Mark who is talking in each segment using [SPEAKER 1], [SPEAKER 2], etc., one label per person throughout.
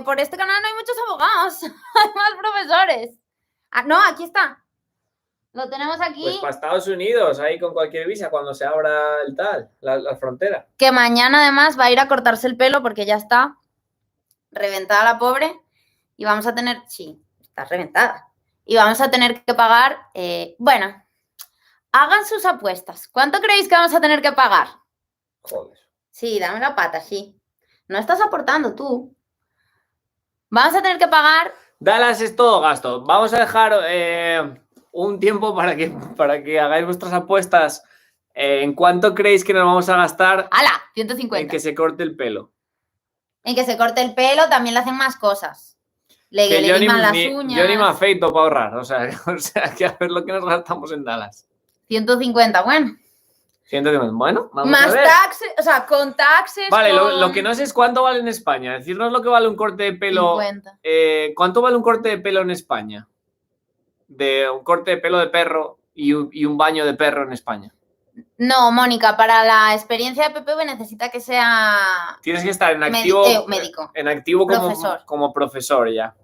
[SPEAKER 1] por este canal no hay muchos abogados, hay más profesores. Ah, no, aquí está. Lo tenemos aquí.
[SPEAKER 2] Pues para Estados Unidos, ahí con cualquier visa, cuando se abra el tal, la frontera.
[SPEAKER 1] Que mañana además va a ir a cortarse el pelo porque ya está reventada la pobre. Y vamos a tener... Sí, está reventada. Y vamos a tener que pagar... bueno, hagan sus apuestas. ¿Cuánto creéis que vamos a tener que pagar?
[SPEAKER 2] Joder.
[SPEAKER 1] Sí, dame la pata, sí. No estás aportando tú. Vamos a tener que pagar...
[SPEAKER 2] Dallas es todo gasto. Vamos a dejar un tiempo para que hagáis vuestras apuestas. ¿En cuánto creéis que nos vamos a gastar?
[SPEAKER 1] ¡Hala! 150.
[SPEAKER 2] En que se corte el pelo.
[SPEAKER 1] En que se corte el pelo, también le hacen más cosas. Le liman las uñas.
[SPEAKER 2] Yo ni me afeito para ahorrar. O sea, que a ver lo que nos gastamos en Dallas.
[SPEAKER 1] 150, bueno.
[SPEAKER 2] 150, bueno, vamos
[SPEAKER 1] más
[SPEAKER 2] a ver.
[SPEAKER 1] taxes, o sea, con taxes.
[SPEAKER 2] Vale,
[SPEAKER 1] con...
[SPEAKER 2] lo que no sé es cuánto vale en España. Decirnos lo que vale un corte de pelo.
[SPEAKER 1] 50.
[SPEAKER 2] ¿Cuánto vale un corte de pelo en España? De un corte de pelo de perro y un baño de perro en España.
[SPEAKER 1] No, Mónica, para la experiencia de PPV necesita que sea...
[SPEAKER 2] Tienes que estar en activo,
[SPEAKER 1] médico.
[SPEAKER 2] En activo
[SPEAKER 1] profesor.
[SPEAKER 2] Como profesor ya.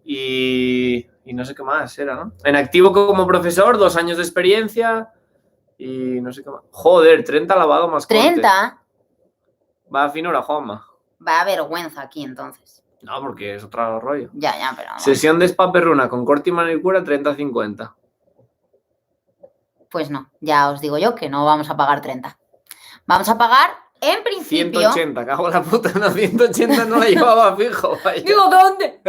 [SPEAKER 2] Y no sé qué más era, ¿no? En activo como profesor, 2 años de experiencia y no sé qué más. Joder, 30 lavado más corte.
[SPEAKER 1] 30.
[SPEAKER 2] Va a finura, Juanma.
[SPEAKER 1] Va a vergüenza aquí entonces.
[SPEAKER 2] No, porque es otro rollo.
[SPEAKER 1] Ya, pero...
[SPEAKER 2] Sesión de spa perruna con corte y manicura, 30-50.
[SPEAKER 1] Pues no, ya os digo yo que no vamos a pagar 30. Vamos a pagar, en principio...
[SPEAKER 2] 180, cago en la puta, no, 180 no la llevaba fijo. Vaya.
[SPEAKER 1] Digo, ¿dónde?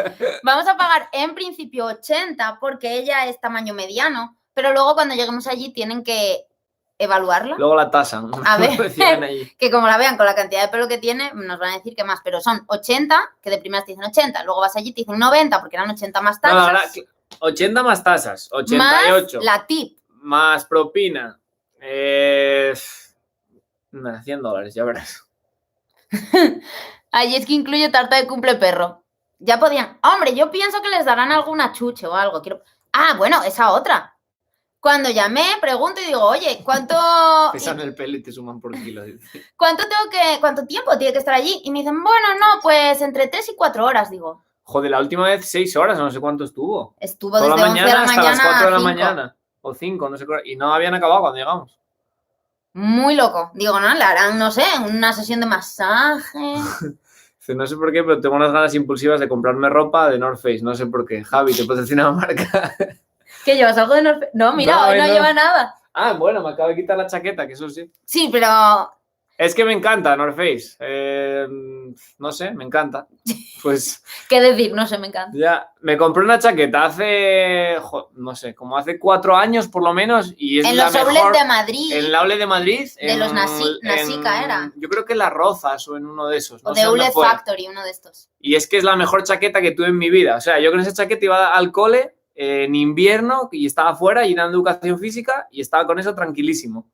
[SPEAKER 1] Vamos a pagar en principio 80 porque ella es tamaño mediano, pero luego cuando lleguemos allí tienen que evaluarla.
[SPEAKER 2] Luego la tasan.
[SPEAKER 1] A ver, que como la vean con la cantidad de pelo que tiene, nos van a decir que más, pero son 80, que de primeras te dicen 80, luego vas allí y te dicen 90 porque eran 80 más tasas.
[SPEAKER 2] No, ahora, 80 más tasas, 88.
[SPEAKER 1] Más la tip.
[SPEAKER 2] Más propina. $100, ya verás.
[SPEAKER 1] Allí es que incluye tarta de cumple perro. Ya podían... Hombre, yo pienso que les darán alguna chuche o algo. Ah, bueno, esa otra. Cuando llamé, pregunto y digo, oye, ¿cuánto...?
[SPEAKER 2] Pesan el pelo y te suman por kilo.
[SPEAKER 1] ¿Cuánto tiempo tiene que estar allí? Y me dicen, bueno, no, pues entre 3 y 4 horas, digo.
[SPEAKER 2] Joder, la última vez 6 horas, no sé cuánto estuvo.
[SPEAKER 1] Estuvo desde 11 de la mañana
[SPEAKER 2] hasta las 4 de la
[SPEAKER 1] 5.
[SPEAKER 2] mañana. O 5, no sé qué. Y no habían acabado cuando llegamos.
[SPEAKER 1] Muy loco. Digo, no, le harán, no sé, una sesión de masaje.
[SPEAKER 2] No sé por qué, pero tengo unas ganas impulsivas de comprarme ropa de North Face. No sé por qué. Javi, ¿te patrocina la marca?
[SPEAKER 1] ¿Qué llevas? ¿Algo de North Face? No, mira, hoy no lleva nada.
[SPEAKER 2] Ah, bueno, me acabo de quitar la chaqueta, que eso sí.
[SPEAKER 1] Sí, pero...
[SPEAKER 2] Es que me encanta North Face. No sé, me encanta. Pues...
[SPEAKER 1] ¿Qué decir? No sé, me encanta.
[SPEAKER 2] Ya, me compré una chaqueta hace... no sé, como hace 4 años por lo menos. Y es
[SPEAKER 1] en
[SPEAKER 2] la
[SPEAKER 1] los
[SPEAKER 2] mejor,
[SPEAKER 1] outlets de Madrid.
[SPEAKER 2] En el outlet de Madrid.
[SPEAKER 1] De los Nasica era.
[SPEAKER 2] Yo creo que en Las Rozas o en uno de esos.
[SPEAKER 1] O de Outlet Factory, uno de estos.
[SPEAKER 2] Y es que es la mejor chaqueta que tuve en mi vida. O sea, yo con esa chaqueta iba al cole en invierno y estaba fuera y dando educación física y estaba con eso tranquilísimo.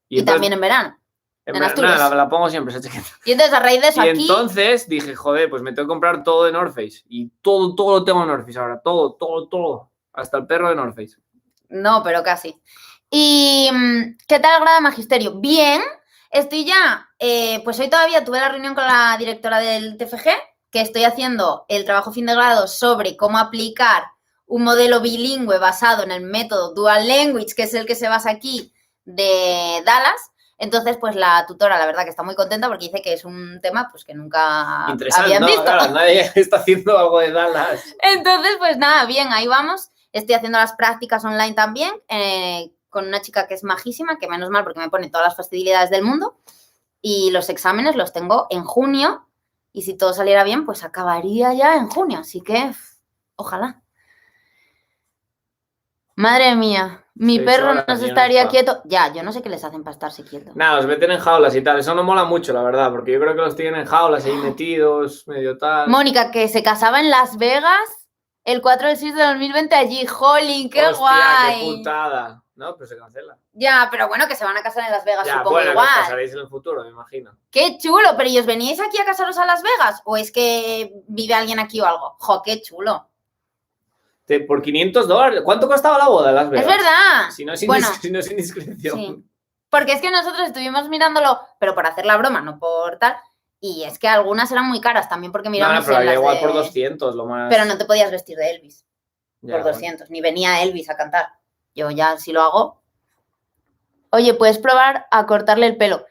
[SPEAKER 1] Y entonces, también en verano.
[SPEAKER 2] En verano, la pongo siempre esa chaqueta.
[SPEAKER 1] Y entonces a raíz de eso
[SPEAKER 2] y
[SPEAKER 1] aquí...
[SPEAKER 2] entonces dije, joder, pues me tengo que comprar todo de North Face. Y todo lo tengo de North Face ahora. Todo. Hasta el perro de North Face.
[SPEAKER 1] No, pero casi. ¿Y qué tal el grado de magisterio? Bien. Estoy ya... pues hoy todavía tuve la reunión con la directora del TFG, que estoy haciendo el trabajo fin de grado sobre cómo aplicar un modelo bilingüe basado en el método Dual Language, que es el que se basa aquí, de Dallas. Entonces, pues la tutora, la verdad que está muy contenta porque dice que es un tema pues que nunca habían visto.
[SPEAKER 2] Claro, nadie está haciendo algo de Dallas.
[SPEAKER 1] Entonces, pues nada, bien, ahí vamos. Estoy haciendo las prácticas online también con una chica que es majísima, que menos mal porque me pone todas las facilidades del mundo. Y los exámenes los tengo en junio y si todo saliera bien, pues acabaría ya en junio. Así que, ojalá. Madre mía, mi perro no se estaría quieto. Ya, yo no sé qué les hacen para estarse quietos.
[SPEAKER 2] Nada, los meten en jaulas y tal. Eso no mola mucho, la verdad, porque yo creo que los tienen en jaulas ahí metidos, medio tal.
[SPEAKER 1] Mónica, que se casaba en Las Vegas el 4 del 6 de 2020 allí. ¡Jolín, qué
[SPEAKER 2] Hostia,
[SPEAKER 1] guay!
[SPEAKER 2] ¡Qué putada! No, pero se cancela.
[SPEAKER 1] Ya, pero bueno, que se van a casar en Las Vegas,
[SPEAKER 2] ya,
[SPEAKER 1] supongo
[SPEAKER 2] bueno,
[SPEAKER 1] igual.
[SPEAKER 2] que os casaréis en el futuro, me imagino.
[SPEAKER 1] ¡Qué chulo! ¿Pero y os veníais aquí a casaros a Las Vegas? ¿O es que vive alguien aquí o algo? ¡Jo, qué chulo!
[SPEAKER 2] Por $500. ¿Cuánto costaba la boda en Las Vegas?
[SPEAKER 1] Es verdad.
[SPEAKER 2] Si no es, indiscreción.
[SPEAKER 1] Sí. Porque es que nosotros estuvimos mirándolo, pero por hacer la broma, no por tal. Y es que algunas eran muy caras también porque miramos
[SPEAKER 2] pero
[SPEAKER 1] en las
[SPEAKER 2] igual
[SPEAKER 1] de...
[SPEAKER 2] por 200, lo más...
[SPEAKER 1] Pero no te podías vestir de Elvis
[SPEAKER 2] Ya,
[SPEAKER 1] por 200, ni venía Elvis a cantar. Yo ya, si lo hago... Oye, puedes probar a cortarle el pelo.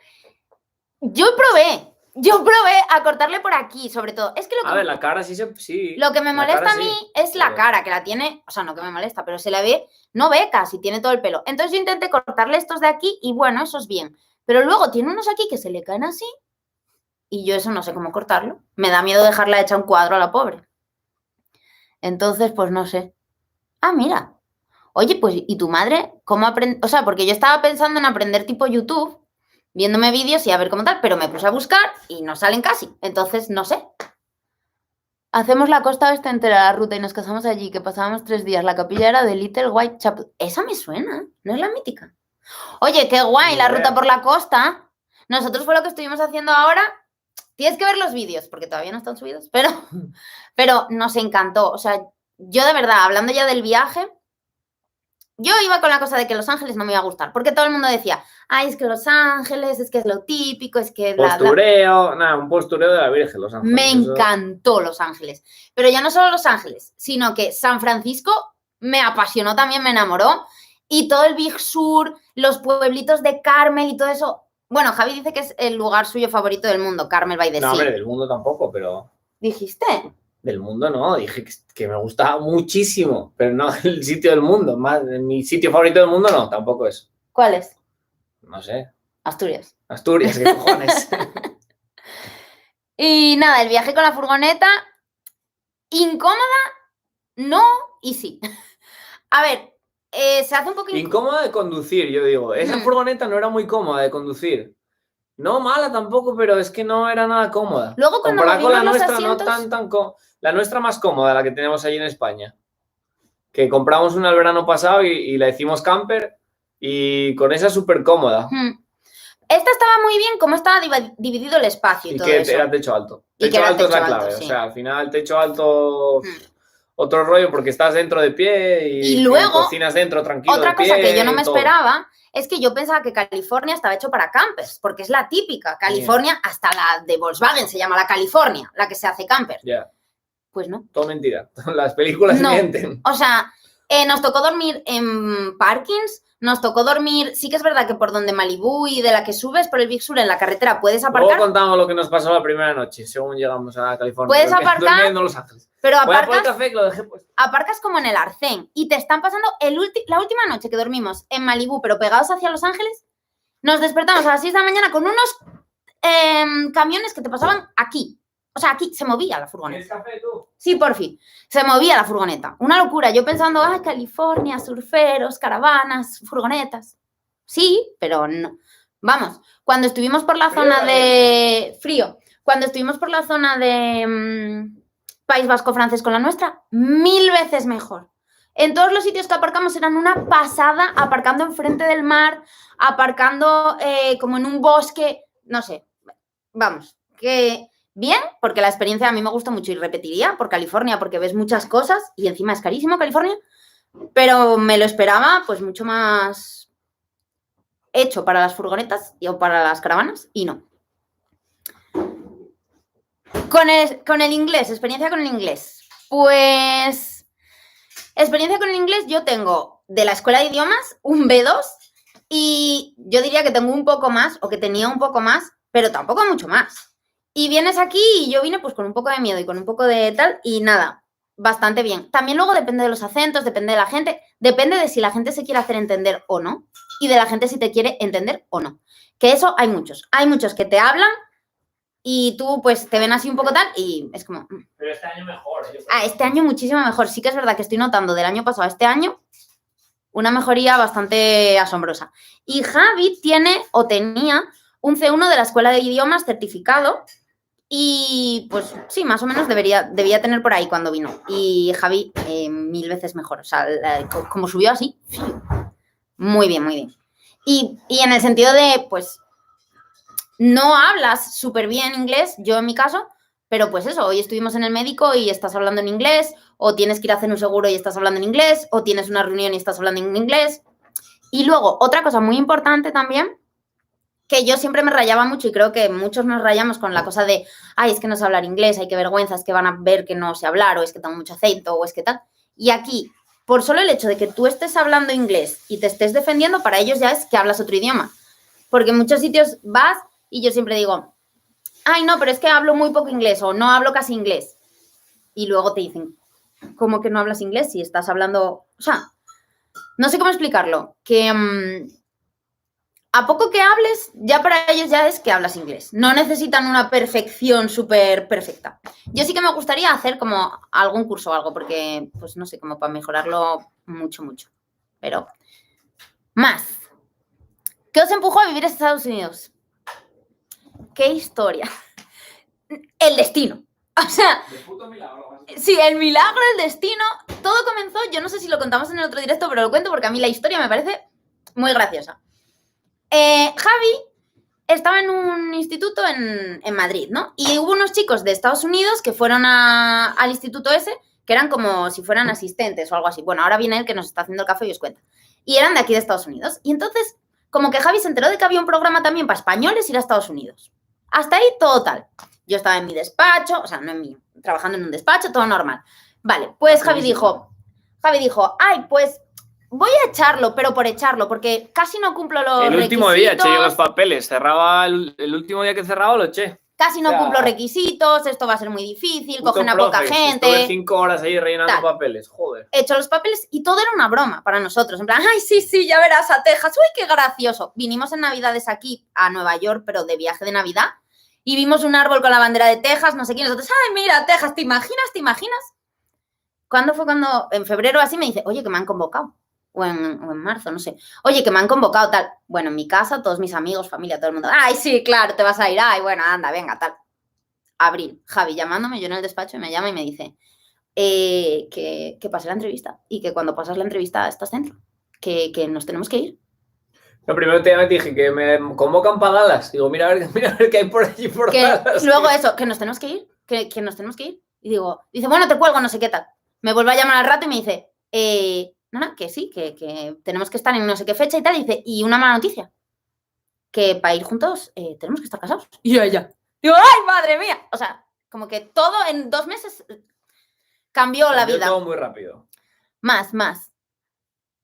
[SPEAKER 1] Yo probé a cortarle por aquí, sobre todo. Es que lo que,
[SPEAKER 2] A ver, la cara sí.
[SPEAKER 1] lo que me
[SPEAKER 2] la
[SPEAKER 1] molesta
[SPEAKER 2] cara
[SPEAKER 1] a mí
[SPEAKER 2] sí,
[SPEAKER 1] es la
[SPEAKER 2] pero-
[SPEAKER 1] cara, que la tiene, o sea, no que me molesta, pero se la ve, no ve casi, tiene todo el pelo. Entonces yo intenté cortarle estos de aquí y bueno, eso es bien. Pero luego tiene unos aquí que se le caen así y yo eso no sé cómo cortarlo. Me da miedo dejarla hecha un cuadro a la pobre. Entonces, pues no sé. Ah, mira. Oye, pues, ¿y tu madre cómo aprende? O sea, porque yo estaba pensando en aprender tipo YouTube, viéndome vídeos y a ver cómo tal, pero me puse a buscar y no salen casi. Entonces, no sé. Hacemos la costa oeste entera, la ruta, y nos casamos allí, que pasábamos 3 días. La capilla era de Little White Chapel. Esa me suena, ¿no es la mítica? Oye, qué guay,
[SPEAKER 2] Ni
[SPEAKER 1] la
[SPEAKER 2] idea.
[SPEAKER 1] ruta por la costa. Nosotros fue lo que estuvimos haciendo ahora. Tienes que ver los vídeos, porque todavía no están subidos, pero nos encantó. O sea, yo de verdad, hablando ya del viaje, yo iba con la cosa de que Los Ángeles no me iba a gustar, porque todo el mundo decía, ay, es que Los Ángeles, es que es lo típico, es que...
[SPEAKER 2] Postureo, nada, un postureo de la Virgen, Los Ángeles.
[SPEAKER 1] Me encantó Los Ángeles. Pero ya no solo Los Ángeles, sino que San Francisco me apasionó también, me enamoró. Y todo el Big Sur, los pueblitos de Carmel y todo eso. Bueno, Javi dice que es el lugar suyo favorito del mundo, Carmel by the Sea.
[SPEAKER 2] No, hombre, del mundo tampoco, pero...
[SPEAKER 1] ¿Dijiste?
[SPEAKER 2] Del mundo no, dije que me gustaba muchísimo, pero no el sitio del mundo. Más, mi sitio favorito del mundo no, tampoco es.
[SPEAKER 1] ¿Cuál es?
[SPEAKER 2] No sé.
[SPEAKER 1] Asturias.
[SPEAKER 2] Asturias, qué cojones.
[SPEAKER 1] Y nada, el viaje con la furgoneta, incómoda, no y sí. A ver, se hace un poco
[SPEAKER 2] Incómoda de conducir, yo digo. Esa furgoneta no era muy cómoda de conducir. No mala tampoco, pero es que no era nada cómoda.
[SPEAKER 1] Luego cuando
[SPEAKER 2] comparada con la
[SPEAKER 1] movimos los
[SPEAKER 2] nuestra,
[SPEAKER 1] asientos...
[SPEAKER 2] no tan la nuestra más cómoda, la que tenemos allí en España. Que compramos una el verano pasado y la hicimos camper y con esa súper cómoda.
[SPEAKER 1] Esta estaba muy bien, como estaba dividido el espacio y todo
[SPEAKER 2] que
[SPEAKER 1] eso.
[SPEAKER 2] era techo alto.
[SPEAKER 1] Y que
[SPEAKER 2] Techo
[SPEAKER 1] era
[SPEAKER 2] alto es la
[SPEAKER 1] techo
[SPEAKER 2] clave.
[SPEAKER 1] alto, sí.
[SPEAKER 2] O sea, al final techo alto... Otro rollo porque estás dentro de pie
[SPEAKER 1] Y luego,
[SPEAKER 2] cocinas dentro tranquilo.
[SPEAKER 1] Otra
[SPEAKER 2] de pie,
[SPEAKER 1] cosa que yo no me
[SPEAKER 2] todo.
[SPEAKER 1] esperaba es que yo pensaba que California estaba hecho para campers, porque es la típica. California, hasta la de Volkswagen se llama la California, la que se hace camper.
[SPEAKER 2] Ya.
[SPEAKER 1] Pues no.
[SPEAKER 2] Todo mentira. Las películas
[SPEAKER 1] No.
[SPEAKER 2] mienten.
[SPEAKER 1] O sea, nos tocó dormir en parkings, nos tocó dormir, sí que es verdad que por donde Malibú y de la que subes por el Big Sur en la carretera puedes aparcar.
[SPEAKER 2] Luego contamos lo que nos pasó la primera noche, según llegamos a California.
[SPEAKER 1] Puedes aparcar,
[SPEAKER 2] durmiendo en Los Ángeles.
[SPEAKER 1] Pero
[SPEAKER 2] Voy a por el café que lo dejé puesto.
[SPEAKER 1] Aparcas como en el Arcén y te están pasando la última noche que dormimos en Malibú, pero pegados hacia Los Ángeles, nos despertamos a las 6 de la mañana con unos camiones que te pasaban aquí. O sea, aquí se movía la furgoneta.
[SPEAKER 2] ¿Quieres café tú?
[SPEAKER 1] Sí, por fin. Se movía la furgoneta. Una locura. Yo pensando, ay, California, surferos, caravanas, furgonetas. Sí, pero no. Vamos, cuando estuvimos por la zona de... Frío. Cuando estuvimos por la zona de País Vasco francés con la nuestra, 1000 veces mejor. En todos los sitios que aparcamos eran una pasada, aparcando enfrente del mar, aparcando como en un bosque, no sé. Vamos, que... Bien, porque la experiencia a mí me gusta mucho y repetiría por California, porque ves muchas cosas y encima es carísimo California, pero me lo esperaba pues mucho más hecho para las furgonetas o para las caravanas y no. Con el inglés, experiencia con el inglés. Pues experiencia con el inglés yo tengo de la escuela de idiomas un B2 y yo diría que tengo un poco más o que tenía un poco más, pero tampoco mucho más. Y vienes aquí y yo vine pues con un poco de miedo y con un poco de tal y nada, bastante bien. También luego depende de los acentos, depende de la gente, depende de si la gente se quiere hacer entender o no y de la gente si te quiere entender o no. Que eso hay muchos que te hablan y tú pues te ven así un poco tal y es como...
[SPEAKER 2] Pero este año mejor.
[SPEAKER 1] Este año muchísimo mejor. Sí que es verdad que estoy notando del año pasado a este año una mejoría bastante asombrosa. Y Javi tiene o tenía un C1 de la escuela de idiomas certificado. Y pues sí, más o menos debía tener por ahí cuando vino. Y Javi, 1000 veces mejor. O sea, como subió así, muy bien, muy bien. Y en el sentido de, pues, no hablas súper bien inglés, yo en mi caso, pero pues eso, hoy estuvimos en el médico y estás hablando en inglés, o tienes que ir a hacer un seguro y estás hablando en inglés, o tienes una reunión y estás hablando en inglés. Y luego, otra cosa muy importante también, que yo siempre me rayaba mucho y creo que muchos nos rayamos con la cosa de, ay, es que no sé hablar inglés, ay, qué vergüenza, es que van a ver que no sé hablar, o es que tengo mucho acento, o es que tal. Y aquí, por solo el hecho de que tú estés hablando inglés y te estés defendiendo, para ellos ya es que hablas otro idioma. Porque en muchos sitios vas y yo siempre digo, ay, no, pero es que hablo muy poco inglés o no hablo casi inglés. Y luego te dicen, ¿cómo que no hablas inglés si estás hablando? O sea, no sé cómo explicarlo. Que a poco que hables, ya para ellos ya es que hablas inglés. No necesitan una perfección súper perfecta. Yo sí que me gustaría hacer como algún curso o algo, porque, pues no sé, como para mejorarlo mucho, mucho. Pero, más. ¿Qué os empujó a vivir en Estados Unidos? ¡Qué historia! El destino. O sea,
[SPEAKER 2] De puto milagro.
[SPEAKER 1] sí, el milagro, el destino, todo comenzó, yo no sé si lo contamos en el otro directo, pero lo cuento porque a mí la historia me parece muy graciosa. Javi estaba en un instituto en Madrid, ¿no? Y hubo unos chicos de Estados Unidos que fueron al instituto ese, que eran como si fueran asistentes o algo así. Bueno, ahora viene él que nos está haciendo el café y os cuenta. Y eran de aquí de Estados Unidos. Y entonces, como que Javi se enteró de que había un programa también para españoles ir a Estados Unidos. Hasta ahí todo tal. Yo estaba en mi despacho, o sea, no en mi, trabajando en un despacho, todo normal. Vale, pues Javi dijo, ay, pues voy a echarlo, pero por echarlo, porque casi no cumplo los requisitos.
[SPEAKER 2] El último día eché yo los papeles. Cerraba el último día que cerraba lo eché.
[SPEAKER 1] Casi no cumplo requisitos, esto va a ser muy difícil, cogen a poca gente.
[SPEAKER 2] Estuve 5 horas ahí rellenando papeles, joder.
[SPEAKER 1] He hecho los papeles y todo era una broma para nosotros. En plan, ay, sí, ya verás a Texas. Uy, qué gracioso. Vinimos en Navidades aquí a Nueva York, pero de viaje de Navidad. Y vimos un árbol con la bandera de Texas, no sé quién. Nosotros, ay, mira, Texas, ¿te imaginas? ¿Cuándo fue cuando? En febrero así me dice, oye, que me han convocado. O en marzo, no sé. Oye, que me han convocado, tal. Bueno, en mi casa, todos mis amigos, familia, todo el mundo. Ay, sí, claro, te vas a ir. Ay, bueno, anda, venga, tal. Abril, Javi llamándome, yo en el despacho, y me llama y me dice que pase la entrevista y que cuando pasas la entrevista estás dentro, que nos tenemos que ir.
[SPEAKER 2] Lo primero te dije que me convocan para Dallas. Digo, mira a ver qué hay por allí por Dallas.
[SPEAKER 1] Luego eso, que nos tenemos que ir, que nos tenemos que ir. Y dice, bueno, te cuelgo, no sé qué tal. Me vuelve a llamar al rato y me dice, no, que sí, que tenemos que estar en no sé qué fecha y tal. Y dice, y una mala noticia, que para ir juntos tenemos que estar casados. Y yo ella. Digo, ¡ay, madre mía! O sea, como que todo en 2 meses cambió la vida.
[SPEAKER 2] Todo muy rápido.
[SPEAKER 1] Más.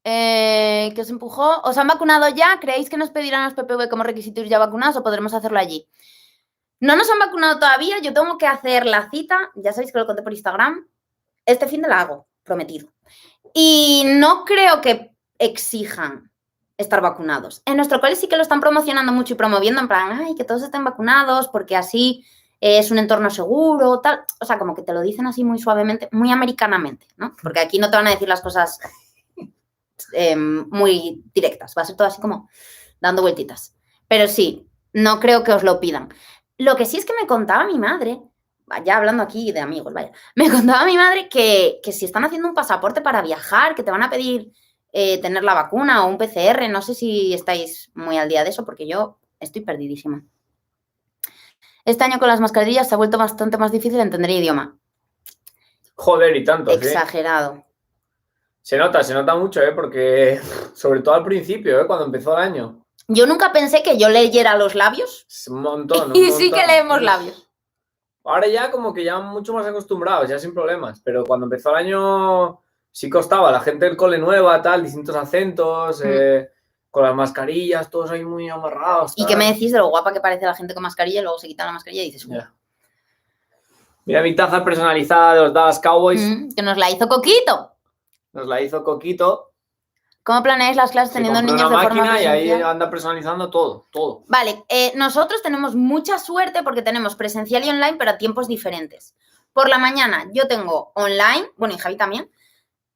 [SPEAKER 1] ¿Qué os empujó? ¿Os han vacunado ya? ¿Creéis que nos pedirán los PPV como requisito ir ya vacunados o podremos hacerlo allí? No nos han vacunado todavía, yo tengo que hacer la cita, ya sabéis que lo conté por Instagram, este fin de la hago, prometido. Y no creo que exijan estar vacunados. En nuestro cole sí que lo están promocionando mucho y promoviendo en plan, ay, que todos estén vacunados porque así es un entorno seguro, tal. O sea, como que te lo dicen así muy suavemente, muy americanamente, ¿no? Porque aquí no te van a decir las cosas muy directas, va a ser todo así como dando vueltitas. Pero sí, no creo que os lo pidan. Lo que sí es que me contaba mi madre, ya hablando aquí de amigos, vaya, me contaba mi madre que si están haciendo un pasaporte para viajar, que te van a pedir tener la vacuna o un PCR, no sé si estáis muy al día de eso, porque yo estoy perdidísima. Este año con las mascarillas se ha vuelto bastante más difícil entender el idioma.
[SPEAKER 2] Joder, y tanto.
[SPEAKER 1] Exagerado.
[SPEAKER 2] Se nota mucho, porque sobre todo al principio, cuando empezó el año.
[SPEAKER 1] Yo nunca pensé que yo leyera los labios.
[SPEAKER 2] Un montón.
[SPEAKER 1] Y sí que leemos labios.
[SPEAKER 2] Ahora ya como que ya mucho más acostumbrados, ya sin problemas. Pero cuando empezó el año sí costaba. La gente del cole nueva, tal, distintos acentos, con las mascarillas, todos ahí muy amarrados.
[SPEAKER 1] Tal. ¿Y qué me decís de lo guapa que parece la gente con mascarilla y luego se quitan la mascarilla y dices,
[SPEAKER 2] yeah. Mira mi taza personalizada de los Dallas Cowboys.
[SPEAKER 1] Que nos la hizo Coquito.
[SPEAKER 2] Nos la hizo Coquito.
[SPEAKER 1] ¿Cómo planeáis las clases teniendo niños de forma presencial?
[SPEAKER 2] Y ahí anda personalizando todo.
[SPEAKER 1] Vale, nosotros tenemos mucha suerte porque tenemos presencial y online, pero a tiempos diferentes. Por la mañana yo tengo online, bueno, y Javi también,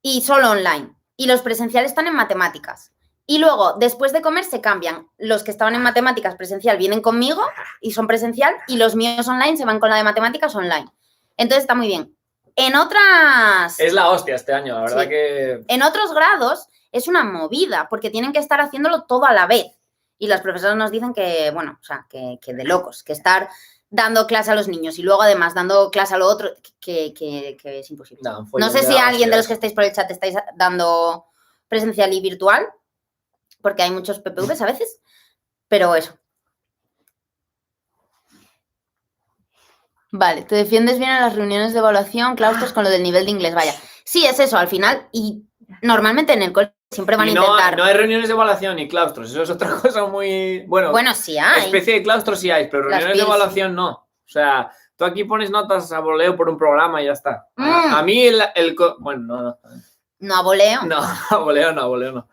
[SPEAKER 1] y solo online. Y los presenciales están en matemáticas. Y luego, después de comer, se cambian. Los que estaban en matemáticas presencial vienen conmigo y son presencial, y los míos online se van con la de matemáticas online. Entonces está muy bien. En otras...
[SPEAKER 2] Es la hostia este año, la verdad sí. Que...
[SPEAKER 1] En otros grados es una movida, porque tienen que estar haciéndolo todo a la vez. Y los profesores nos dicen que, bueno, o sea, que de locos, que estar dando clase a los niños y luego además dando clase a lo otro, que es imposible. No sé si alguien de los que estáis por el chat estáis dando presencial y virtual, porque hay muchos PPVs a veces, pero eso. Vale, te defiendes bien en las reuniones de evaluación, claustros con lo del nivel de inglés, vaya. Sí, es eso, al final, y normalmente en el colegio siempre van a
[SPEAKER 2] Y no,
[SPEAKER 1] intentar...
[SPEAKER 2] no hay reuniones de evaluación ni claustros, eso es otra cosa muy... Bueno,
[SPEAKER 1] sí hay.
[SPEAKER 2] especie de claustros sí hay, pero
[SPEAKER 1] Las
[SPEAKER 2] reuniones de
[SPEAKER 1] PIL,
[SPEAKER 2] evaluación no. O sea, tú aquí pones notas a voleo por un programa y ya está. A
[SPEAKER 1] Mm.
[SPEAKER 2] mí bueno, no.
[SPEAKER 1] No a voleo.
[SPEAKER 2] No, a voleo no.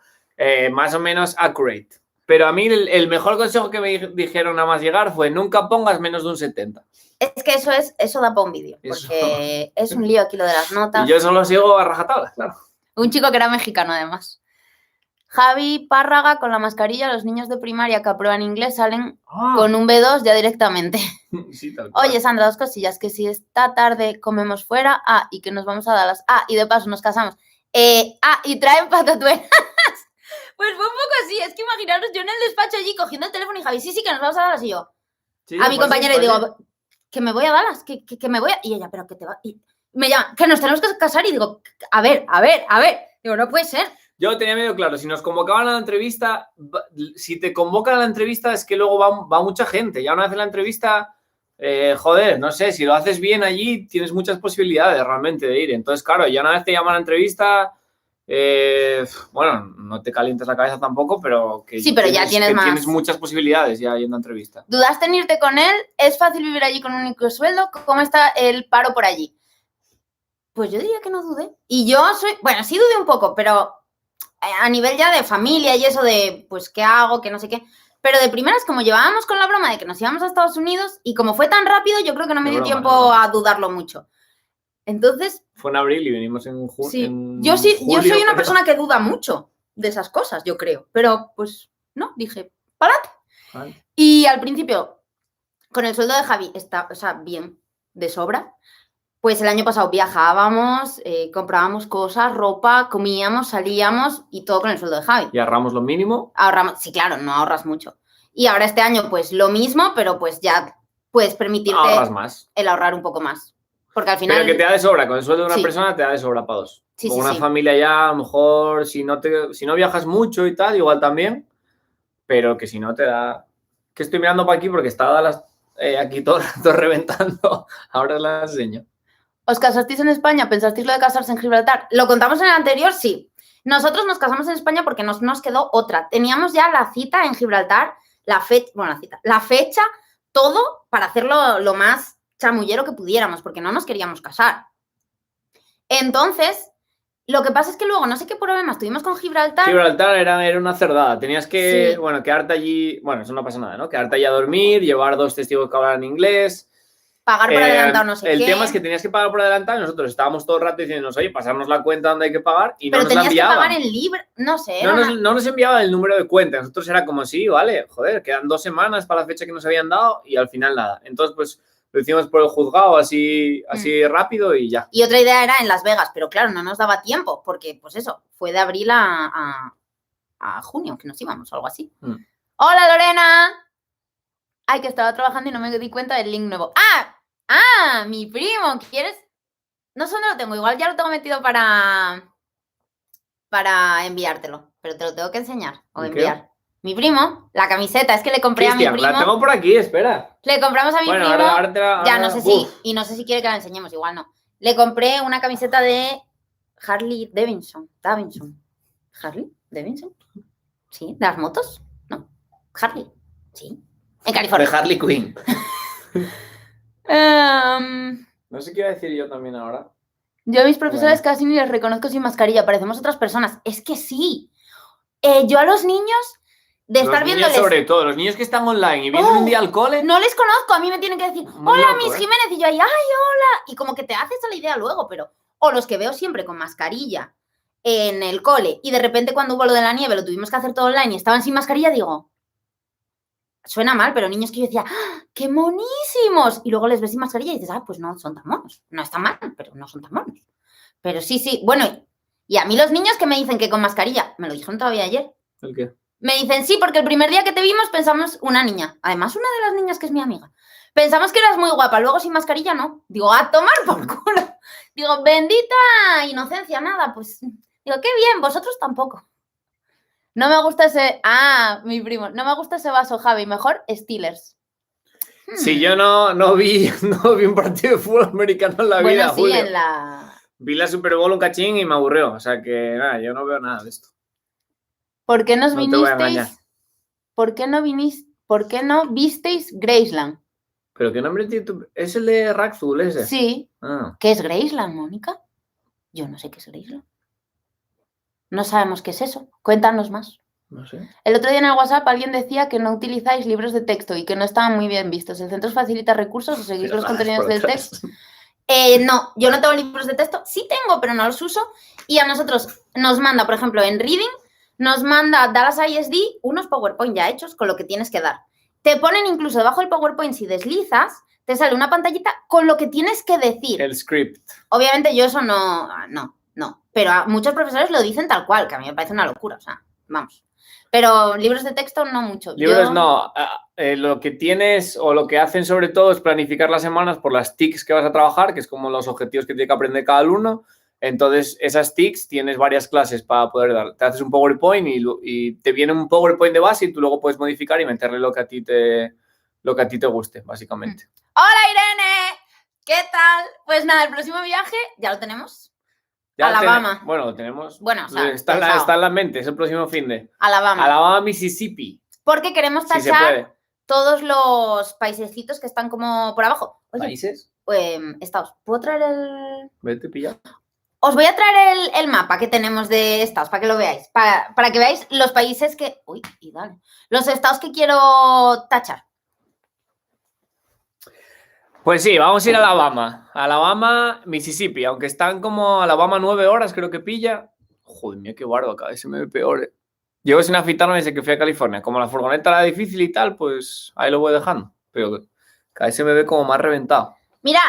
[SPEAKER 2] Más o menos accurate. Pero a mí el mejor consejo que me dijeron nada más llegar fue nunca pongas menos de un 70.
[SPEAKER 1] Es que eso da para un vídeo, porque es un lío aquí lo de las notas.
[SPEAKER 2] Y yo solo sigo a rajatabla, claro.
[SPEAKER 1] Un chico que era mexicano, además. Javi Párraga, con la mascarilla, los niños de primaria que aprueban inglés salen con un B2 ya directamente.
[SPEAKER 2] Sí, tal cual.
[SPEAKER 1] Oye, Sandra, 2 cosillas, que si esta tarde comemos fuera, y que nos vamos a Dallas, y de paso nos casamos, y traen patatuelas. Pues fue un poco así, es que imaginaros yo en el despacho allí cogiendo el teléfono y Javi, sí, que nos vamos a Dallas, y yo,
[SPEAKER 2] Sí,
[SPEAKER 1] a mi compañera, y digo, que me voy a Dallas, que me voy a... Y ella, pero que te va... Y me llama, que nos tenemos que casar, y digo, a ver, digo, no puede ser.
[SPEAKER 2] Yo tenía medio claro, si nos convocaban a la entrevista, si te convocan a la entrevista es que luego va mucha gente. Ya una vez en la entrevista, joder, no sé, si lo haces bien allí, tienes muchas posibilidades realmente de ir. Entonces, claro, ya una vez te llaman a la entrevista, bueno, no te calientes la cabeza tampoco, pero que,
[SPEAKER 1] sí, pero ya tienes más.
[SPEAKER 2] Tienes muchas posibilidades ya yendo a entrevista.
[SPEAKER 1] ¿Dudaste en irte con él? ¿Es fácil vivir allí con un único sueldo? ¿Cómo está el paro por allí? Pues yo diría que no dudé. Y yo bueno, sí dudé un poco, pero a nivel ya de familia y eso de, pues, ¿qué hago? Que no sé qué. Pero de primeras, como llevábamos con la broma de que nos íbamos a Estados Unidos, y como fue tan rápido, yo creo que no me dio tiempo a dudarlo mucho. Entonces...
[SPEAKER 2] Fue en abril y venimos en junio.
[SPEAKER 1] Sí, yo soy una persona que duda mucho de esas cosas, yo creo. Pero, pues, no, dije, ¡párate! Vale. Y al principio, con el sueldo de Javi, está, o sea, bien, de sobra. Pues el año pasado viajábamos, comprábamos cosas, ropa, comíamos, salíamos y todo con el sueldo de Javi.
[SPEAKER 2] ¿Y ahorramos lo mínimo?
[SPEAKER 1] Ahorramos, sí, claro, no ahorras mucho. Y ahora este año, pues lo mismo, pero pues ya puedes permitirte
[SPEAKER 2] ahorras más.
[SPEAKER 1] El ahorrar un poco más. Porque al final...
[SPEAKER 2] Pero que te da de sobra, con el sueldo de una persona te da de sobra para dos.
[SPEAKER 1] Sí,
[SPEAKER 2] con una familia ya, a lo mejor, si no viajas mucho y tal, igual también, pero que si no te da... Que estoy mirando para aquí porque estaba aquí todo reventando. Ahora la enseño.
[SPEAKER 1] ¿Os casasteis en España? ¿Pensasteis lo de casarse en Gibraltar? ¿Lo contamos en el anterior? Sí. Nosotros nos casamos en España porque nos quedó otra. Teníamos ya la cita en Gibraltar, la fecha, todo para hacerlo lo más chamullero que pudiéramos, porque no nos queríamos casar. Entonces, lo que pasa es que luego, no sé qué problemas tuvimos con Gibraltar.
[SPEAKER 2] Gibraltar era una cerdada. Tenías que, quedarte allí, eso no pasa nada, ¿no? Quedarte allí a dormir, llevar 2 testigos que hablaran inglés.
[SPEAKER 1] Pagar por adelantado, no sé qué.
[SPEAKER 2] El tema es que tenías que pagar por adelantado y nosotros estábamos todo el rato diciéndonos, oye, pasarnos la cuenta donde hay que pagar y no nos la enviaban. Pero tenías que pagar
[SPEAKER 1] en libre, no sé.
[SPEAKER 2] No nos enviaban el número de cuenta. Nosotros era como, sí, vale, joder, quedan 2 semanas para la fecha que nos habían dado y al final nada. Entonces, pues, lo hicimos por el juzgado así rápido y ya.
[SPEAKER 1] Y otra idea era en Las Vegas, pero claro, no nos daba tiempo porque, pues eso, fue de abril a junio que nos íbamos o algo así. ¡Hola, Lorena! Ay, que estaba trabajando y no me di cuenta del link nuevo. Mi primo, ¿quieres? No sé dónde lo tengo, igual ya lo tengo metido para enviártelo, pero te lo tengo que enseñar o enviar. Mi primo, la camiseta, es que le compré a mi primo.
[SPEAKER 2] La tengo por aquí, espera.
[SPEAKER 1] Le compramos a mi primo.
[SPEAKER 2] Ahora,
[SPEAKER 1] ya no sé si, y no sé si quiere que la enseñemos, igual no. Le compré una camiseta de Harley Davidson. ¿Harley Davidson? Sí, ¿de las motos? No. Harley, sí. En California.
[SPEAKER 2] De Harley Quinn. No sé qué iba a decir yo también ahora.
[SPEAKER 1] Yo a mis profesores casi ni les reconozco sin mascarilla, parecemos otras personas. Es que sí. Yo a los niños, de estar viéndoles...
[SPEAKER 2] Sobre todo, los niños que están online y vienen un día al cole...
[SPEAKER 1] No les conozco, a mí me tienen que decir, hola, Miss Jiménez, y yo ahí, ¡ay, hola! Y como que te haces a la idea luego, pero... O los que veo siempre con mascarilla en el cole, y de repente cuando hubo lo de la nieve lo tuvimos que hacer todo online y estaban sin mascarilla, digo... Suena mal, pero niños que yo decía, ¡ah, qué monísimos! Y luego les ves sin mascarilla y dices, pues no son tan monos. No está mal, pero no son tan monos. Pero sí. Bueno, y a mí los niños que me dicen que con mascarilla, me lo dijeron todavía ayer.
[SPEAKER 2] ¿El qué?
[SPEAKER 1] Me dicen, sí, porque el primer día que te vimos pensamos una niña. Además, una de las niñas que es mi amiga. Pensamos que eras muy guapa, luego sin mascarilla no. Digo, a tomar por culo. Digo, bendita inocencia, nada. Pues, digo, qué bien, vosotros tampoco. No me gusta ese... mi primo. No me gusta ese vaso, Javi. Mejor Steelers.
[SPEAKER 2] Si yo no vi un partido de fútbol americano en la vida,
[SPEAKER 1] Bueno, sí,
[SPEAKER 2] Julio.
[SPEAKER 1] en la...
[SPEAKER 2] Vi la Super Bowl un cachín y me aburrió. O sea que nada, yo no veo nada de esto.
[SPEAKER 1] ¿Por qué nos
[SPEAKER 2] No te voy a engañar.
[SPEAKER 1] vinisteis? ¿Por qué no visteis Graceland?
[SPEAKER 2] ¿Pero qué nombre tiene tu...? ¿Es el de Raxul ese?
[SPEAKER 1] Sí.
[SPEAKER 2] Ah.
[SPEAKER 1] ¿Qué es Graceland, Mónica? Yo no sé qué es Graceland. No sabemos qué es eso. Cuéntanos más.
[SPEAKER 2] No sé.
[SPEAKER 1] El otro día en el WhatsApp alguien decía que no utilizáis libros de texto y que no estaban muy bien vistos. ¿El centro os facilita recursos o seguís los contenidos del texto? No, yo no tengo libros de texto. Sí tengo, pero no los uso. Y a nosotros nos manda, por ejemplo, en Reading, nos manda Dallas ISD unos PowerPoint ya hechos con lo que tienes que dar. Te ponen incluso debajo del PowerPoint, si deslizas, te sale una pantallita con lo que tienes que decir.
[SPEAKER 2] El script.
[SPEAKER 1] Obviamente yo eso no. Pero a muchos profesores lo dicen tal cual, que a mí me parece una locura, o sea, vamos. Pero libros de texto no mucho.
[SPEAKER 2] Libros no. Lo que tienes o lo que hacen sobre todo es planificar las semanas por las TICs que vas a trabajar, que es como los objetivos que tiene que aprender cada alumno. Entonces, esas TICs tienes varias clases para poder dar. Te haces un PowerPoint y te viene un PowerPoint de base y tú luego puedes modificar y meterle lo que a ti te guste, básicamente.
[SPEAKER 1] ¡Hola, Irene! ¿Qué tal? Pues nada, el próximo viaje ya lo tenemos.
[SPEAKER 2] Ya
[SPEAKER 1] Alabama.
[SPEAKER 2] Bueno, lo tenemos.
[SPEAKER 1] Bueno, o sea,
[SPEAKER 2] está en la mente, es el próximo fin de.
[SPEAKER 1] Alabama,
[SPEAKER 2] Mississippi.
[SPEAKER 1] Porque queremos
[SPEAKER 2] Si se
[SPEAKER 1] tachar
[SPEAKER 2] puede.
[SPEAKER 1] todos los paisecitos que están como por abajo. Oye,
[SPEAKER 2] ¿Países?
[SPEAKER 1] Estados. ¿Puedo traer el...?
[SPEAKER 2] Vete, pilla.
[SPEAKER 1] Os voy a traer el mapa que tenemos de estados para que lo veáis. Para que veáis los países que... Uy, y dale. Los estados que quiero tachar.
[SPEAKER 2] Pues sí, vamos a ir a Alabama. Alabama, Mississippi. Aunque están como Alabama 9 horas, creo que pilla. Joder, mía, qué bardo, cada vez se me ve peor. Llevo sin afeitarme desde que fui a California. Como la furgoneta era difícil y tal, pues ahí lo voy dejando. Pero cada vez se me ve como más reventado.
[SPEAKER 1] Mirad.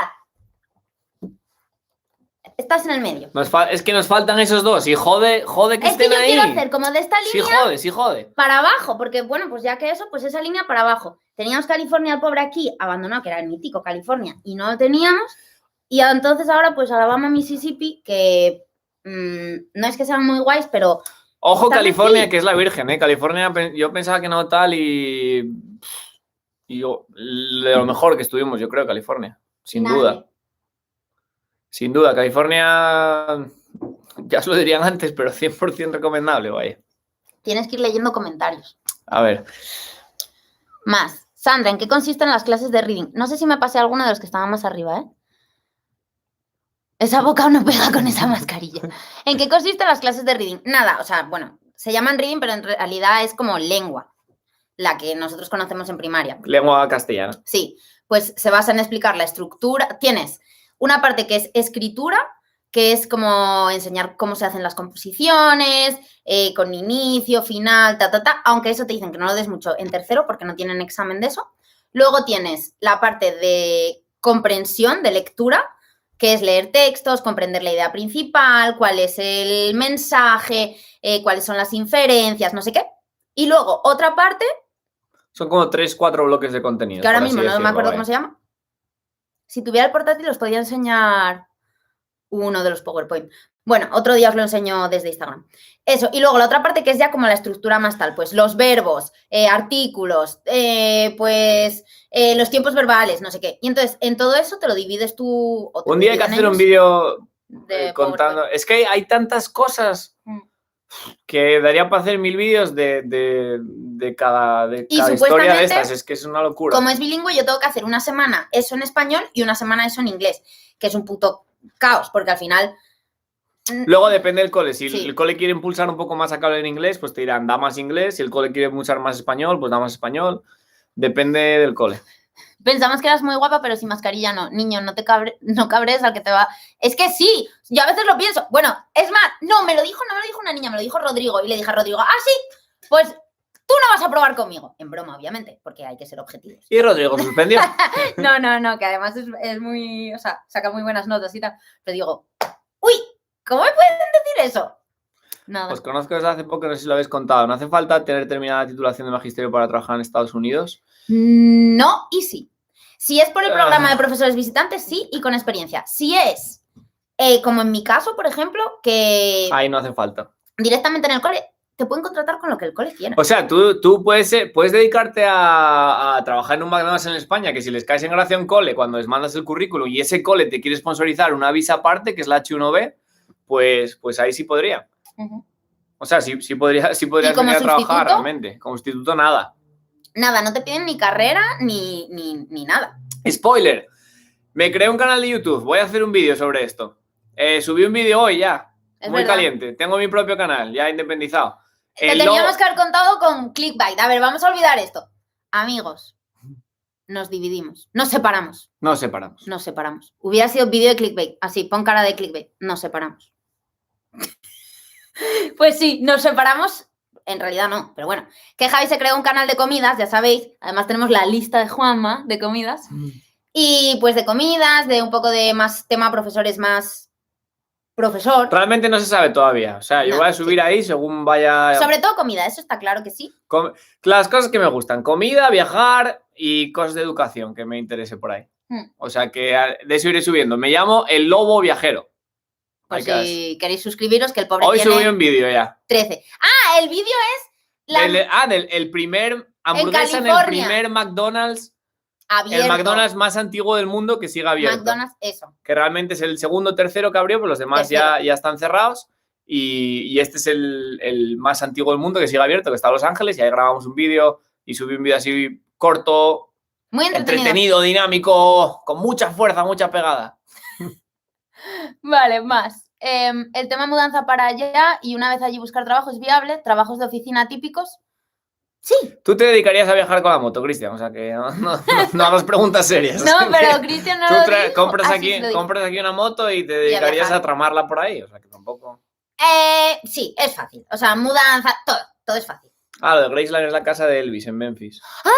[SPEAKER 1] Estás en el medio.
[SPEAKER 2] Es que nos faltan esos dos. Y jode que
[SPEAKER 1] Es que
[SPEAKER 2] estén
[SPEAKER 1] yo
[SPEAKER 2] ahí.
[SPEAKER 1] quiero hacer como de esta línea
[SPEAKER 2] Sí jode.
[SPEAKER 1] para abajo. Porque, bueno, pues ya que eso, pues esa línea para abajo. Teníamos California, el pobre aquí, abandonado, que era el mítico California, y no lo teníamos. Y entonces ahora, pues Alabama, Mississippi, que no es que sean muy guays, pero...
[SPEAKER 2] Ojo, California,
[SPEAKER 1] aquí.
[SPEAKER 2] que es la virgen, ¿eh? California, yo pensaba que no tal y yo, de lo mejor que estuvimos, yo creo, California. Sin duda. Sin duda, California, ya os lo dirían antes, pero 100% recomendable, vaya.
[SPEAKER 1] Tienes que ir leyendo comentarios.
[SPEAKER 2] A ver.
[SPEAKER 1] Más. Sandra, ¿en qué consisten las clases de reading? No sé si me pasé alguno de los que estaban más arriba, ¿eh? Esa boca no pega con esa mascarilla. ¿En qué consisten las clases de reading? Nada, o sea, bueno, se llaman reading, pero en realidad es como lengua, la que nosotros conocemos en primaria.
[SPEAKER 2] Lengua castellana.
[SPEAKER 1] Sí, pues se basa en explicar la estructura. Tienes una parte que es escritura, que es como enseñar cómo se hacen las composiciones, con inicio, final, aunque eso te dicen que no lo des mucho en tercero porque no tienen examen de eso. Luego tienes la parte de comprensión, de lectura, que es leer textos, comprender la idea principal, cuál es el mensaje, cuáles son las inferencias, no sé qué. Y luego otra parte...
[SPEAKER 2] Son como 3-4 bloques de contenido.
[SPEAKER 1] Que ahora mismo no me acuerdo cómo se llama. Si tuviera el portátil os podría enseñar uno de los PowerPoint. Bueno, otro día os lo enseño desde Instagram. Eso, y luego la otra parte que es ya como la estructura más tal, pues los verbos, artículos, los tiempos verbales, no sé qué. Y entonces, en todo eso te lo divides tú...
[SPEAKER 2] Un día hay que hacer un vídeo contando... Es que hay tantas cosas que daría para hacer 1000 vídeos de cada historia de estas. Es que es una locura.
[SPEAKER 1] Como es bilingüe, yo tengo que hacer una semana eso en español y una semana eso en inglés, que es un puto caos, porque al final...
[SPEAKER 2] Luego depende del cole. Si el cole quiere impulsar un poco más a hablar en inglés, pues te dirán, da más inglés. Si el cole quiere impulsar más español, pues da más español. Depende del cole.
[SPEAKER 1] Pensamos que eras muy guapa, pero sin mascarilla no. Niño, no cabres al que te va... Es que sí, yo a veces lo pienso. Bueno, es más, no me lo dijo una niña, me lo dijo Rodrigo. Y le dije a Rodrigo, sí, pues tú no vas a probar conmigo. En broma, obviamente, porque hay que ser objetivos.
[SPEAKER 2] ¿Y Rodrigo suspendió?
[SPEAKER 1] No, que además es muy... O sea, saca muy buenas notas y tal. Pero digo, uy, ¿cómo me pueden decir eso? Nada.
[SPEAKER 2] Pues conozco desde hace poco, no sé si lo habéis contado. ¿No hace falta tener terminada la titulación de magisterio para trabajar en Estados Unidos?
[SPEAKER 1] No y sí. Si es por el programa de profesores visitantes, sí, y con experiencia. Si es, como en mi caso, por ejemplo, que...
[SPEAKER 2] Ahí no hace falta.
[SPEAKER 1] Directamente en el cole, te pueden contratar con lo que el cole quiera.
[SPEAKER 2] O sea, tú puedes dedicarte a trabajar en un McDonald's en España, que si les caes en gracia a un cole cuando les mandas el currículum y ese cole te quiere sponsorizar una visa aparte, que es la H1B, pues ahí sí podría.
[SPEAKER 1] Ujú.
[SPEAKER 2] O sea, sí podrías venir a trabajar realmente. Como sustituto, nada.
[SPEAKER 1] Nada, no te piden ni carrera ni nada.
[SPEAKER 2] Spoiler. Me creé un canal de YouTube. Voy a hacer un vídeo sobre esto. Subí un vídeo hoy ya.
[SPEAKER 1] Es
[SPEAKER 2] muy
[SPEAKER 1] verdad.
[SPEAKER 2] caliente. Tengo mi propio canal, ya independizado.
[SPEAKER 1] Te teníamos que haber contado con clickbait. A ver, vamos a olvidar esto. Amigos, nos dividimos. Nos separamos.
[SPEAKER 2] Nos separamos.
[SPEAKER 1] Nos separamos. Hubiera sido vídeo de clickbait. Así, pon cara de clickbait. Nos separamos. Pues sí, nos separamos. En realidad no, pero bueno. Que Javi se creó un canal de comidas, ya sabéis. Además tenemos la lista de Juanma de comidas. Y pues de comidas, de un poco de más tema profesores, más profesor.
[SPEAKER 2] Realmente no se sabe todavía. O sea, yo voy a subir ahí según vaya...
[SPEAKER 1] Sobre todo comida, eso está claro que sí.
[SPEAKER 2] Las cosas que me gustan. Comida, viajar y cosas de educación que me interese por ahí. O sea, que de eso iré subiendo. Me llamo El Lobo Viajero.
[SPEAKER 1] Pues si queréis suscribiros, que el pobre
[SPEAKER 2] hoy
[SPEAKER 1] tiene...
[SPEAKER 2] subí un vídeo ya.
[SPEAKER 1] 13. Ah, el vídeo es...
[SPEAKER 2] del primer hamburguesa en el primer McDonald's. Abierto. El McDonald's más antiguo del mundo que sigue abierto.
[SPEAKER 1] McDonald's, eso.
[SPEAKER 2] Que realmente es el segundo o tercero que abrió, pues los demás ya están cerrados. Y este es el más antiguo del mundo que sigue abierto, que está en Los Ángeles. Y ahí grabamos un vídeo y subí un vídeo así corto,
[SPEAKER 1] muy
[SPEAKER 2] entretenido, dinámico, con mucha fuerza, mucha pegada.
[SPEAKER 1] Vale, más. El tema mudanza para allá y una vez allí buscar trabajo es viable. Trabajos de oficina típicos. Sí.
[SPEAKER 2] Tú te dedicarías a viajar con la moto, Cristian, o sea que no hagas preguntas serias.
[SPEAKER 1] No, pero Cristian no lo dijo.
[SPEAKER 2] Compras aquí una moto y te dedicarías a tramarla por ahí, o sea que tampoco...
[SPEAKER 1] Sí, es fácil. O sea, mudanza, todo es fácil.
[SPEAKER 2] Ah, lo de Graceland es la casa de Elvis en Memphis.
[SPEAKER 1] ¡Ah!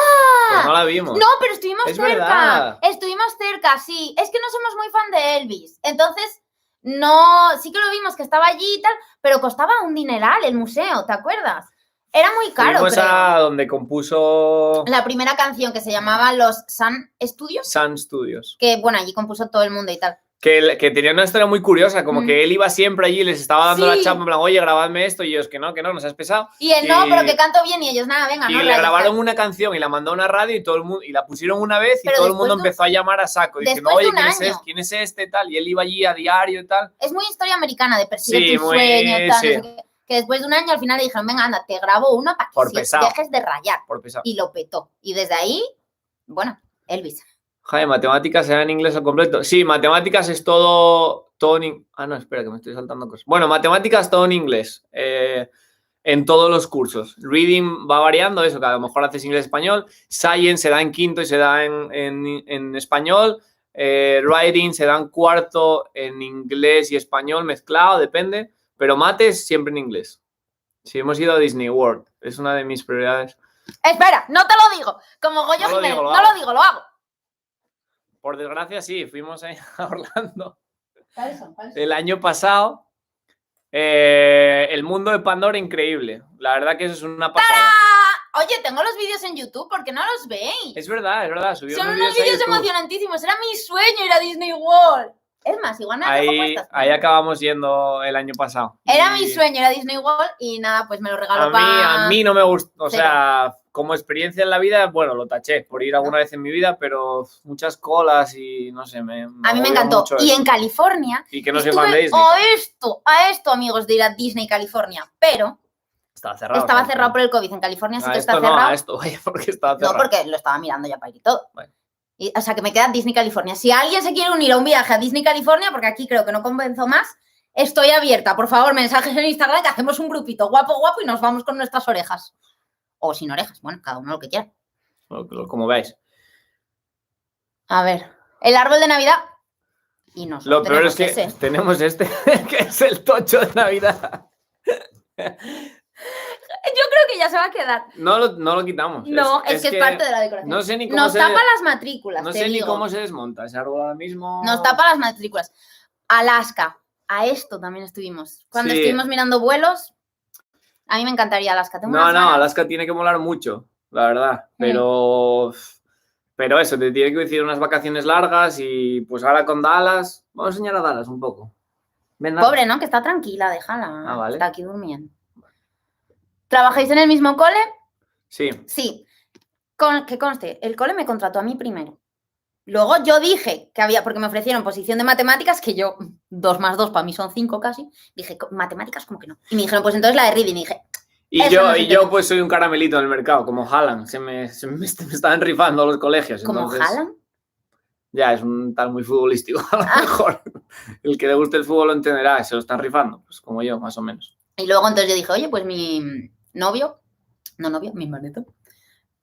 [SPEAKER 2] Pues no la vimos.
[SPEAKER 1] No, pero estuvimos cerca.
[SPEAKER 2] Verdad.
[SPEAKER 1] Estuvimos cerca, sí. Es que no somos muy fan de Elvis. Entonces, no, sí que lo vimos que estaba allí y tal, pero costaba un dineral el museo, ¿te acuerdas? Era muy caro,
[SPEAKER 2] fuimos a donde compuso...
[SPEAKER 1] la primera canción que se llamaba los Sun Studios.
[SPEAKER 2] Sun Studios.
[SPEAKER 1] Que, bueno, allí compuso todo el mundo y tal.
[SPEAKER 2] Que tenía una historia muy curiosa, como que él iba siempre allí y les estaba dando la chapa, en plan, oye, grabadme esto, y ellos que no, nos has pesado.
[SPEAKER 1] Y él, no, pero que canto bien, y ellos, nada, venga,
[SPEAKER 2] y
[SPEAKER 1] no.
[SPEAKER 2] Y le grabaron una canción y la mandó a una radio y todo el mundo, y la pusieron una vez y todo el mundo empezó a llamar a saco, diciendo, oye, ¿quién es este, tal? Y él iba allí a diario y tal.
[SPEAKER 1] Es muy historia americana de perseguir tu sueño, tal, no sé qué. Que después de un año al final le dijeron, venga, anda, te grabo uno para que dejes de rayar.
[SPEAKER 2] Por pesado.
[SPEAKER 1] Y lo petó. Y desde ahí, bueno, Elvis.
[SPEAKER 2] Jaime, ¿matemáticas era en inglés al completo? Sí, matemáticas es todo en... Ah, no, espera, que me estoy saltando cosas. Bueno, matemáticas todo en inglés. En todos los cursos. Reading va variando, eso, que a lo mejor haces inglés-español. Science se da en quinto y se da en español. Writing se da en cuarto en inglés y español mezclado, depende. Pero mates siempre en inglés. Sí, hemos ido a Disney World. Es una de mis prioridades.
[SPEAKER 1] Espera, no te lo digo. Como Goyo Jiménez, no lo digo, lo hago.
[SPEAKER 2] Por desgracia, sí. Fuimos a Orlando.
[SPEAKER 1] ¿Cuáles son?
[SPEAKER 2] El año pasado. El mundo de Pandora, increíble. La verdad que eso es una pasada.
[SPEAKER 1] ¡Tará! Oye, tengo los vídeos en YouTube, ¿por qué no los veis?
[SPEAKER 2] Es verdad.
[SPEAKER 1] Son unos vídeos emocionantísimos. Era mi sueño ir a Disney World. Es más, igual me dejo puestas.
[SPEAKER 2] Ahí acabamos yendo el año pasado.
[SPEAKER 1] Era mi sueño ir a Disney World y nada, pues me lo regaló
[SPEAKER 2] a mí no me gustó. O sea, como experiencia en la vida, bueno, lo taché por ir alguna vez en mi vida, pero muchas colas y no sé, a mí me
[SPEAKER 1] encantó. Y en California.
[SPEAKER 2] Y que no soy fan de Disney.
[SPEAKER 1] A esto, amigos, de ir a Disney California. Pero
[SPEAKER 2] estaba cerrado.
[SPEAKER 1] Estaba cerrado por el COVID. En California sí que está cerrado.
[SPEAKER 2] No, a esto, vaya, porque estaba cerrado.
[SPEAKER 1] No, porque lo estaba mirando ya para ir y todo. Bueno. O sea, que me queda Disney California. Si alguien se quiere unir a un viaje a Disney California, porque aquí creo que no convenzo más, estoy abierta. Por favor, mensajes en Instagram que hacemos un grupito guapo y nos vamos con nuestras orejas. O sin orejas, bueno, cada uno lo que quiera.
[SPEAKER 2] Como veis.
[SPEAKER 1] A ver, el árbol de Navidad. Y nosotros
[SPEAKER 2] lo peor es que tenemos este, que es el tocho de Navidad.
[SPEAKER 1] Yo creo que ya se va a quedar.
[SPEAKER 2] No lo quitamos.
[SPEAKER 1] No, es que es parte de la decoración.
[SPEAKER 2] No sé ni cómo
[SPEAKER 1] nos tapa las matrículas.
[SPEAKER 2] No sé ni cómo se desmonta ese árbol ahora mismo.
[SPEAKER 1] Nos tapa las matrículas. Alaska. A esto también estuvimos. Cuando estuvimos mirando vuelos, a mí me encantaría Alaska.
[SPEAKER 2] Alaska tiene que molar mucho, la verdad. Pero eso, te tiene que decir unas vacaciones largas y pues ahora con Dallas. Vamos a enseñar a Dallas un poco.
[SPEAKER 1] Pobre, ¿no? Que está tranquila, déjala.
[SPEAKER 2] Vale.
[SPEAKER 1] Está aquí durmiendo. ¿Trabajáis en el mismo cole?
[SPEAKER 2] Sí.
[SPEAKER 1] Sí. Que conste, el cole me contrató a mí primero. Luego yo dije que había, porque me ofrecieron posición de matemáticas, que yo, 2 más 2 para mí son 5 casi. Dije, matemáticas, como que no. Y me dijeron, pues entonces la de reading. Y dije,
[SPEAKER 2] Y yo pues soy un caramelito en el mercado, como Haaland. Me están rifando los colegios.
[SPEAKER 1] ¿Como
[SPEAKER 2] entonces,
[SPEAKER 1] Haaland?
[SPEAKER 2] Ya, es un tal muy futbolístico. A lo mejor el que le guste el fútbol lo entenderá. Se lo están rifando, pues como yo, más o menos.
[SPEAKER 1] Y luego entonces yo dije, oye, pues mi novio, mi marido,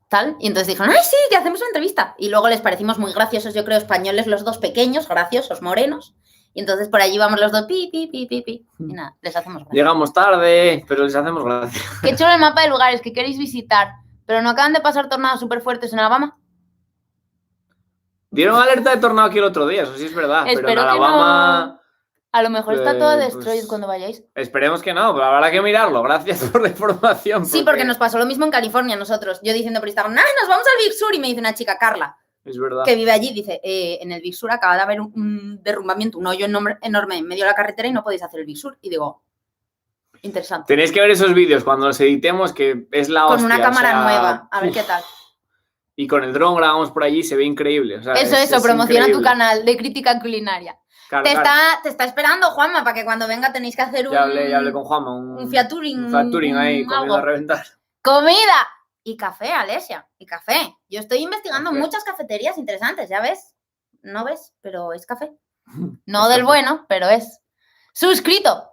[SPEAKER 1] tal. Y entonces dijeron, ay, sí, que hacemos una entrevista. Y luego les parecimos muy graciosos, yo creo, españoles los dos pequeños, graciosos, morenos. Y entonces por allí vamos los dos, pi. Y nada, les hacemos gracia.
[SPEAKER 2] Llegamos tarde, pero les hacemos gracia.
[SPEAKER 1] Qué chulo el mapa de lugares que queréis visitar. Pero no acaban de pasar tornados súper fuertes en Alabama.
[SPEAKER 2] Dieron alerta de tornado aquí el otro día, eso sí es verdad.
[SPEAKER 1] Espero
[SPEAKER 2] pero en
[SPEAKER 1] que
[SPEAKER 2] Alabama...
[SPEAKER 1] no. A lo mejor está todo
[SPEAKER 2] pues,
[SPEAKER 1] destroyed cuando vayáis.
[SPEAKER 2] Esperemos que no, pero habrá que mirarlo. Gracias por la información.
[SPEAKER 1] Sí, porque nos pasó lo mismo en California nosotros. Yo diciendo por Instagram, nos vamos al Big Sur. Y me dice una chica, Carla,
[SPEAKER 2] es verdad,
[SPEAKER 1] que vive allí, dice, en el Big Sur acaba de haber un derrumbamiento, un hoyo enorme en medio de la carretera y no podéis hacer el Big Sur. Y digo, interesante.
[SPEAKER 2] Tenéis que ver esos vídeos cuando los editemos, que es la hostia.
[SPEAKER 1] Con una cámara nueva, a ver qué tal.
[SPEAKER 2] Y con el dron grabamos por allí, se ve increíble. O sea,
[SPEAKER 1] eso, promociona tu canal de crítica culinaria.
[SPEAKER 2] Claro,
[SPEAKER 1] te está esperando, Juanma, para que cuando venga tenéis que hacer
[SPEAKER 2] Ya hablé con Juanma.
[SPEAKER 1] Un fiaturing.
[SPEAKER 2] Un fiaturing ahí, comiendo a reventar.
[SPEAKER 1] ¡Comida! Y café, Alesia, y café. Yo estoy investigando
[SPEAKER 2] Café.
[SPEAKER 1] muchas cafeterías interesantes, ¿ya ves? No ves, pero es café. No del bueno, pero es. ¡Suscrito!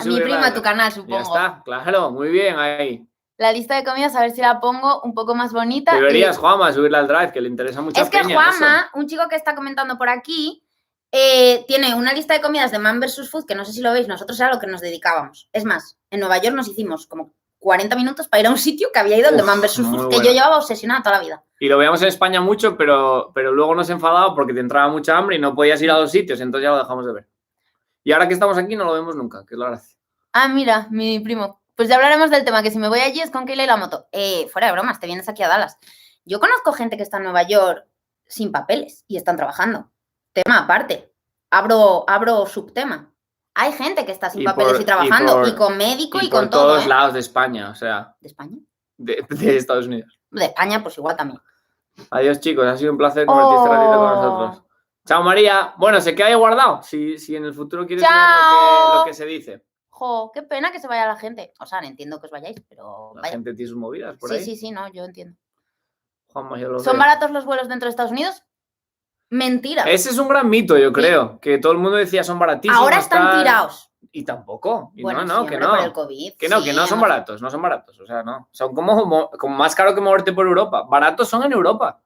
[SPEAKER 1] Mi prima a tu canal, supongo.
[SPEAKER 2] Ya está, claro, muy bien ahí.
[SPEAKER 1] La lista de comidas, a ver si la pongo un poco más bonita.
[SPEAKER 2] Deberías, Juanma, subirla al Drive, que le interesa mucho.
[SPEAKER 1] Es que Juanma, un chico que está comentando por aquí, tiene una lista de comidas de Man vs. Food, que no sé si lo veis, nosotros era lo que nos dedicábamos. Es más, en Nueva York nos hicimos como 40 minutos para ir a un sitio que había ido el de Man vs. Food, que yo llevaba obsesionada toda la vida.
[SPEAKER 2] Y lo veíamos en España mucho, pero luego nos enfadaba porque te entraba mucha hambre y no podías ir a los sitios, entonces ya lo dejamos de ver. Y ahora que estamos aquí no lo vemos nunca, que es la gracia.
[SPEAKER 1] Mira, mi primo. Pues ya hablaremos del tema, que si me voy allí es con Keila y la moto. Fuera de bromas, te vienes aquí a Dallas. Yo conozco gente que está en Nueva York sin papeles y están trabajando. Tema aparte. Abro subtema. Hay gente que está sin papeles y trabajando. Y con médico y con todo.
[SPEAKER 2] Por todos lados de España, o sea.
[SPEAKER 1] ¿De España?
[SPEAKER 2] De Estados Unidos.
[SPEAKER 1] De España, pues igual también.
[SPEAKER 2] Adiós, chicos. Ha sido un placer compartir este ratito con nosotros. Chao, María. Bueno, se queda ahí guardado. Si en el futuro quieres ver lo que se dice.
[SPEAKER 1] Jo, qué pena que se vaya la gente. O sea, entiendo que os vayáis, pero
[SPEAKER 2] la gente tiene sus movidas por ahí.
[SPEAKER 1] Sí, no, yo entiendo.
[SPEAKER 2] Juanma, yo lo
[SPEAKER 1] ¿Son
[SPEAKER 2] veo.
[SPEAKER 1] baratos los vuelos dentro de Estados Unidos? Mentira.
[SPEAKER 2] Ese es un gran mito, yo creo. Sí. Que todo el mundo decía son baratísimos.
[SPEAKER 1] Ahora están tirados.
[SPEAKER 2] Y tampoco. Y
[SPEAKER 1] bueno,
[SPEAKER 2] no,
[SPEAKER 1] sí,
[SPEAKER 2] que
[SPEAKER 1] hombre,
[SPEAKER 2] no.
[SPEAKER 1] por el COVID.
[SPEAKER 2] Que no, sí, que no son baratos, no son baratos. O sea, no. Son como más caro que moverte por Europa. Baratos son en Europa.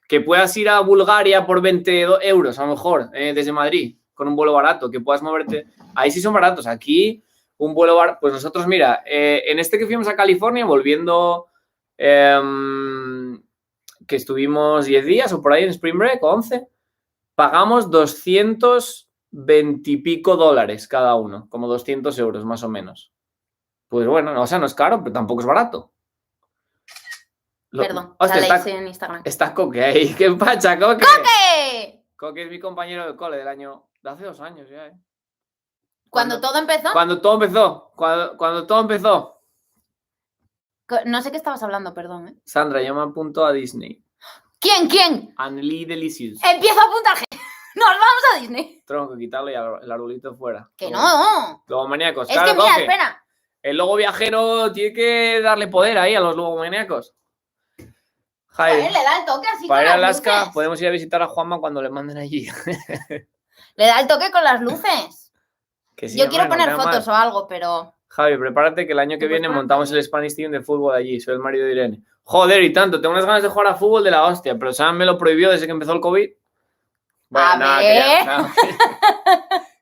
[SPEAKER 2] Que puedas ir a Bulgaria por 20 euros, a lo mejor, desde Madrid, con un vuelo barato, que puedas moverte. Ahí sí son baratos. Aquí, un vuelo barato. Pues nosotros, mira, en este que fuimos a California, volviendo, que estuvimos 10 días o por ahí en Spring Break, o 11, pagamos 220 y pico dólares cada uno, como 200 euros más o menos. Pues bueno, o sea, no es caro, pero tampoco es barato.
[SPEAKER 1] Perdón,
[SPEAKER 2] hostia,
[SPEAKER 1] en Instagram.
[SPEAKER 2] Está Coque ahí. ¿Qué pacha, Coque?
[SPEAKER 1] ¡Coque!
[SPEAKER 2] Coque es mi compañero del cole del año... de hace 2 años ya, ¿eh?
[SPEAKER 1] ¿Cuando todo empezó?
[SPEAKER 2] Cuando todo empezó. Cuando todo empezó.
[SPEAKER 1] No sé qué estabas hablando, perdón, ¿eh?
[SPEAKER 2] Sandra, yo me apunto a Disney.
[SPEAKER 1] ¿Quién?
[SPEAKER 2] Anneli Delicious.
[SPEAKER 1] Empiezo a apuntar. ¡Nos vamos a Disney!
[SPEAKER 2] Tengo que quitarle el arbolito fuera.
[SPEAKER 1] ¡Que no!
[SPEAKER 2] Logomaníacos.
[SPEAKER 1] Es que mira, Coque, espera.
[SPEAKER 2] El logo viajero tiene que darle poder ahí a los logomaníacos.
[SPEAKER 1] Joder, le da el toque así
[SPEAKER 2] para
[SPEAKER 1] con
[SPEAKER 2] ir a
[SPEAKER 1] las
[SPEAKER 2] Alaska
[SPEAKER 1] luces.
[SPEAKER 2] Podemos ir a visitar a Juanma cuando le manden allí.
[SPEAKER 1] Le da el toque con las luces.
[SPEAKER 2] Que sí,
[SPEAKER 1] yo quiero poner fotos o algo, pero...
[SPEAKER 2] Javi, prepárate que el año que viene montamos el Spanish Team de fútbol allí. Soy el marido de Irene. Joder, y tanto. Tengo unas ganas de jugar a fútbol de la hostia, pero Sam me lo prohibió desde que empezó el COVID.
[SPEAKER 1] Bueno, a ver...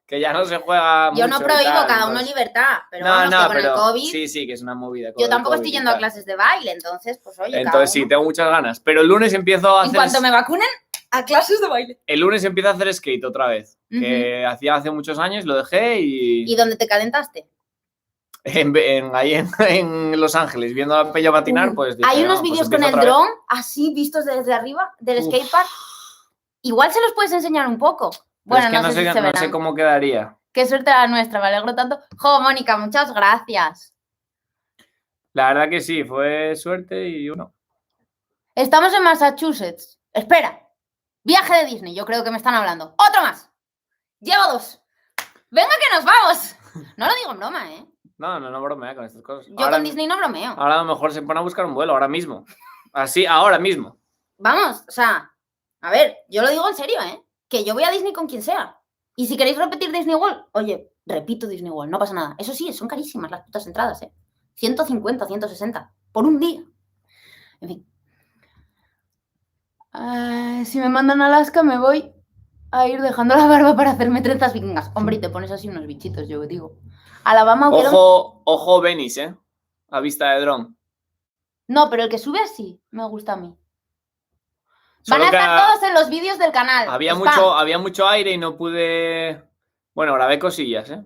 [SPEAKER 2] Que ya no se juega mucho.
[SPEAKER 1] Yo no prohíbo, cada uno libertad, pero vamos, que con el COVID...
[SPEAKER 2] Sí, que es una movida.
[SPEAKER 1] Yo tampoco estoy yendo a clases de baile, entonces, pues oye,
[SPEAKER 2] entonces sí, tengo muchas ganas. Pero el lunes empiezo a hacer...
[SPEAKER 1] En cuanto me vacunen, a clases de baile.
[SPEAKER 2] El lunes empiezo a hacer skate otra vez, que hacía hace muchos años, lo dejé y...
[SPEAKER 1] ¿Y dónde te calentaste?
[SPEAKER 2] Ahí en Los Ángeles, viendo a Pello patinar, pues... Dije,
[SPEAKER 1] hay unos vídeos con el dron, así, vistos desde arriba, del skatepark. Igual se los puedes enseñar un poco. Bueno,
[SPEAKER 2] es que no sé cómo quedaría.
[SPEAKER 1] Qué suerte la nuestra, me alegro tanto. Jo, Mónica, muchas gracias.
[SPEAKER 2] La verdad que sí, fue suerte y uno.
[SPEAKER 1] Estamos en Massachusetts. Espera. Viaje de Disney, yo creo que me están hablando. ¡Otro más! Llevo 2. ¡Venga que nos vamos! No lo digo en broma, ¿eh?
[SPEAKER 2] No bromea con estas cosas.
[SPEAKER 1] Yo con Disney no bromeo.
[SPEAKER 2] Ahora a lo mejor se pone a buscar un vuelo, ahora mismo. Así, ahora mismo.
[SPEAKER 1] Vamos, o sea, a ver, yo lo digo en serio, ¿eh? Que yo voy a Disney con quien sea. Y si queréis repetir Disney World, oye, repito Disney World, no pasa nada. Eso sí, son carísimas las putas entradas, ¿eh? 150, 160 por un día. En fin. Si me mandan a Alaska me voy a ir dejando la barba para hacerme trenzas vikingas. Hombre, y te pones así unos bichitos, yo digo. Alabama hubieron...
[SPEAKER 2] Ojo Venice, ¿eh? A vista de dron.
[SPEAKER 1] No, pero el que sube así me gusta a mí.
[SPEAKER 2] Solo
[SPEAKER 1] Van a
[SPEAKER 2] que
[SPEAKER 1] estar todos en los vídeos del canal.
[SPEAKER 2] Había mucho aire y no pude... Bueno, grabé cosillas, ¿eh?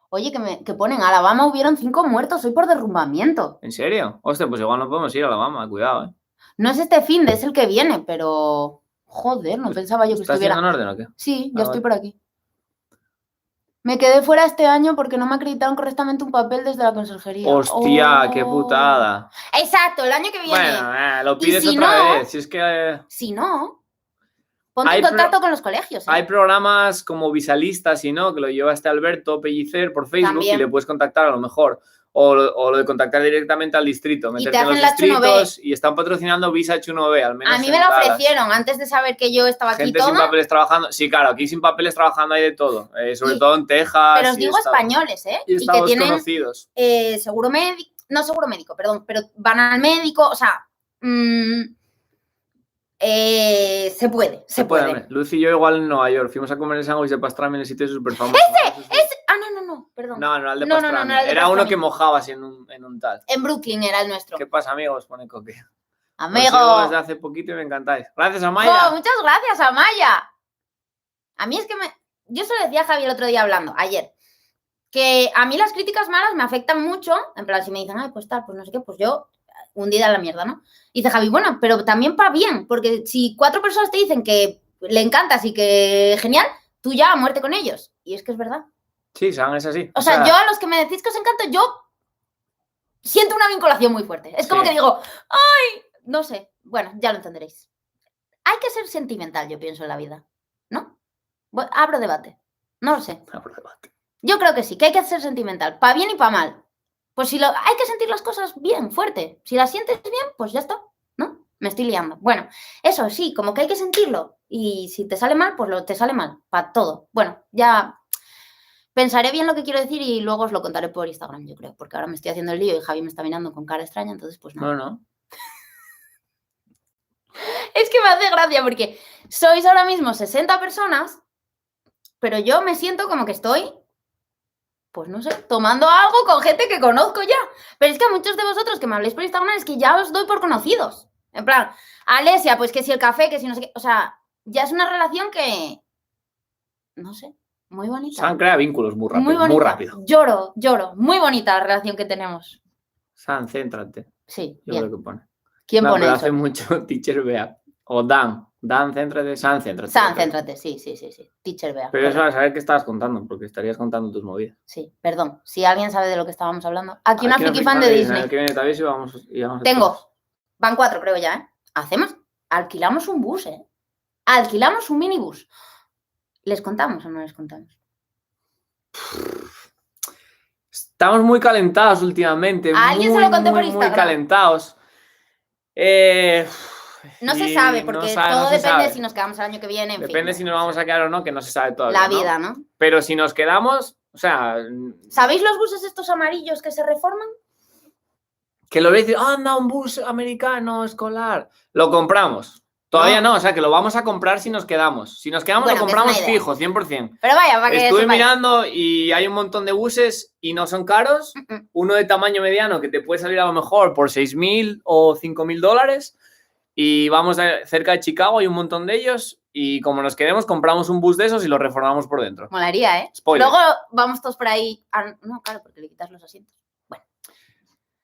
[SPEAKER 1] Oye, que ponen, Alabama hubieron 5 muertos hoy por derrumbamiento.
[SPEAKER 2] ¿En serio? Hostia, pues igual no podemos ir a Alabama, cuidado, ¿eh?
[SPEAKER 1] No es este fin, es el que viene, pero... Joder, no pensaba yo que estuviera...
[SPEAKER 2] ¿Estás haciendo en orden o qué?
[SPEAKER 1] Sí, ya estoy por aquí. Me quedé fuera este año porque no me acreditaron correctamente un papel desde la conserjería.
[SPEAKER 2] ¡Hostia, qué putada!
[SPEAKER 1] Exacto, el año que viene.
[SPEAKER 2] Bueno, lo pides
[SPEAKER 1] si
[SPEAKER 2] otra
[SPEAKER 1] no,
[SPEAKER 2] vez. Si es que...
[SPEAKER 1] Si no, ponte en contacto con los colegios. ¿eh?
[SPEAKER 2] Hay programas como Visalistas, y no, que lo lleva Alberto Pellicer por Facebook. También. Y le puedes contactar a lo mejor. O lo de contactar directamente al distrito. Meterte en los distritos y están patrocinando Visa H1B, al menos.
[SPEAKER 1] A mí me lo ofrecieron antes de saber que yo estaba aquí.
[SPEAKER 2] Gente sin papeles trabajando. Sí, claro, aquí sin papeles trabajando hay de todo. Sobre todo en Texas.
[SPEAKER 1] Pero os digo españoles, ¿eh?
[SPEAKER 2] Y
[SPEAKER 1] que tienen
[SPEAKER 2] conocidos.
[SPEAKER 1] Seguro médico. No seguro médico, perdón. Pero van al médico, o sea. Se puede.
[SPEAKER 2] Lucy y yo igual en Nueva York fuimos a comer el sándwich de pastrami en el sitio súper famoso.
[SPEAKER 1] No, perdón.
[SPEAKER 2] No, el de pastrami. Era uno que mojabas en un tal.
[SPEAKER 1] En Brooklyn era el nuestro.
[SPEAKER 2] ¿Qué pasa, amigos? Pone Coque.
[SPEAKER 1] Amigo.
[SPEAKER 2] Desde hace poquito y me encantáis. Gracias, Amaya.
[SPEAKER 1] Muchas gracias, Amaya. A mí es que yo se lo decía a Javi el otro día hablando, ayer, que a mí las críticas malas me afectan mucho. En plan, si me dicen, ay, pues tal, pues no sé qué, pues yo hundida en la mierda, ¿no? Y dice Javi, bueno, pero también para bien, porque si 4 personas te dicen que le encantas y que genial, tú ya a muerte con ellos. Y es que es verdad.
[SPEAKER 2] Sí, es así.
[SPEAKER 1] O sea, yo a los que me decís que os encanta, yo siento una vinculación muy fuerte. Es como que digo, ay, no sé. Bueno, ya lo entenderéis. Hay que ser sentimental, yo pienso, en la vida, ¿no? Abro debate. No lo sé.
[SPEAKER 2] Abro debate.
[SPEAKER 1] Yo creo que sí, que hay que ser sentimental, para bien y para mal. Pues si hay que sentir las cosas bien, fuerte. Si las sientes bien, pues ya está, ¿no? Me estoy liando. Bueno, eso sí, como que hay que sentirlo. Y si te sale mal, pues te sale mal. Para todo. Bueno, ya pensaré bien lo que quiero decir y luego os lo contaré por Instagram, yo creo. Porque ahora me estoy haciendo el lío y Javi me está mirando con cara extraña, entonces pues no.
[SPEAKER 2] No.
[SPEAKER 1] Es que me hace gracia porque sois ahora mismo 60 personas, pero yo me siento como que estoy... pues no sé, tomando algo con gente que conozco ya. Pero es que a muchos de vosotros que me habléis por Instagram es que ya os doy por conocidos. En plan, Alesia, pues que si el café, que si no sé qué. O sea, ya es una relación que... no sé, muy bonita.
[SPEAKER 2] Se han creado vínculos muy rápido. Muy rápido.
[SPEAKER 1] Lloro. Muy bonita la relación que tenemos.
[SPEAKER 2] San, céntrate.
[SPEAKER 1] Sí,
[SPEAKER 2] yo creo que pone.
[SPEAKER 1] ¿Quién pone
[SPEAKER 2] pero
[SPEAKER 1] eso?
[SPEAKER 2] hace mucho Teacher Bea. O Dan, céntrate, San, céntrate.
[SPEAKER 1] San, céntrate, sí. Teacher Bea.
[SPEAKER 2] Pero eso a saber qué estabas contando, porque estarías contando tus movidas.
[SPEAKER 1] Sí, perdón. Si alguien sabe de lo que estábamos hablando. Aquí una friki fan de Disney.
[SPEAKER 2] El que viene tal vez y vamos
[SPEAKER 1] Tengo. Van 4, creo ya, ¿eh? Alquilamos un bus, ¿eh? Alquilamos un minibús. ¿Les contamos o no les contamos?
[SPEAKER 2] Estamos muy calentados últimamente.
[SPEAKER 1] A alguien se lo conté por Instagram.
[SPEAKER 2] Muy calentados.
[SPEAKER 1] No se sabe, porque todo depende si nos quedamos el año que viene.
[SPEAKER 2] Depende si nos vamos a quedar o no, que no se sabe todavía.
[SPEAKER 1] La vida, ¿no?
[SPEAKER 2] Pero si nos quedamos, o sea...
[SPEAKER 1] ¿Sabéis los buses estos amarillos que se reforman?
[SPEAKER 2] Que lo veis y decir, anda, un bus americano escolar. Lo compramos. Todavía no, o sea, que lo vamos a comprar si nos quedamos. Si nos quedamos, lo compramos fijo, 100%.
[SPEAKER 1] Pero vaya, para que
[SPEAKER 2] estuve mirando y hay un montón de buses y no son caros. Uno de tamaño mediano que te puede salir a lo mejor por $6,000 o $5,000. Y vamos cerca de Chicago, hay un montón de ellos. Y como nos quedemos, compramos un bus de esos y lo reformamos por dentro.
[SPEAKER 1] Molaría, ¿eh?
[SPEAKER 2] Spoiler.
[SPEAKER 1] Luego vamos todos por ahí. No, claro, porque le quitas los asientos.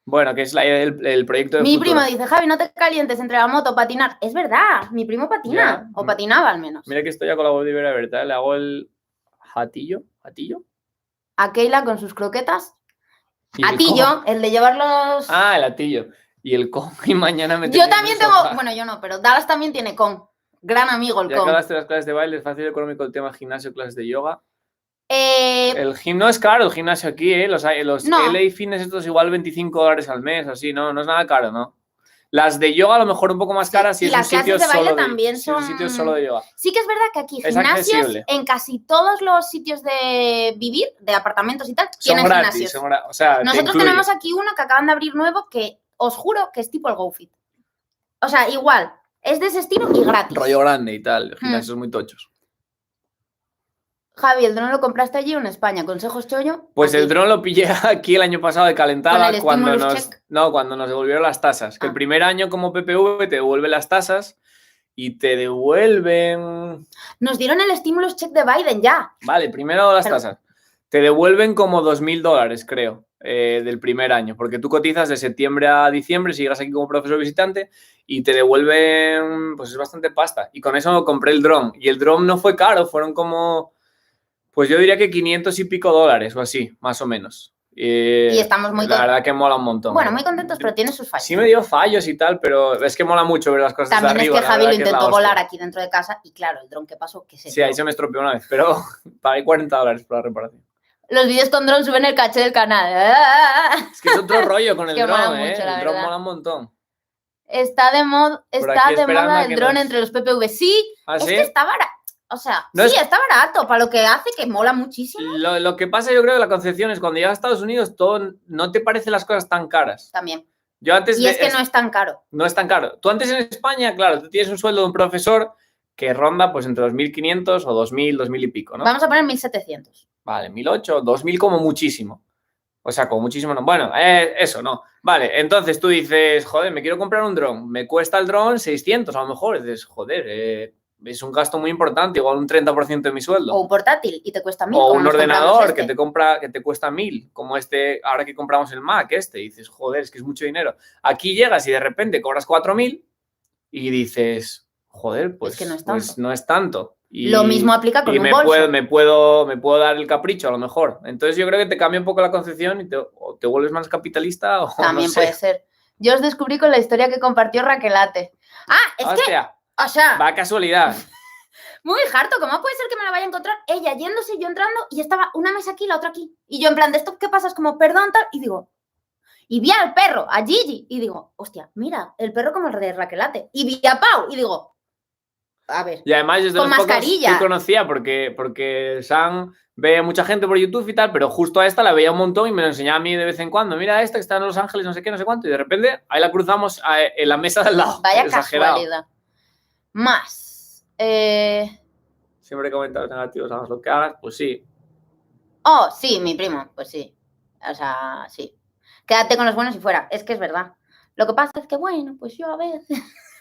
[SPEAKER 2] Bueno, que es el proyecto de
[SPEAKER 1] Mi
[SPEAKER 2] futuro.
[SPEAKER 1] primo dice, Javi, no te calientes entre la moto, patinar. Es verdad, mi primo patina. O patinaba al menos.
[SPEAKER 2] Mira que estoy ya con la voz de ¿verdad? Le hago el jatillo.
[SPEAKER 1] A Keila con sus croquetas.
[SPEAKER 2] Y el
[SPEAKER 1] Atillo, el de llevar los...
[SPEAKER 2] Ah, el atillo. Y el con. Y mañana me
[SPEAKER 1] Yo también tengo...
[SPEAKER 2] sopa.
[SPEAKER 1] Bueno, yo no, pero Dallas también tiene con. Gran amigo el
[SPEAKER 2] Ya
[SPEAKER 1] con.
[SPEAKER 2] acabaste las clases de baile, es fácil económico el tema gimnasio, clases de yoga.
[SPEAKER 1] Eh,
[SPEAKER 2] El gimnasio no es caro, el gimnasio aquí, ¿eh? Los
[SPEAKER 1] No.
[SPEAKER 2] LA Fitness estos igual $25 al mes, así, no es nada caro, ¿no? Las de yoga a lo mejor un poco más caras
[SPEAKER 1] y
[SPEAKER 2] si es un
[SPEAKER 1] las clases
[SPEAKER 2] sitio
[SPEAKER 1] de baile
[SPEAKER 2] solo
[SPEAKER 1] también
[SPEAKER 2] si es un
[SPEAKER 1] son...
[SPEAKER 2] sitio solo de yoga.
[SPEAKER 1] Sí que es verdad que aquí
[SPEAKER 2] Es
[SPEAKER 1] gimnasios,
[SPEAKER 2] accesible.
[SPEAKER 1] en casi todos los sitios de vivir, de apartamentos y tal,
[SPEAKER 2] Son
[SPEAKER 1] tienen
[SPEAKER 2] gratis,
[SPEAKER 1] gimnasios.
[SPEAKER 2] o sea, te
[SPEAKER 1] Nosotros
[SPEAKER 2] incluye.
[SPEAKER 1] tenemos aquí uno que acaban de abrir nuevo que os juro que es tipo el GoFit. O sea, igual, es de ese estilo y gratis.
[SPEAKER 2] Rollo grande y tal, gimnasios muy tochos.
[SPEAKER 1] Javi, ¿el dron lo compraste allí o en España? ¿Consejos chollo?
[SPEAKER 2] Pues
[SPEAKER 1] Aquí.
[SPEAKER 2] el dron lo pillé aquí el año pasado de calentada
[SPEAKER 1] Con el
[SPEAKER 2] cuando
[SPEAKER 1] stimulus check.
[SPEAKER 2] cuando nos devolvieron las tasas. Que el
[SPEAKER 1] Ah.
[SPEAKER 2] primer año como PPV te devuelven las tasas y te devuelven...
[SPEAKER 1] Nos dieron el stimulus check de Biden ya.
[SPEAKER 2] Vale, primero las tasas. Te devuelven como $2.000, creo, del primer año, porque tú cotizas de septiembre a diciembre, si llegas aquí como profesor visitante, y te devuelven, pues es bastante pasta. Y con eso compré el dron. Y el dron no fue caro, fueron como, pues yo diría que 500 y pico dólares o así, más o menos.
[SPEAKER 1] Y estamos muy
[SPEAKER 2] La verdad que mola un montón.
[SPEAKER 1] Bueno, muy contentos, pero tiene sus fallos.
[SPEAKER 2] Sí me dio fallos y tal, pero es que mola mucho ver las cosas
[SPEAKER 1] También
[SPEAKER 2] de arriba.
[SPEAKER 1] es que Javi lo
[SPEAKER 2] es la
[SPEAKER 1] intentó
[SPEAKER 2] hostia.
[SPEAKER 1] volar aquí dentro de casa y claro, el dron que pasó, que se...
[SPEAKER 2] Sí, ahí se me estropeó una vez, pero pagué $40 por la reparación.
[SPEAKER 1] Los vídeos con dron suben el caché del canal.
[SPEAKER 2] Es que es otro rollo con el
[SPEAKER 1] que mola
[SPEAKER 2] dron, ¿eh?
[SPEAKER 1] mucho, la
[SPEAKER 2] El dron
[SPEAKER 1] verdad.
[SPEAKER 2] mola un montón.
[SPEAKER 1] Está de moda el dron entre los PPV. Sí,
[SPEAKER 2] ¿Ah,
[SPEAKER 1] es
[SPEAKER 2] sí?
[SPEAKER 1] que está barato. O sea,
[SPEAKER 2] No
[SPEAKER 1] sí,
[SPEAKER 2] es-
[SPEAKER 1] está barato para lo que hace, que mola muchísimo.
[SPEAKER 2] Lo que pasa, yo creo que la concepción es cuando llegas a Estados Unidos, todo no te parecen las cosas tan caras.
[SPEAKER 1] También.
[SPEAKER 2] Yo antes
[SPEAKER 1] Y es que no es tan caro.
[SPEAKER 2] No es tan caro. Tú antes en España, claro, tú tienes un sueldo de un profesor que ronda pues entre 2.500 o 2.000, 2.000 y pico, ¿no?
[SPEAKER 1] Vamos a poner 1.700.
[SPEAKER 2] Vale, 1.800, 2.000 como muchísimo. O sea, como muchísimo no. Bueno, eso no. Vale, entonces tú dices, joder, me quiero comprar un dron. Me cuesta el dron 600 a lo mejor. Dices, joder, es un gasto muy importante, igual un 30% de mi sueldo.
[SPEAKER 1] O un portátil y te cuesta 1.000.
[SPEAKER 2] O
[SPEAKER 1] como
[SPEAKER 2] un
[SPEAKER 1] nos
[SPEAKER 2] ordenador
[SPEAKER 1] compramos este.
[SPEAKER 2] que te cuesta 1.000, como este, ahora que compramos el Mac y dices, joder, es que es mucho dinero. Aquí llegas y de repente cobras 4.000 y dices, joder, pues,
[SPEAKER 1] Es que no es
[SPEAKER 2] pues
[SPEAKER 1] tanto.
[SPEAKER 2] no es tanto. Y,
[SPEAKER 1] Lo mismo aplica con
[SPEAKER 2] y
[SPEAKER 1] un
[SPEAKER 2] me
[SPEAKER 1] bolso.
[SPEAKER 2] puedo dar el capricho a lo mejor. Entonces yo creo que te cambia un poco la concepción y o te vuelves más capitalista o
[SPEAKER 1] También
[SPEAKER 2] no sé.
[SPEAKER 1] puede ser. Yo os descubrí con la historia que compartió Raquelate. Ah, es
[SPEAKER 2] Hostia,
[SPEAKER 1] que, o sea,
[SPEAKER 2] va a casualidad.
[SPEAKER 1] muy harto. ¿Cómo puede ser que me la vaya a encontrar ella yéndose, yo entrando y estaba una mesa aquí y la otra aquí? Y yo en plan, ¿de esto qué pasa? Es como, perdón, tal. Y digo, y vi al perro, a Gigi, y digo, hostia, mira, el perro como el de Raquelate. Y vi a Pau y digo, a ver,
[SPEAKER 2] Y además yo de
[SPEAKER 1] con
[SPEAKER 2] los pocos
[SPEAKER 1] mascarilla.
[SPEAKER 2] que conocía porque Sam ve mucha gente por YouTube y tal, pero justo a esta la veía un montón y me lo enseñaba a mí de vez en cuando. Mira esta que está en Los Ángeles, no sé qué, no sé cuánto. Y de repente ahí la cruzamos en la mesa de al lado.
[SPEAKER 1] Vaya
[SPEAKER 2] Exagerado.
[SPEAKER 1] casualidad. Más.
[SPEAKER 2] Siempre comentarios negativos, hagas lo que hagas, pues sí.
[SPEAKER 1] Oh, sí, mi primo, pues sí. O sea, sí. Quédate con los buenos y fuera. Es que es verdad. Lo que pasa es que, bueno, pues yo a veces...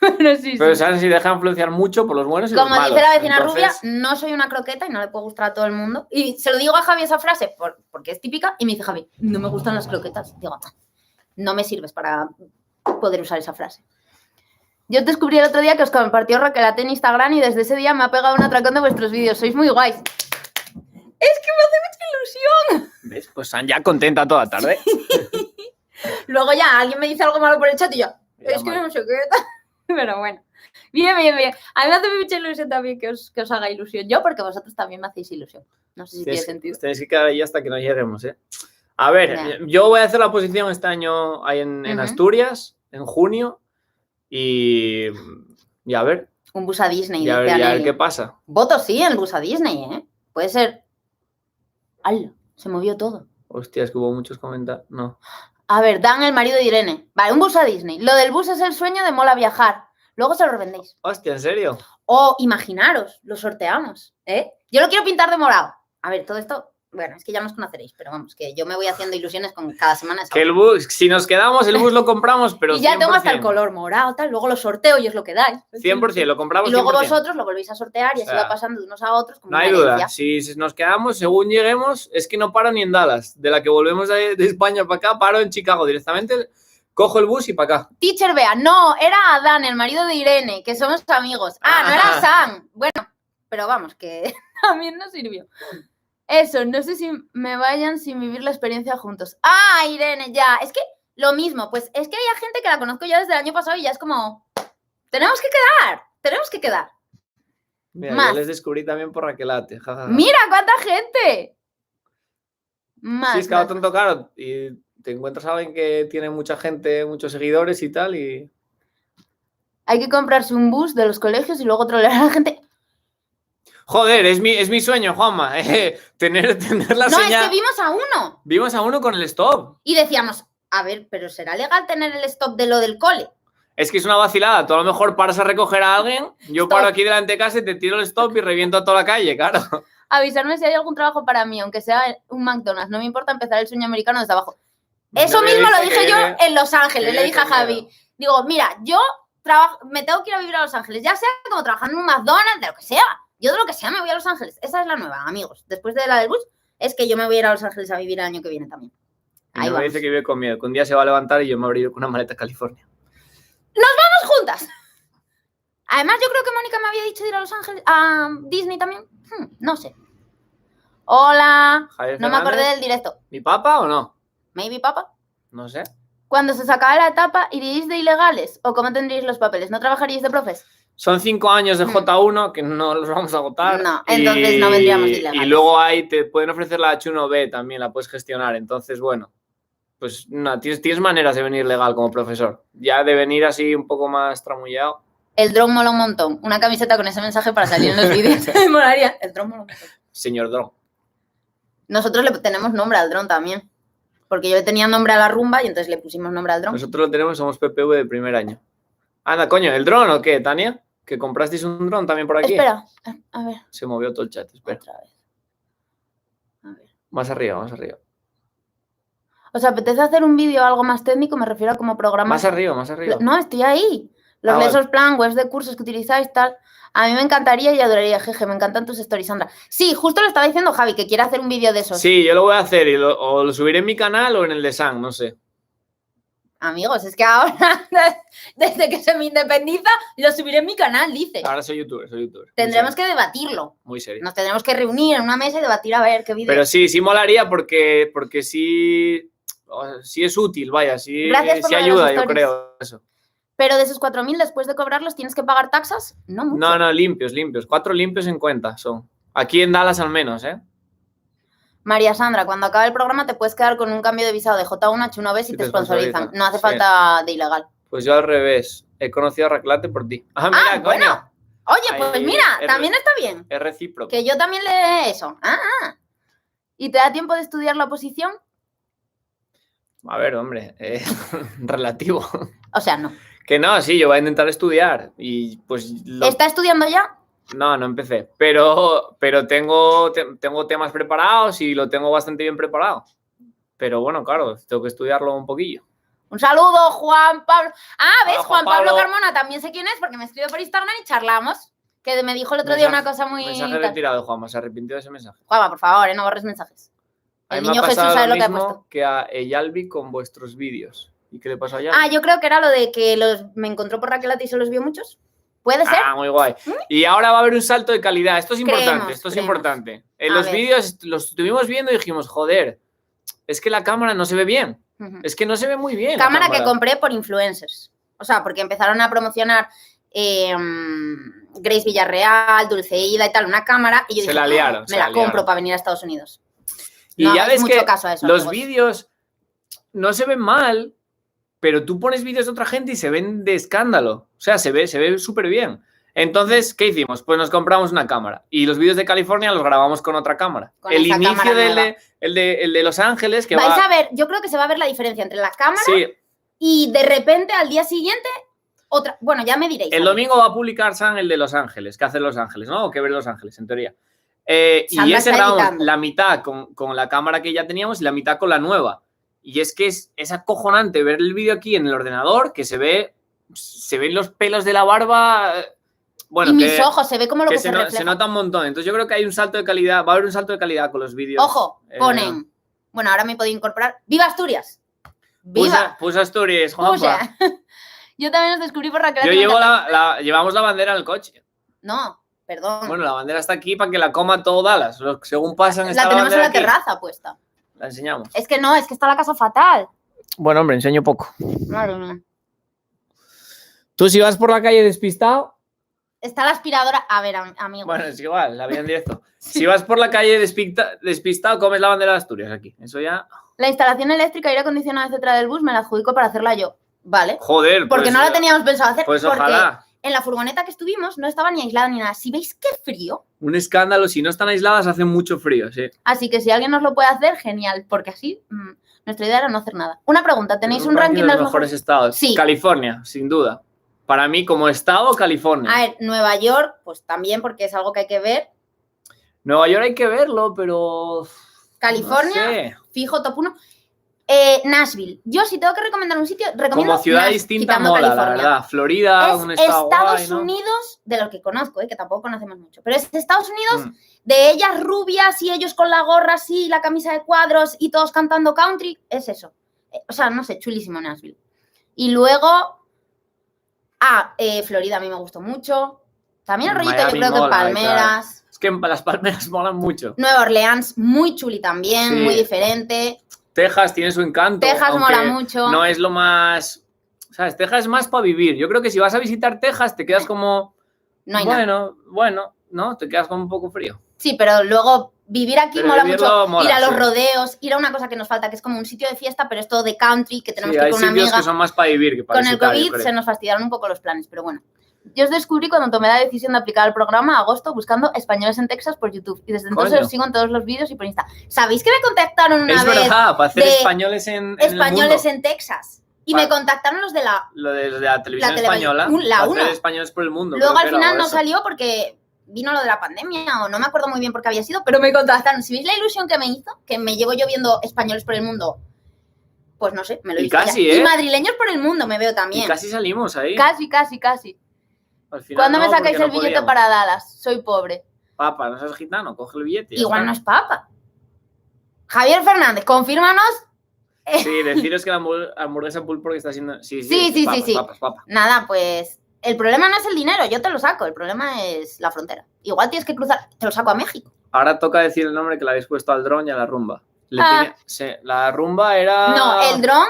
[SPEAKER 1] Bueno, sí,
[SPEAKER 2] Pero
[SPEAKER 1] sí.
[SPEAKER 2] sabes si deja influenciar mucho por los buenos y
[SPEAKER 1] Como
[SPEAKER 2] los malos.
[SPEAKER 1] dice la vecina
[SPEAKER 2] Entonces,
[SPEAKER 1] rubia, no soy una croqueta y no le puedo gustar a todo el mundo. Y se lo digo a Javi esa frase porque es típica y me dice Javi, no me gustan las croquetas. Digo, no me sirves para poder usar esa frase. Yo descubrí el otro día que os compartió Raquelate en Instagram y desde ese día me ha pegado un atracón de vuestros vídeos. Sois muy guays. Es que me hace mucha ilusión.
[SPEAKER 2] ¿ves? Pues Sam ya contenta toda tarde.
[SPEAKER 1] Luego ya alguien me dice algo malo por el chat y yo, es que
[SPEAKER 2] mal.
[SPEAKER 1] no sé qué tal. Pero bueno. Bien, bien, bien. A mí me hace mucha ilusión también que os haga ilusión. Yo, porque vosotros también me hacéis ilusión. No sé si tiene sentido.
[SPEAKER 2] Tenéis que quedar ahí hasta que no lleguemos, ¿eh? A ver,
[SPEAKER 1] Ya.
[SPEAKER 2] yo voy a hacer la oposición este año ahí en
[SPEAKER 1] Ujú.
[SPEAKER 2] Asturias, en junio, y a ver,
[SPEAKER 1] Un bus a Disney,
[SPEAKER 2] y a
[SPEAKER 1] dice
[SPEAKER 2] ver
[SPEAKER 1] Anelio.
[SPEAKER 2] qué pasa.
[SPEAKER 1] Voto sí en el bus a Disney, ¿eh? Puede ser. ¡Hala! Se movió todo.
[SPEAKER 2] Hostia, es que hubo muchos comentarios. No.
[SPEAKER 1] A ver, Dan, el marido de Irene. Vale, un bus a Disney. Lo del bus es el sueño de mola viajar. Luego se lo revendéis.
[SPEAKER 2] Hostia, ¿en serio?
[SPEAKER 1] O imaginaros, lo sorteamos, ¿eh? Yo lo quiero pintar de morado. A ver, todo esto, bueno, es que ya nos conoceréis, pero vamos, que yo me voy haciendo ilusiones con cada semana.
[SPEAKER 2] Que el bus, si nos quedamos, el bus lo compramos, pero
[SPEAKER 1] y ya
[SPEAKER 2] 100%.
[SPEAKER 1] tengo hasta el color morado, tal. Luego lo sorteo y os lo quedáis.
[SPEAKER 2] 100%, lo compramos
[SPEAKER 1] Y luego
[SPEAKER 2] 100%.
[SPEAKER 1] vosotros lo volvéis a sortear y así
[SPEAKER 2] O sea,
[SPEAKER 1] va pasando de unos a otros. Como
[SPEAKER 2] No hay
[SPEAKER 1] una
[SPEAKER 2] duda,
[SPEAKER 1] herencia.
[SPEAKER 2] si nos quedamos, según lleguemos, es que no paro ni en Dallas. De la que volvemos de España para acá, paro en Chicago directamente, cojo el bus y para acá.
[SPEAKER 1] Teacher Bea, no, era Adán, el marido de Irene, que somos amigos. Ah, no era Sam. Bueno, pero vamos, que también nos sirvió. Eso, no sé si me vayan sin vivir la experiencia juntos. Ah, Irene, ya. Es que lo mismo, pues es que hay gente que la conozco ya desde el año pasado y ya es como, tenemos que quedar.
[SPEAKER 2] Mira,
[SPEAKER 1] Más.
[SPEAKER 2] yo les descubrí también por Raquelate. Jajaja.
[SPEAKER 1] ¡Mira cuánta gente! Más.
[SPEAKER 2] Sí, es cada tanto caro. Y te encuentras a alguien que tiene mucha gente, muchos seguidores y tal, y...
[SPEAKER 1] Hay que comprarse un bus de los colegios y luego trolear a la gente.
[SPEAKER 2] Joder, es mi sueño, Juanma. Tener la
[SPEAKER 1] No,
[SPEAKER 2] señal.
[SPEAKER 1] es que vimos a uno.
[SPEAKER 2] Vimos a uno con el stop.
[SPEAKER 1] Y decíamos, a ver, pero ¿será legal tener el stop de lo del cole?
[SPEAKER 2] Es que es una vacilada. Tú a lo mejor paras a recoger a alguien, yo
[SPEAKER 1] Stop.
[SPEAKER 2] paro aquí delante de casa y te tiro el stop y reviento a toda la calle, claro.
[SPEAKER 1] Avisarme si hay algún trabajo para mí, aunque sea un McDonald's. No me importa empezar el sueño americano desde abajo. Eso
[SPEAKER 2] No me
[SPEAKER 1] mismo lo
[SPEAKER 2] dice
[SPEAKER 1] dije
[SPEAKER 2] que
[SPEAKER 1] yo
[SPEAKER 2] viene-
[SPEAKER 1] en Los Ángeles.
[SPEAKER 2] que
[SPEAKER 1] Le
[SPEAKER 2] viene
[SPEAKER 1] dije a
[SPEAKER 2] con
[SPEAKER 1] Javi.
[SPEAKER 2] miedo.
[SPEAKER 1] Digo, mira, yo me tengo que ir a vivir a Los Ángeles. Ya sea como trabajando en un McDonald's, de lo que sea. Yo de lo que sea me voy a Los Ángeles. Esa es la nueva, amigos. Después de la del bus, es que yo me voy a ir a Los Ángeles a vivir el año que viene también.
[SPEAKER 2] Y
[SPEAKER 1] Ahí
[SPEAKER 2] no me
[SPEAKER 1] vamos.
[SPEAKER 2] dice que vive con miedo, que un día se va a levantar y yo me abriré con una maleta a California.
[SPEAKER 1] ¡Vamos juntas! Además, yo creo que Mónica me había dicho de ir a Los Ángeles, a Disney también. No sé. Hola.
[SPEAKER 2] Javier
[SPEAKER 1] No me acordé
[SPEAKER 2] Fernández,
[SPEAKER 1] del directo.
[SPEAKER 2] ¿Mi papá o no?
[SPEAKER 1] Maybe, papá.
[SPEAKER 2] No sé.
[SPEAKER 1] Cuando se sacaba la etapa, ¿iríais de ilegales? ¿O cómo tendríais los papeles? ¿No trabajaríais de profes?
[SPEAKER 2] Son 5 años de J1 que no los vamos a agotar.
[SPEAKER 1] No, entonces no vendríamos de ilegales.
[SPEAKER 2] Y luego te pueden ofrecer la H1B también, la puedes gestionar. Entonces, bueno, pues no, tienes maneras de venir legal como profesor. Ya de venir así un poco más tramullado.
[SPEAKER 1] El dron mola un montón. Una camiseta con ese mensaje para salir en los vídeos. Me molaría. El dron mola un montón.
[SPEAKER 2] Señor Dron.
[SPEAKER 1] Nosotros le tenemos nombre al dron también. Porque yo le tenía nombre a la rumba y entonces le pusimos nombre al dron.
[SPEAKER 2] Nosotros lo tenemos, somos PPV de primer año. Anda, coño, ¿el dron o qué, Tania? ¿Que comprasteis un dron también por aquí?
[SPEAKER 1] Espera, a ver.
[SPEAKER 2] Se movió todo el chat, espera.
[SPEAKER 1] Otra vez. A ver.
[SPEAKER 2] Más arriba, más arriba.
[SPEAKER 1] ¿Os apetece hacer un vídeo algo más técnico? Me refiero a como programas.
[SPEAKER 2] Más arriba, más arriba.
[SPEAKER 1] No, estoy ahí. Los
[SPEAKER 2] vale.
[SPEAKER 1] lessons plan, webs de cursos que utilizáis, tal. A mí me encantaría y adoraría, jeje, me encantan tus stories, Sandra. Sí, justo lo estaba diciendo Javi, que quiere hacer un vídeo de esos.
[SPEAKER 2] Sí, yo lo voy a hacer y o lo subiré en mi canal o en el de Sang, no sé.
[SPEAKER 1] Amigos, es que ahora, desde que se me independiza, lo subiré en mi canal, dice.
[SPEAKER 2] Ahora soy youtuber,
[SPEAKER 1] Tendremos que debatirlo.
[SPEAKER 2] Muy serio.
[SPEAKER 1] Nos tendremos que reunir en una mesa y debatir a ver qué vídeo.
[SPEAKER 2] Pero sí molaría porque sí es útil, vaya, sí,
[SPEAKER 1] Gracias por
[SPEAKER 2] sí
[SPEAKER 1] lo de las
[SPEAKER 2] ayuda, yo
[SPEAKER 1] stories.
[SPEAKER 2] creo. Eso.
[SPEAKER 1] Pero de esos 4.000, después de cobrarlos, ¿tienes que pagar taxas? No mucho.
[SPEAKER 2] No, limpios. 4 limpios en cuenta son. Aquí en Dallas al menos, ¿eh?
[SPEAKER 1] María Sandra, cuando acabe el programa te puedes quedar con un cambio de visado de J1 a H1B si te sponsorizan. No hace falta de ilegal.
[SPEAKER 2] Pues yo al revés. He conocido a Raquelate por ti. Ah, mira, coño.
[SPEAKER 1] Bueno. Oye,
[SPEAKER 2] Ahí,
[SPEAKER 1] pues mira, también está bien.
[SPEAKER 2] Es recíproco.
[SPEAKER 1] Que yo también le eso. ¿Y te da tiempo de estudiar la oposición?
[SPEAKER 2] A ver, hombre, relativo.
[SPEAKER 1] O sea, no.
[SPEAKER 2] Que no, sí, yo voy a intentar estudiar. Y pues.
[SPEAKER 1] ¿Está estudiando ya?
[SPEAKER 2] No empecé. Pero tengo temas preparados y lo tengo bastante bien preparado. Pero bueno, claro, tengo que estudiarlo un poquillo.
[SPEAKER 1] Un saludo, Juan Pablo. ¿Ves?
[SPEAKER 2] Hola,
[SPEAKER 1] Juan Pablo Carmona también sé quién es porque me escribe por Instagram y charlamos. Que me dijo el otro día una cosa muy...
[SPEAKER 2] Mensaje retirado, Juanma. Se arrepintió de ese mensaje.
[SPEAKER 1] Juanma, por favor, no borres mensajes.
[SPEAKER 2] A mí
[SPEAKER 1] El
[SPEAKER 2] me ha
[SPEAKER 1] niño Jesús
[SPEAKER 2] pasado
[SPEAKER 1] sabe lo que ha
[SPEAKER 2] mismo
[SPEAKER 1] puesto.
[SPEAKER 2] que a Eyalbi con vuestros vídeos. ¿Y qué le pasó a Eyalbi?
[SPEAKER 1] Yo creo que era lo de que me encontró por Raquelate y se los vio muchos. ¿Puede ser?
[SPEAKER 2] Muy guay. Y ahora va a haber un salto de calidad. Esto es importante,
[SPEAKER 1] Creemos.
[SPEAKER 2] importante. En
[SPEAKER 1] A
[SPEAKER 2] los
[SPEAKER 1] ver.
[SPEAKER 2] vídeos los estuvimos viendo y dijimos, joder, es que la cámara no se ve bien.
[SPEAKER 1] Ujú.
[SPEAKER 2] Es que no se ve muy bien. la
[SPEAKER 1] Cámara que
[SPEAKER 2] cámara.
[SPEAKER 1] compré por influencers. O sea, porque empezaron a promocionar Grace Villarreal, Dulceida y tal, una cámara. Y yo
[SPEAKER 2] Se
[SPEAKER 1] dije,
[SPEAKER 2] la liaron, se
[SPEAKER 1] me la
[SPEAKER 2] la liaron.
[SPEAKER 1] compro para venir a Estados Unidos.
[SPEAKER 2] Y
[SPEAKER 1] No
[SPEAKER 2] ya
[SPEAKER 1] hagáis
[SPEAKER 2] ves
[SPEAKER 1] mucho
[SPEAKER 2] que
[SPEAKER 1] caso a eso,
[SPEAKER 2] los
[SPEAKER 1] amigos.
[SPEAKER 2] vídeos no se ven mal, pero tú pones vídeos de otra gente y se ven de escándalo. O sea, se ve súper bien. Entonces, ¿qué hicimos? Pues nos compramos una cámara. Y los vídeos de California los grabamos con otra cámara.
[SPEAKER 1] Con
[SPEAKER 2] El
[SPEAKER 1] esa
[SPEAKER 2] inicio
[SPEAKER 1] cámara
[SPEAKER 2] del
[SPEAKER 1] nueva.
[SPEAKER 2] el de Los Ángeles, que
[SPEAKER 1] Vais
[SPEAKER 2] va...
[SPEAKER 1] a ver, yo creo que se va a ver la diferencia entre la cámara
[SPEAKER 2] Sí,
[SPEAKER 1] y de repente al día siguiente otra. Bueno, ya me diréis.
[SPEAKER 2] el
[SPEAKER 1] a ver.
[SPEAKER 2] domingo va a publicar San el de Los Ángeles, que hace Los Ángeles, ¿no? O que ve Los Ángeles, en teoría. Y
[SPEAKER 1] Sandra
[SPEAKER 2] ese
[SPEAKER 1] está
[SPEAKER 2] grabamos
[SPEAKER 1] editando.
[SPEAKER 2] la mitad con la cámara que ya teníamos y la mitad con la nueva. Y es que es acojonante ver el vídeo aquí en el ordenador, que se ven los pelos de la barba. Bueno,
[SPEAKER 1] y mis ojos, se ve como lo que se refleja.
[SPEAKER 2] se nota un montón. Entonces yo creo que hay un salto de calidad, va a haber un salto de calidad con los vídeos.
[SPEAKER 1] Ojo, ponen. Bueno, ahora me he podido incorporar. ¡Viva Asturias! ¡Viva!
[SPEAKER 2] Pusa Asturias, Juanpa.
[SPEAKER 1] Yo también os descubrí por Raquel.
[SPEAKER 2] Yo llevamos la bandera en el coche.
[SPEAKER 1] No, perdón.
[SPEAKER 2] Bueno, la bandera está aquí para que la coma todo Dallas. Según pasan
[SPEAKER 1] La tenemos en
[SPEAKER 2] bandera
[SPEAKER 1] la
[SPEAKER 2] aquí.
[SPEAKER 1] terraza puesta.
[SPEAKER 2] La enseñamos.
[SPEAKER 1] Es que no, es que está la casa fatal.
[SPEAKER 2] Bueno, hombre, enseño poco.
[SPEAKER 1] Madre mía.
[SPEAKER 2] Tú si vas por la calle despistado...
[SPEAKER 1] Está la aspiradora. A ver, amigo.
[SPEAKER 2] Bueno, es igual, la vi en directo. Si vas por la calle despistado, comes la bandera de Asturias aquí. Eso ya...
[SPEAKER 1] La instalación eléctrica, aire acondicionado, etcétera del bus me la adjudico para hacerla yo. Vale.
[SPEAKER 2] Joder,
[SPEAKER 1] Porque
[SPEAKER 2] pues,
[SPEAKER 1] no la teníamos pensado hacer.
[SPEAKER 2] Pues
[SPEAKER 1] porque
[SPEAKER 2] ojalá.
[SPEAKER 1] en la furgoneta que estuvimos no estaba ni aislada ni nada. Si veis qué frío.
[SPEAKER 2] Un escándalo, si no están aisladas hace mucho frío, sí.
[SPEAKER 1] Así que si alguien nos lo puede hacer, genial. Porque así nuestra idea era no hacer nada. Una pregunta, ¿tenéis un ranking de los
[SPEAKER 2] mejores estados?
[SPEAKER 1] Sí.
[SPEAKER 2] California, sin duda. Para mí, como estado, California.
[SPEAKER 1] A ver, Nueva York, pues también porque es algo que hay que ver.
[SPEAKER 2] Nueva York hay que verlo, pero...
[SPEAKER 1] California,
[SPEAKER 2] no sé.
[SPEAKER 1] fijo, top 1. Nashville. Yo si tengo que recomendar un sitio, recomiendo
[SPEAKER 2] Como ciudad
[SPEAKER 1] Nashville,
[SPEAKER 2] distinta
[SPEAKER 1] quitando
[SPEAKER 2] mola, la
[SPEAKER 1] California.
[SPEAKER 2] verdad. Florida,
[SPEAKER 1] Es
[SPEAKER 2] un estado
[SPEAKER 1] Estados
[SPEAKER 2] guay, ¿no?
[SPEAKER 1] Unidos, de lo que conozco, que tampoco conocemos mucho, pero es Estados Unidos de ellas rubias y ellos con la gorra así, la camisa de cuadros y todos cantando country, es eso. O sea, no sé, chulísimo Nashville. Y luego, Florida a mí me gustó mucho. También el rollito,
[SPEAKER 2] Miami
[SPEAKER 1] yo creo que
[SPEAKER 2] mola,
[SPEAKER 1] Palmeras.
[SPEAKER 2] claro. Es que las palmeras molan mucho.
[SPEAKER 1] Nueva Orleans, muy chuli también,
[SPEAKER 2] Sí.
[SPEAKER 1] muy diferente.
[SPEAKER 2] Texas tiene su encanto.
[SPEAKER 1] Texas
[SPEAKER 2] aunque
[SPEAKER 1] mola mucho.
[SPEAKER 2] No es lo más... ¿Sabes? Texas es más para vivir. Yo creo que si vas a visitar Texas te quedas como...
[SPEAKER 1] No hay nada.
[SPEAKER 2] Bueno, ¿no? Te quedas como un poco frío.
[SPEAKER 1] Sí, pero luego vivir aquí
[SPEAKER 2] Pero
[SPEAKER 1] mola
[SPEAKER 2] vivirlo
[SPEAKER 1] mucho.
[SPEAKER 2] mola,
[SPEAKER 1] Ir a los
[SPEAKER 2] sí.
[SPEAKER 1] rodeos, ir a una cosa que nos falta, que es como un sitio de fiesta, pero es todo de country, que tenemos
[SPEAKER 2] Sí,
[SPEAKER 1] que ir
[SPEAKER 2] hay
[SPEAKER 1] con una
[SPEAKER 2] sitios
[SPEAKER 1] amiga.
[SPEAKER 2] que son más para vivir que para
[SPEAKER 1] Con el
[SPEAKER 2] visitar, yo
[SPEAKER 1] COVID
[SPEAKER 2] creo.
[SPEAKER 1] se nos fastidiaron un poco los planes, pero bueno. Yo os descubrí cuando tomé la decisión de aplicar el programa a agosto buscando españoles en Texas por YouTube. Y desde entonces
[SPEAKER 2] Coño.
[SPEAKER 1] os sigo en todos los vídeos y por Insta. ¿Sabéis que me contactaron una
[SPEAKER 2] Es
[SPEAKER 1] vez
[SPEAKER 2] verdad, para hacer
[SPEAKER 1] de
[SPEAKER 2] españoles en el
[SPEAKER 1] españoles
[SPEAKER 2] mundo.
[SPEAKER 1] en Texas? Y
[SPEAKER 2] Vale.
[SPEAKER 1] me contactaron los de la...
[SPEAKER 2] Lo de la televisión
[SPEAKER 1] La televisión,
[SPEAKER 2] española.
[SPEAKER 1] la
[SPEAKER 2] para
[SPEAKER 1] uno.
[SPEAKER 2] hacer españoles por el mundo.
[SPEAKER 1] Luego
[SPEAKER 2] creo
[SPEAKER 1] al
[SPEAKER 2] que era,
[SPEAKER 1] final
[SPEAKER 2] o
[SPEAKER 1] no
[SPEAKER 2] eso.
[SPEAKER 1] salió porque vino lo de la pandemia o no me acuerdo muy bien por qué había sido, pero me contactaron. Si veis la ilusión que me hizo, que me llevo yo viendo españoles por el mundo, pues no sé, me lo he
[SPEAKER 2] Y
[SPEAKER 1] visto
[SPEAKER 2] casi,
[SPEAKER 1] ya.
[SPEAKER 2] ¿eh?
[SPEAKER 1] Y madrileños por el mundo me veo
[SPEAKER 2] Y
[SPEAKER 1] también.
[SPEAKER 2] casi salimos ahí.
[SPEAKER 1] Casi.
[SPEAKER 2] Al final
[SPEAKER 1] ¿Cuándo
[SPEAKER 2] no,
[SPEAKER 1] me sacáis
[SPEAKER 2] porque
[SPEAKER 1] el
[SPEAKER 2] no
[SPEAKER 1] billete
[SPEAKER 2] podíamos.
[SPEAKER 1] para Dallas? Soy pobre.
[SPEAKER 2] Papa, no seas gitano, coge el billete. y ya
[SPEAKER 1] Igual
[SPEAKER 2] está.
[SPEAKER 1] no es papa. Javier Fernández, confírmanos.
[SPEAKER 2] Sí, deciros que la hamburguesa pulpo que está haciendo... Sí.
[SPEAKER 1] Sí.
[SPEAKER 2] Papa.
[SPEAKER 1] Nada, pues el problema no es el dinero, yo te lo saco, el problema es la frontera. Igual tienes que cruzar, te lo saco a México.
[SPEAKER 2] Ahora toca decir el nombre que le habéis puesto al dron y a la rumba. Sí, la rumba era...
[SPEAKER 1] No, el dron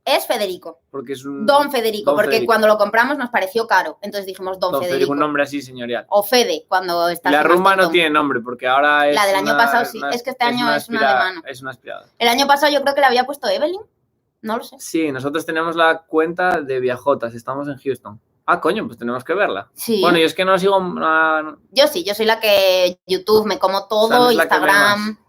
[SPEAKER 1] es Federico.
[SPEAKER 2] Porque es un...
[SPEAKER 1] Don Federico,
[SPEAKER 2] Don
[SPEAKER 1] porque
[SPEAKER 2] Federico.
[SPEAKER 1] cuando lo compramos nos pareció caro. Entonces dijimos Don Federico.
[SPEAKER 2] un nombre así señorial.
[SPEAKER 1] O Fede, cuando estás
[SPEAKER 2] La
[SPEAKER 1] más
[SPEAKER 2] rumba no
[SPEAKER 1] tonto.
[SPEAKER 2] tiene nombre porque ahora es
[SPEAKER 1] La del año
[SPEAKER 2] una-
[SPEAKER 1] pasado sí.
[SPEAKER 2] una-
[SPEAKER 1] Es que este año es una de mano.
[SPEAKER 2] Es una aspirada.
[SPEAKER 1] El año pasado yo creo que le había puesto Evelyn. No lo sé.
[SPEAKER 2] Sí, nosotros tenemos la cuenta de Viajotas, estamos en Houston. Ah, coño, pues tenemos que verla.
[SPEAKER 1] Sí.
[SPEAKER 2] Bueno, yo es que no sigo...
[SPEAKER 1] Yo sí, yo soy la que YouTube me como todo,
[SPEAKER 2] O sea, no es la que ve
[SPEAKER 1] Instagram.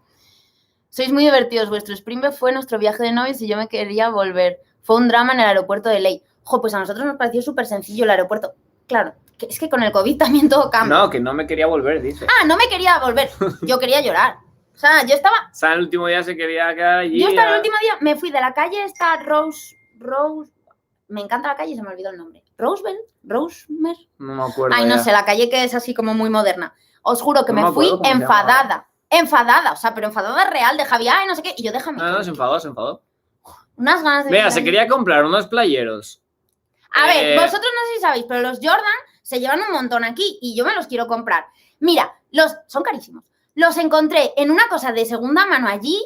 [SPEAKER 1] Sois muy divertidos. Vuestro Springbe fue nuestro viaje de novios y yo me quería volver. Fue un drama en el aeropuerto de Ley. Ojo, pues a nosotros nos pareció súper sencillo el aeropuerto. Claro, es que con el COVID también todo cambia.
[SPEAKER 2] No, que no me quería volver, dice.
[SPEAKER 1] No me quería volver. Yo quería llorar. O sea, yo estaba
[SPEAKER 2] O sea, el último día se quería quedar allí.
[SPEAKER 1] Yo hasta el último día me fui de la calle esta Rose, me encanta la calle y se me olvidó el nombre. Rosemer.
[SPEAKER 2] No me acuerdo.
[SPEAKER 1] Ay, no
[SPEAKER 2] ya.
[SPEAKER 1] sé, la calle que es así como muy moderna. Os juro que
[SPEAKER 2] No me
[SPEAKER 1] me fui
[SPEAKER 2] acuerdo cómo se
[SPEAKER 1] enfadada. Enfadada, o sea, pero enfadada real de Javier, ay, no sé qué, y yo déjame.
[SPEAKER 2] No, se enfadó.
[SPEAKER 1] Unas ganas de...
[SPEAKER 2] Vea, se quería comprar unos playeros.
[SPEAKER 1] A ver, vosotros no sé si sabéis, pero los Jordan se llevan un montón aquí y yo me los quiero comprar. Mira, son carísimos. Los encontré en una cosa de segunda mano allí,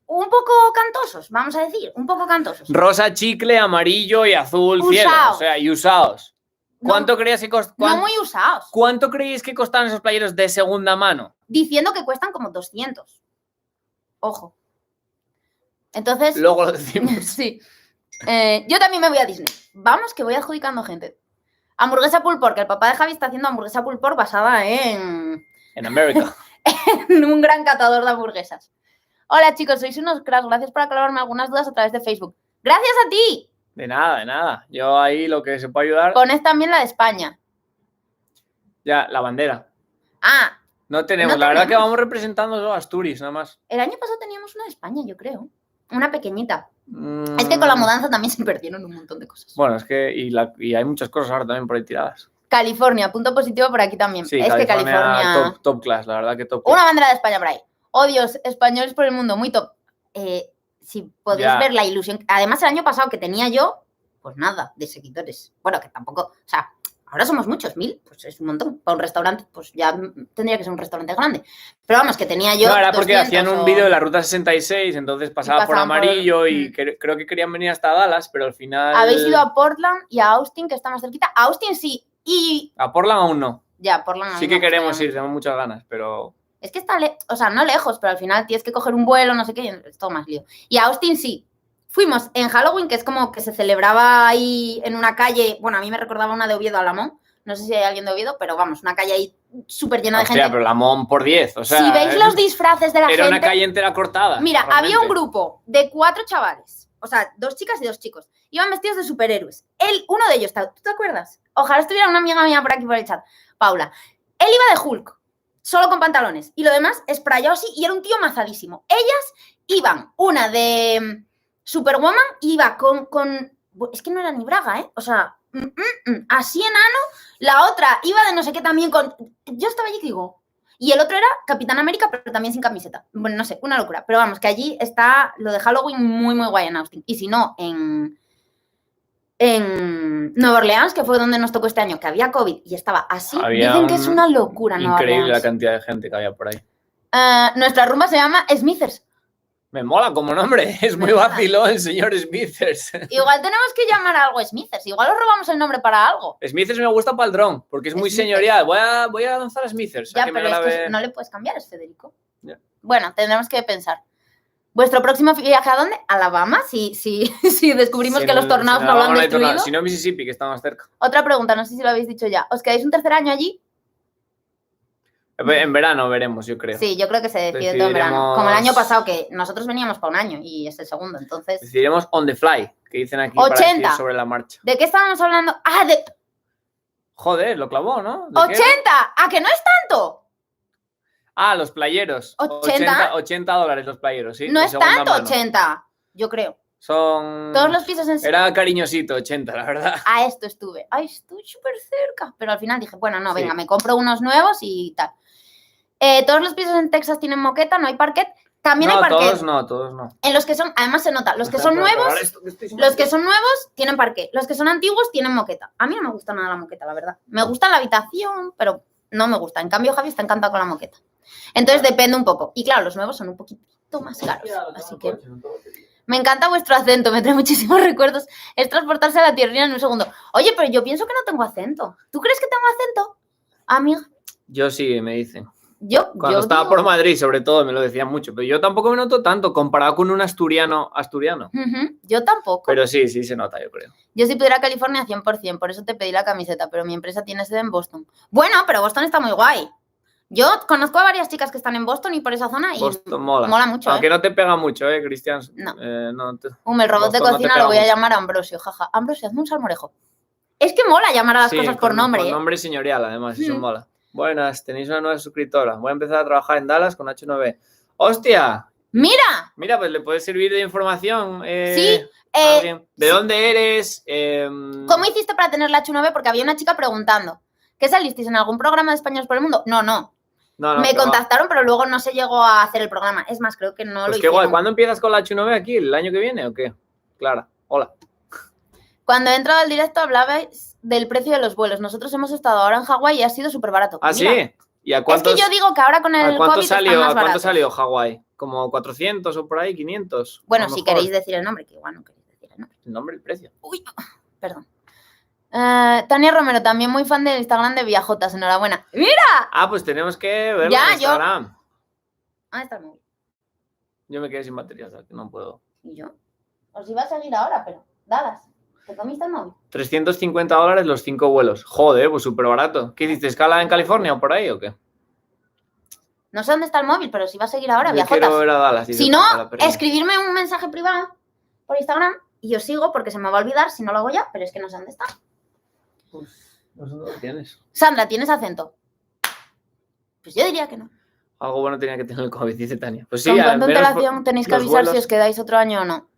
[SPEAKER 1] un poco cantosos, vamos a decir, un poco cantosos.
[SPEAKER 2] Rosa, chicle, amarillo y azul cielo.
[SPEAKER 1] Usados.
[SPEAKER 2] O sea, y usados. ¿Cuánto creías que
[SPEAKER 1] No muy usados,
[SPEAKER 2] ¿Cuánto creéis que costaban esos playeros de segunda mano?
[SPEAKER 1] diciendo que cuestan como 200. Ojo. Entonces,
[SPEAKER 2] Luego lo decimos.
[SPEAKER 1] sí. Yo también me voy a Disney. Vamos, que voy adjudicando gente. Hamburguesa pulled pork. El papá de Javi está haciendo hamburguesa pulled pork basada en
[SPEAKER 2] En América.
[SPEAKER 1] un gran catador de hamburguesas. Hola chicos, sois unos cracks. Gracias por aclararme algunas dudas a través de Facebook. ¡Gracias a ti!
[SPEAKER 2] De nada. Yo ahí lo que se puede ayudar.
[SPEAKER 1] Poned también la de España.
[SPEAKER 2] Ya, la bandera.
[SPEAKER 1] Ah,
[SPEAKER 2] No tenemos.
[SPEAKER 1] No
[SPEAKER 2] La verdad que
[SPEAKER 1] tenemos.
[SPEAKER 2] vamos representando solo a Asturias, nada más.
[SPEAKER 1] el año pasado teníamos una de España, yo creo. Una pequeñita.
[SPEAKER 2] Mm,
[SPEAKER 1] Es que con la mudanza también se perdieron un montón de cosas.
[SPEAKER 2] Bueno, es que. Y hay muchas cosas ahora también por ahí tiradas.
[SPEAKER 1] California, punto positivo por aquí también.
[SPEAKER 2] Sí,
[SPEAKER 1] es que California...
[SPEAKER 2] Top class, la verdad que top class.
[SPEAKER 1] Una bandera de España por ahí. Oh Dios, españoles por el mundo, muy top. Si podéis
[SPEAKER 2] Ya.
[SPEAKER 1] ver la ilusión. Además, el año pasado que tenía yo, pues nada, de seguidores. Bueno, que tampoco, o sea, Ahora somos muchos, 1000, pues es un montón. Para un restaurante, pues ya tendría que ser un restaurante grande. Pero vamos, que tenía yo.
[SPEAKER 2] No, era porque
[SPEAKER 1] 200
[SPEAKER 2] hacían un vídeo de la Ruta 66, entonces pasaba por
[SPEAKER 1] pasaban por-
[SPEAKER 2] Amarillo y creo que querían venir hasta Dallas, pero al final...
[SPEAKER 1] Habéis ido a Portland y a Austin, que está más cerquita. A Austin sí, y...
[SPEAKER 2] A Portland aún no.
[SPEAKER 1] Ya, Portland a mí
[SPEAKER 2] Sí
[SPEAKER 1] me
[SPEAKER 2] que queremos
[SPEAKER 1] gustaría
[SPEAKER 2] ir, tenemos muchas ganas, pero...
[SPEAKER 1] Es que está, o sea, no lejos, pero al final tienes que coger un vuelo, no sé qué, y es todo más lío. Y a Austin sí. Fuimos en Halloween, que es como que se celebraba ahí en una calle, bueno, a mí me recordaba una de Oviedo a Lamón, no sé si hay alguien de Oviedo, pero vamos, una calle ahí súper llena de
[SPEAKER 2] Hostia,
[SPEAKER 1] gente.
[SPEAKER 2] pero Lamón por 10, o sea...
[SPEAKER 1] Si veis los disfraces de la gente...
[SPEAKER 2] Era una calle entera cortada.
[SPEAKER 1] Mira,
[SPEAKER 2] realmente.
[SPEAKER 1] había un grupo de 4 chavales, o sea, 2 chicas y 2 chicos. Iban vestidos de superhéroes. Uno de ellos, ¿tú te acuerdas? Ojalá estuviera una amiga mía por aquí por el chat, Paula. Él iba de Hulk, solo con pantalones, y lo demás sprayado así, y era un tío mazadísimo. Ellas iban, una de Superwoman, iba con... Es que no era ni braga, ¿eh? O sea, así enano. La otra iba de no sé qué también con... Yo estaba allí que digo... Y el otro era Capitán América, pero también sin camiseta. Bueno, no sé, una locura. Pero vamos, que allí está lo de Halloween muy, muy guay en Austin. Y si no, en Nueva Orleans, que fue donde nos tocó este año, que había COVID y estaba así, dicen que es una locura Nueva
[SPEAKER 2] Increíble
[SPEAKER 1] Orleans.
[SPEAKER 2] la cantidad de gente que había por ahí.
[SPEAKER 1] Nuestra rumba se llama Smithers.
[SPEAKER 2] Me mola como nombre, es muy vacilón el señor Smithers.
[SPEAKER 1] Igual tenemos que llamar a algo Smithers, igual os robamos el nombre para algo.
[SPEAKER 2] Smithers me gusta para el dron, porque es muy
[SPEAKER 1] Smithers.
[SPEAKER 2] señorial. Voy a lanzar a Smithers.
[SPEAKER 1] Ya,
[SPEAKER 2] que me
[SPEAKER 1] pero es
[SPEAKER 2] grabe...
[SPEAKER 1] que no le puedes cambiar, es Federico.
[SPEAKER 2] Ya.
[SPEAKER 1] Bueno, tendremos que pensar. ¿Vuestro próximo viaje a dónde? ¿Alabama? Si descubrimos que los tornados no lo han destruido.
[SPEAKER 2] Si no, Mississippi, que está más cerca.
[SPEAKER 1] Otra pregunta, no sé si lo habéis dicho ya. ¿Os quedáis un tercer año allí?
[SPEAKER 2] En verano veremos, yo creo.
[SPEAKER 1] Sí, yo creo que se decide todo en verano. Como el año pasado, que nosotros veníamos para un año y es el segundo, entonces...
[SPEAKER 2] Decidiremos on the fly, que dicen aquí
[SPEAKER 1] 80.
[SPEAKER 2] para decir sobre la marcha.
[SPEAKER 1] ¿De qué estábamos hablando? ¡Ah, de
[SPEAKER 2] Joder, lo clavó, ¿no? ¿De
[SPEAKER 1] 80!
[SPEAKER 2] qué?
[SPEAKER 1] ¿A que no es tanto?
[SPEAKER 2] Ah, los playeros.
[SPEAKER 1] 80.
[SPEAKER 2] $80 los playeros, sí.
[SPEAKER 1] No
[SPEAKER 2] de
[SPEAKER 1] es
[SPEAKER 2] segunda
[SPEAKER 1] tanto,
[SPEAKER 2] mano.
[SPEAKER 1] 80, yo creo.
[SPEAKER 2] Son...
[SPEAKER 1] Todos los pisos en...
[SPEAKER 2] Era cariñosito, 80, la verdad.
[SPEAKER 1] A esto estuve. Ay, estoy súper cerca. Pero al final dije, bueno, no,
[SPEAKER 2] Sí.
[SPEAKER 1] venga, me compro unos nuevos y tal. Todos los pisos en Texas tienen moqueta, no hay parquet. También hay parquet.
[SPEAKER 2] Todos no.
[SPEAKER 1] En los que son, además se nota, los que son nuevos, tienen parquet. Los que son antiguos tienen moqueta. A mí no me gusta nada la moqueta, la verdad. Me gusta la habitación, pero no me gusta. En cambio, Javi está encantado con la moqueta. Entonces depende un poco. Y claro, los nuevos son un poquito más caros. Así que me encanta vuestro acento, me trae muchísimos recuerdos. Es transportarse a la tierrina en un segundo. Oye, pero yo pienso que no tengo acento. ¿Tú crees que tengo acento, amiga?
[SPEAKER 2] Yo sí, me dicen.
[SPEAKER 1] Yo
[SPEAKER 2] Cuando estaba
[SPEAKER 1] digo-
[SPEAKER 2] por Madrid, sobre todo, me lo decían mucho. Pero yo tampoco me noto tanto comparado con un asturiano.
[SPEAKER 1] Ujú, yo tampoco.
[SPEAKER 2] Pero sí se nota, yo creo.
[SPEAKER 1] Yo si pudiera a California 100%, por eso te pedí la camiseta, pero mi empresa tiene sede en Boston. Bueno, pero Boston está muy guay. Yo conozco a varias chicas que están en Boston y por esa zona y
[SPEAKER 2] Boston mola.
[SPEAKER 1] mola mucho.
[SPEAKER 2] Aunque no te pega mucho, Cristian.
[SPEAKER 1] No.
[SPEAKER 2] No te...
[SPEAKER 1] El robot de
[SPEAKER 2] Boston no te
[SPEAKER 1] cocina
[SPEAKER 2] pega
[SPEAKER 1] lo voy a
[SPEAKER 2] mucho.
[SPEAKER 1] llamar Ambrosio, jaja. Ambrosio, hazme un salmorejo. Es que mola llamar a las cosas por nombre.
[SPEAKER 2] Con
[SPEAKER 1] ¿eh?
[SPEAKER 2] nombre señorial, además, eso
[SPEAKER 1] Mm.
[SPEAKER 2] mola. Buenas, tenéis una nueva suscriptora. Voy a empezar a trabajar en Dallas con H9. ¡Hostia!
[SPEAKER 1] ¡Mira!
[SPEAKER 2] Mira, pues le puede servir de información.
[SPEAKER 1] Sí,
[SPEAKER 2] a alguien. ¿De
[SPEAKER 1] sí.
[SPEAKER 2] dónde eres?
[SPEAKER 1] ¿Cómo hiciste para tener la H9? Porque había una chica preguntando. ¿Qué salisteis en algún programa de Españoles por el Mundo? No.
[SPEAKER 2] No,
[SPEAKER 1] Me
[SPEAKER 2] que va.
[SPEAKER 1] contactaron, pero luego no se llegó a hacer el programa. Es más, creo que no
[SPEAKER 2] Pues
[SPEAKER 1] lo
[SPEAKER 2] qué guay.
[SPEAKER 1] hicieron.
[SPEAKER 2] ¿Cuándo empiezas con la H9 aquí? ¿El año que viene o qué? Clara, hola.
[SPEAKER 1] Cuando he entrado al directo hablabais del precio de los vuelos. Nosotros hemos estado ahora en Hawái y ha sido súper barato.
[SPEAKER 2] ¿Ah,
[SPEAKER 1] Mira,
[SPEAKER 2] sí? ¿Y a cuántos,
[SPEAKER 1] es que yo digo que ahora con el
[SPEAKER 2] ¿a cuánto
[SPEAKER 1] COVID están
[SPEAKER 2] salió,
[SPEAKER 1] más
[SPEAKER 2] ¿a cuánto
[SPEAKER 1] baratos.
[SPEAKER 2] salió Hawái? ¿Como 400 o por ahí? ¿500?
[SPEAKER 1] Bueno,
[SPEAKER 2] A lo
[SPEAKER 1] si
[SPEAKER 2] mejor.
[SPEAKER 1] queréis decir el nombre, que igual no queréis decir el nombre.
[SPEAKER 2] El nombre, el precio.
[SPEAKER 1] Uy, perdón. Tania Romero, también muy fan del Instagram de Viajotas. Enhorabuena. ¡Mira!
[SPEAKER 2] Ah, pues tenemos que verlo
[SPEAKER 1] Ya,
[SPEAKER 2] en
[SPEAKER 1] yo-
[SPEAKER 2] Instagram.
[SPEAKER 1] Ah, está el móvil.
[SPEAKER 2] Yo me quedé sin batería, o sea, que no puedo.
[SPEAKER 1] Y yo. Os iba a seguir ahora, pero dadas. ¿Te comiste el móvil?
[SPEAKER 2] $350 los 5 vuelos. Joder, pues súper barato. ¿Qué hiciste? ¿Escala en California o por ahí o qué?
[SPEAKER 1] No sé dónde está el móvil, pero si va a seguir ahora,
[SPEAKER 2] Yo
[SPEAKER 1] Viajotas.
[SPEAKER 2] quiero ver a Dallas. dice
[SPEAKER 1] Si no,
[SPEAKER 2] Paola Perino.
[SPEAKER 1] escribirme un mensaje privado por Instagram y os sigo porque se me va a olvidar si no lo hago ya, pero es que no sé dónde está.
[SPEAKER 2] Pues, no sé dónde lo tienes.
[SPEAKER 1] Sandra, ¿tienes acento? Pues yo diría que no.
[SPEAKER 2] Algo bueno tenía que tener el COVID, dice Tania. Pues sí,
[SPEAKER 1] ¿Con
[SPEAKER 2] al
[SPEAKER 1] cuánta
[SPEAKER 2] menos
[SPEAKER 1] antelación tenéis que
[SPEAKER 2] los
[SPEAKER 1] avisar
[SPEAKER 2] vuelos.
[SPEAKER 1] si os quedáis otro año o no?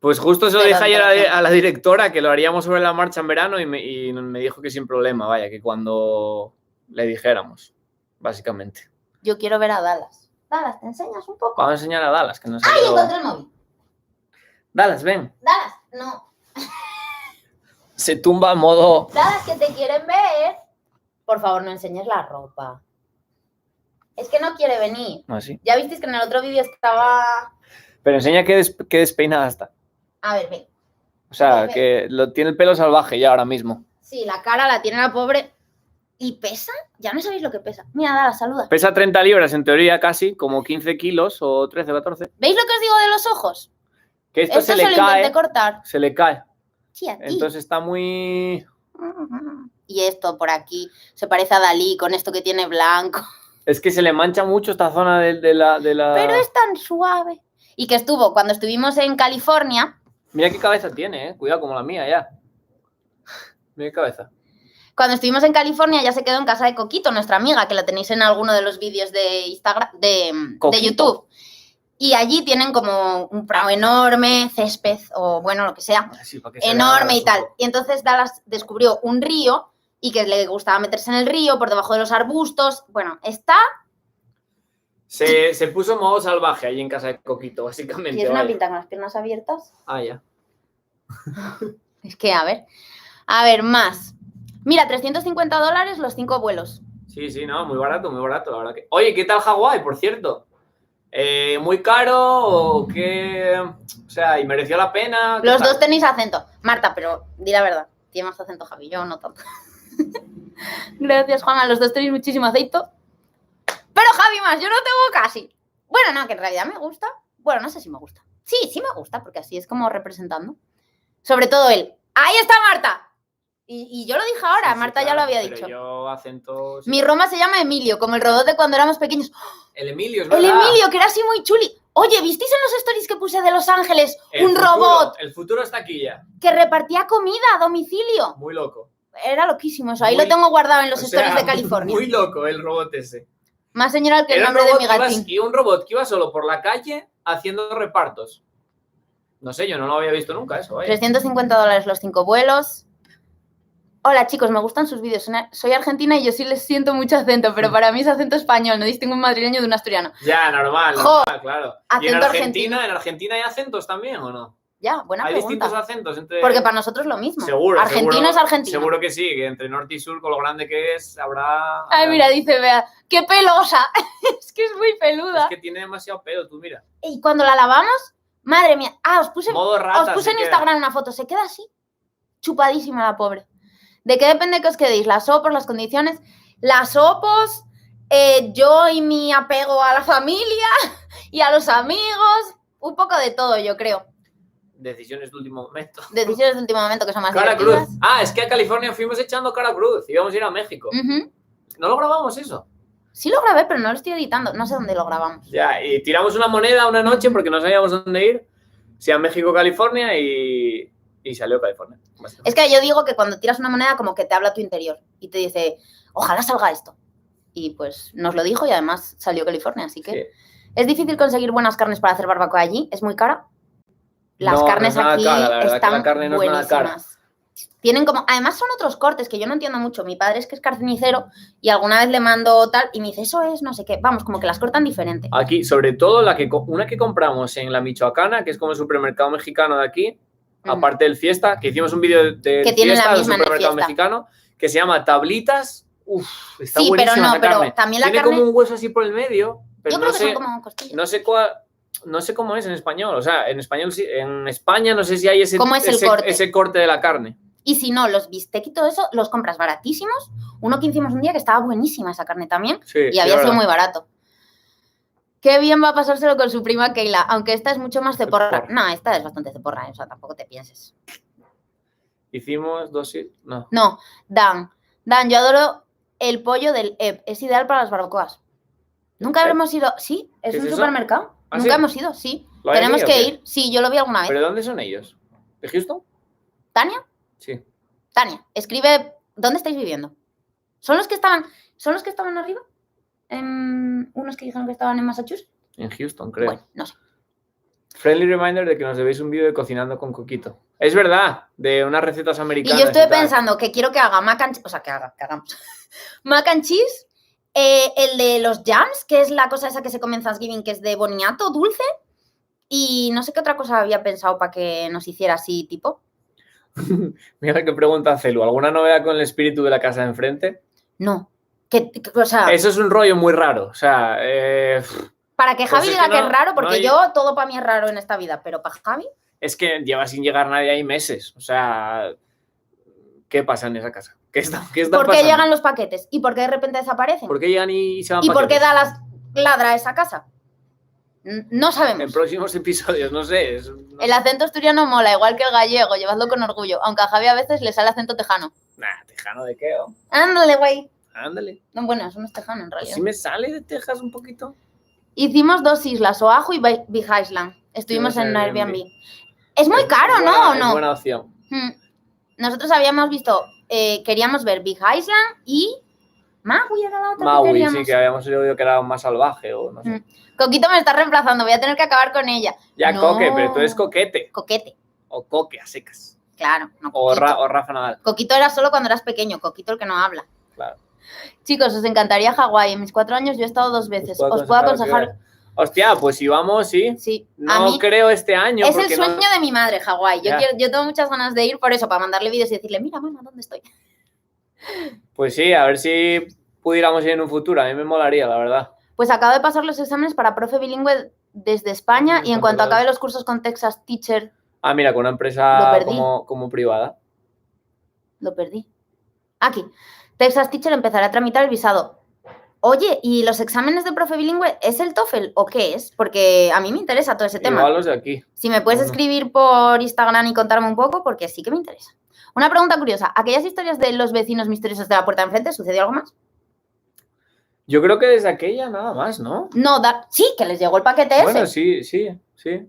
[SPEAKER 2] Pues justo se lo
[SPEAKER 1] Pero
[SPEAKER 2] dije ayer
[SPEAKER 1] antelación.
[SPEAKER 2] a la directora que lo haríamos sobre la marcha en verano y me dijo que sin problema, vaya, que cuando le dijéramos, básicamente.
[SPEAKER 1] Yo quiero ver a Dallas. Dallas, ¿te enseñas un poco?
[SPEAKER 2] Vamos a enseñar a Dallas, que nos ha
[SPEAKER 1] ¡Ay,
[SPEAKER 2] ido-
[SPEAKER 1] encontré el móvil!
[SPEAKER 2] Dallas, ven.
[SPEAKER 1] Dallas, no.
[SPEAKER 2] Se tumba a modo...
[SPEAKER 1] Las que te quieren ver. Por favor, no enseñes la ropa. Es que no quiere venir.
[SPEAKER 2] Ah, sí.
[SPEAKER 1] Ya visteis que en el otro vídeo estaba...
[SPEAKER 2] Pero enseña qué despeinada está.
[SPEAKER 1] A ver, ven.
[SPEAKER 2] O sea,
[SPEAKER 1] Ve.
[SPEAKER 2] que tiene el pelo salvaje ya ahora mismo.
[SPEAKER 1] Sí, la cara la tiene la pobre. ¿Y pesa? Ya no sabéis lo que pesa. Mira, Dala, saluda.
[SPEAKER 2] Pesa 30 libras en teoría casi, como 15 kilos o 13 o 14.
[SPEAKER 1] ¿Veis lo que os digo de los ojos?
[SPEAKER 2] Que esto se
[SPEAKER 1] se lo
[SPEAKER 2] le cae.
[SPEAKER 1] intenté cortar.
[SPEAKER 2] Se le cae.
[SPEAKER 1] Sí, aquí.
[SPEAKER 2] Entonces está muy...
[SPEAKER 1] Y esto por aquí se parece a Dalí con esto que tiene blanco.
[SPEAKER 2] Es que se le mancha mucho esta zona de la...
[SPEAKER 1] Pero es tan suave. Y que cuando estuvimos en California,
[SPEAKER 2] Mira qué cabeza tiene, Cuidado, como la mía ya. Mira qué cabeza.
[SPEAKER 1] cuando estuvimos en California ya se quedó en casa de Coquito, nuestra amiga, que la tenéis en alguno de los vídeos de Instagram, de
[SPEAKER 2] Coquito.
[SPEAKER 1] YouTube. Y allí tienen como un prado enorme, césped o bueno, lo que sea,
[SPEAKER 2] Sí, para que se
[SPEAKER 1] enorme
[SPEAKER 2] vea
[SPEAKER 1] y tal.
[SPEAKER 2] un poco.
[SPEAKER 1] Y entonces Dallas descubrió un río y que le gustaba meterse en el río por debajo de los arbustos. Bueno, está...
[SPEAKER 2] Se puso en modo salvaje ahí en casa de Coquito, básicamente.
[SPEAKER 1] ¿Tienes una
[SPEAKER 2] vaya.
[SPEAKER 1] pinta con las piernas abiertas?
[SPEAKER 2] Ah, ya.
[SPEAKER 1] Es que, a ver, más. Mira, $350 los 5 vuelos.
[SPEAKER 2] Sí, no, muy barato, la verdad que... Oye, ¿qué tal Hawái, por cierto? ¿Muy caro o qué? O sea, ¿y mereció la pena?
[SPEAKER 1] Los dos tenéis acento. Marta, pero di la verdad, tiene más acento Javi, yo no tanto. Gracias, Juana, los dos tenéis muchísimo aceito. Pero Javi más, yo no tengo casi. Bueno, no, que en realidad me gusta. Bueno, no sé si me gusta. Sí me gusta, porque así es como representando. Sobre todo él. ¡Ahí está Marta! Y yo lo dije ahora,
[SPEAKER 2] Sí,
[SPEAKER 1] Marta ya
[SPEAKER 2] claro,
[SPEAKER 1] lo había
[SPEAKER 2] pero
[SPEAKER 1] dicho.
[SPEAKER 2] Yo acento...
[SPEAKER 1] Mi Roma se llama Emilio, como el robot de cuando éramos pequeños.
[SPEAKER 2] El Emilio, es
[SPEAKER 1] El
[SPEAKER 2] verdad.
[SPEAKER 1] Emilio, que era así muy chuli. Oye, ¿visteis en los stories que puse de Los Ángeles un
[SPEAKER 2] futuro,
[SPEAKER 1] robot
[SPEAKER 2] El futuro está aquí ya.
[SPEAKER 1] que repartía comida a domicilio?
[SPEAKER 2] Muy loco.
[SPEAKER 1] Era loquísimo eso. Ahí
[SPEAKER 2] Muy-
[SPEAKER 1] lo tengo guardado en los
[SPEAKER 2] O
[SPEAKER 1] stories
[SPEAKER 2] sea,
[SPEAKER 1] de California.
[SPEAKER 2] Muy loco el robot ese.
[SPEAKER 1] Más señora que el
[SPEAKER 2] Era un
[SPEAKER 1] nombre de
[SPEAKER 2] robot
[SPEAKER 1] mi
[SPEAKER 2] que iba-
[SPEAKER 1] gatín.
[SPEAKER 2] y un robot que iba solo por la calle haciendo repartos. No sé, yo no lo había visto nunca eso. Vaya.
[SPEAKER 1] $350 los 5 vuelos. Hola chicos, me gustan sus vídeos. Soy argentina y yo sí les siento mucho acento, pero para mí es acento español. No distingo un madrileño de un asturiano.
[SPEAKER 2] Ya, normal,
[SPEAKER 1] Jo,
[SPEAKER 2] claro. ¿Y
[SPEAKER 1] acento
[SPEAKER 2] en Argentina hay acentos también o no?
[SPEAKER 1] Ya, buena
[SPEAKER 2] ¿Hay distintos
[SPEAKER 1] pregunta.
[SPEAKER 2] acentos entre...?
[SPEAKER 1] Porque para nosotros lo mismo.
[SPEAKER 2] Seguro,
[SPEAKER 1] Argentino
[SPEAKER 2] seguro,
[SPEAKER 1] es argentino.
[SPEAKER 2] Seguro que sí, que entre norte y sur, con lo grande que es, habrá...
[SPEAKER 1] Ay, mira, dice Bea, ¡qué pelosa! Es que es muy peluda.
[SPEAKER 2] Es que tiene demasiado pelo, tú mira.
[SPEAKER 1] Y cuando la lavamos, madre mía. Os puse
[SPEAKER 2] Modo rata
[SPEAKER 1] en
[SPEAKER 2] se queda.
[SPEAKER 1] Instagram una foto. Se queda así, chupadísima la pobre. ¿De qué depende que os quedéis? Las opos, las condiciones. Las opos, yo y mi apego a la familia y a los amigos. Un poco de todo, yo creo.
[SPEAKER 2] Decisiones de último momento.
[SPEAKER 1] Decisiones de último momento que son más
[SPEAKER 2] Cara
[SPEAKER 1] divertidas.
[SPEAKER 2] Cruz. Ah, es que a California fuimos echando Cara Cruz. Íbamos a ir a México.
[SPEAKER 1] Ujú.
[SPEAKER 2] ¿No lo grabamos eso?
[SPEAKER 1] Sí lo grabé, pero no lo estoy editando. No sé dónde lo grabamos.
[SPEAKER 2] Ya, y tiramos una moneda una noche porque no sabíamos dónde ir. Si a México, California y salió California.
[SPEAKER 1] Es que yo digo que cuando tiras una moneda como que te habla tu interior y te dice, ojalá salga esto. Y pues nos lo dijo y además salió California, así que...
[SPEAKER 2] Sí.
[SPEAKER 1] Es difícil conseguir buenas carnes para hacer barbacoa allí, es muy cara. Las
[SPEAKER 2] No,
[SPEAKER 1] carnes
[SPEAKER 2] no es nada
[SPEAKER 1] aquí
[SPEAKER 2] cara, la verdad que
[SPEAKER 1] están
[SPEAKER 2] la carne no es nada cara.
[SPEAKER 1] buenísimas. Tienen como, además son otros cortes que yo no entiendo mucho. Mi padre es que es carnicero y alguna vez le mando tal y me dice, eso es no sé qué. Vamos, como que las cortan diferente.
[SPEAKER 2] Aquí, sobre todo, una que compramos en la Michoacana, que es como el supermercado mexicano de aquí, aparte del Fiesta, que hicimos un vídeo de
[SPEAKER 1] Que tiene la
[SPEAKER 2] Fiesta, del
[SPEAKER 1] misma en el
[SPEAKER 2] supermercado
[SPEAKER 1] Fiesta.
[SPEAKER 2] mexicano, que se llama Tablitas. Uf, está
[SPEAKER 1] Sí, pero
[SPEAKER 2] buenísima
[SPEAKER 1] no,
[SPEAKER 2] esa
[SPEAKER 1] pero
[SPEAKER 2] carne.
[SPEAKER 1] también la
[SPEAKER 2] Tiene
[SPEAKER 1] carne...
[SPEAKER 2] como un hueso así por el medio, pero
[SPEAKER 1] yo creo
[SPEAKER 2] no
[SPEAKER 1] que
[SPEAKER 2] sé,
[SPEAKER 1] son como costillas.
[SPEAKER 2] no sé cómo es en español. O sea, en español sí, en España no sé si hay
[SPEAKER 1] ¿Cómo es el corte?
[SPEAKER 2] ese corte de la carne.
[SPEAKER 1] Y si no, los bistec y todo eso los compras baratísimos. Uno que hicimos un día que estaba buenísima esa carne también
[SPEAKER 2] Sí,
[SPEAKER 1] y había sido muy barato. Qué bien va a pasárselo con su prima Keila, aunque esta es mucho más ceporra.
[SPEAKER 2] Ceporra.
[SPEAKER 1] No, esta es bastante ceporra, o sea, tampoco te pienses.
[SPEAKER 2] Hicimos no.
[SPEAKER 1] No, Dan, yo adoro el pollo del EP, es ideal para las barbacoas. Nunca
[SPEAKER 2] ¿EP?
[SPEAKER 1] hemos ido, sí, es
[SPEAKER 2] ¿Qué
[SPEAKER 1] un
[SPEAKER 2] es eso?
[SPEAKER 1] supermercado.
[SPEAKER 2] ¿Ah,
[SPEAKER 1] Nunca
[SPEAKER 2] sí?
[SPEAKER 1] hemos ido, sí.
[SPEAKER 2] ¿Lo hay
[SPEAKER 1] Tenemos
[SPEAKER 2] aquí o
[SPEAKER 1] que
[SPEAKER 2] qué?
[SPEAKER 1] ir, sí, yo lo vi alguna vez.
[SPEAKER 2] ¿Pero de dónde son ellos? ¿De Houston?
[SPEAKER 1] ¿Tania?
[SPEAKER 2] Sí.
[SPEAKER 1] Tania, escribe, ¿dónde estáis viviendo? ¿Son los que estaban arriba? Unos que dijeron que estaban en Massachusetts.
[SPEAKER 2] En Houston, creo.
[SPEAKER 1] Bueno, no sé.
[SPEAKER 2] Friendly reminder de que nos debéis un vídeo de cocinando con Coquito. Es verdad, de unas recetas
[SPEAKER 1] Y
[SPEAKER 2] americanas.
[SPEAKER 1] yo estuve
[SPEAKER 2] tal.
[SPEAKER 1] pensando que quiero que haga mac and cheese, o sea, que hagamos mac and cheese, el de los jams, que es la cosa esa que se come en Thanksgiving, que es de boniato, dulce, y no sé qué otra cosa había pensado para que nos hiciera así, tipo.
[SPEAKER 2] Mira qué pregunta Celu. ¿Alguna novedad con el espíritu de la casa de enfrente?
[SPEAKER 1] No. O sea,
[SPEAKER 2] Eso es un rollo muy raro. O sea,
[SPEAKER 1] para que
[SPEAKER 2] pues
[SPEAKER 1] Javi
[SPEAKER 2] es
[SPEAKER 1] diga
[SPEAKER 2] que
[SPEAKER 1] que
[SPEAKER 2] no-
[SPEAKER 1] es raro,
[SPEAKER 2] no
[SPEAKER 1] porque
[SPEAKER 2] hay-
[SPEAKER 1] yo todo para mí es raro en esta vida, pero para Javi,
[SPEAKER 2] es que lleva sin llegar nadie ahí meses. O sea, ¿qué pasa en esa casa? ¿Qué está
[SPEAKER 1] ¿por qué
[SPEAKER 2] pasando?
[SPEAKER 1] llegan los paquetes? ¿Y por qué de repente desaparecen?
[SPEAKER 2] ¿Por qué llegan y se van
[SPEAKER 1] ¿Y por qué
[SPEAKER 2] paquetes?
[SPEAKER 1] Dallas ladra a esa casa? No
[SPEAKER 2] En
[SPEAKER 1] sabemos.
[SPEAKER 2] próximos episodios, no sé.
[SPEAKER 1] El acento asturiano mola, igual que el gallego, llevadlo con orgullo, aunque a Javi a veces le sale acento tejano.
[SPEAKER 2] Nah, tejano de qué, oh?
[SPEAKER 1] Ándale, güey.
[SPEAKER 2] Ándale.
[SPEAKER 1] No, bueno, eso no es tejano en
[SPEAKER 2] Pues
[SPEAKER 1] realidad.
[SPEAKER 2] sí me sale de Texas un poquito.
[SPEAKER 1] Hicimos 2 islas, Oahu y Big Island. Estuvimos
[SPEAKER 2] Sí,
[SPEAKER 1] en
[SPEAKER 2] no sé,
[SPEAKER 1] Airbnb. Es muy caro,
[SPEAKER 2] Es
[SPEAKER 1] ¿no?
[SPEAKER 2] buena-
[SPEAKER 1] ¿O no?
[SPEAKER 2] Es buena opción.
[SPEAKER 1] Nosotros habíamos visto, queríamos ver Big Island y Maui era la otra que
[SPEAKER 2] Maui,
[SPEAKER 1] queríamos.
[SPEAKER 2] sí, que habíamos oído que era más salvaje o no sé.
[SPEAKER 1] Coquito me está reemplazando, voy a tener que acabar con ella.
[SPEAKER 2] Ya,
[SPEAKER 1] No.
[SPEAKER 2] Coque, pero tú eres coquete.
[SPEAKER 1] Coquete,
[SPEAKER 2] O Coque a secas.
[SPEAKER 1] claro. No,
[SPEAKER 2] O,
[SPEAKER 1] Coquito.
[SPEAKER 2] o Rafa Nadal.
[SPEAKER 1] Coquito era solo cuando eras pequeño, Coquito el que no habla.
[SPEAKER 2] Claro.
[SPEAKER 1] Chicos, os encantaría Hawái. En mis 4 años yo he estado 2 veces. Os puedo aconsejar.
[SPEAKER 2] Hostia, pues si vamos, sí.
[SPEAKER 1] Sí,
[SPEAKER 2] No
[SPEAKER 1] a mí
[SPEAKER 2] creo este año.
[SPEAKER 1] es el
[SPEAKER 2] porque
[SPEAKER 1] sueño
[SPEAKER 2] no...
[SPEAKER 1] de mi madre, Hawái.
[SPEAKER 2] Ya.
[SPEAKER 1] Yo tengo muchas ganas de ir por eso, para mandarle vídeos y decirle, mira, mamá, ¿dónde estoy?
[SPEAKER 2] Pues sí, a ver si pudiéramos ir en un futuro. A mí me molaría, la verdad.
[SPEAKER 1] Pues acabo de pasar los exámenes para profe bilingüe desde España y en cuanto acabe los cursos con Texas Teacher,
[SPEAKER 2] Ah, mira, con una
[SPEAKER 1] Lo
[SPEAKER 2] empresa
[SPEAKER 1] perdí.
[SPEAKER 2] como privada.
[SPEAKER 1] lo perdí. Aquí, Texas Teacher empezará a tramitar el visado. Oye, ¿y los exámenes de profe bilingüe es el TOEFL o qué es? Porque a mí me interesa todo ese tema.
[SPEAKER 2] Igual los de aquí.
[SPEAKER 1] Si me puedes
[SPEAKER 2] Bueno.
[SPEAKER 1] escribir por Instagram y contarme un poco, porque sí que me interesa. Una pregunta curiosa. ¿Aquellas historias de los vecinos misteriosos de la puerta de enfrente sucedió algo más?
[SPEAKER 2] Yo creo que desde aquella nada más, ¿no?
[SPEAKER 1] No, sí, que les llegó el paquete ese.
[SPEAKER 2] Bueno, sí.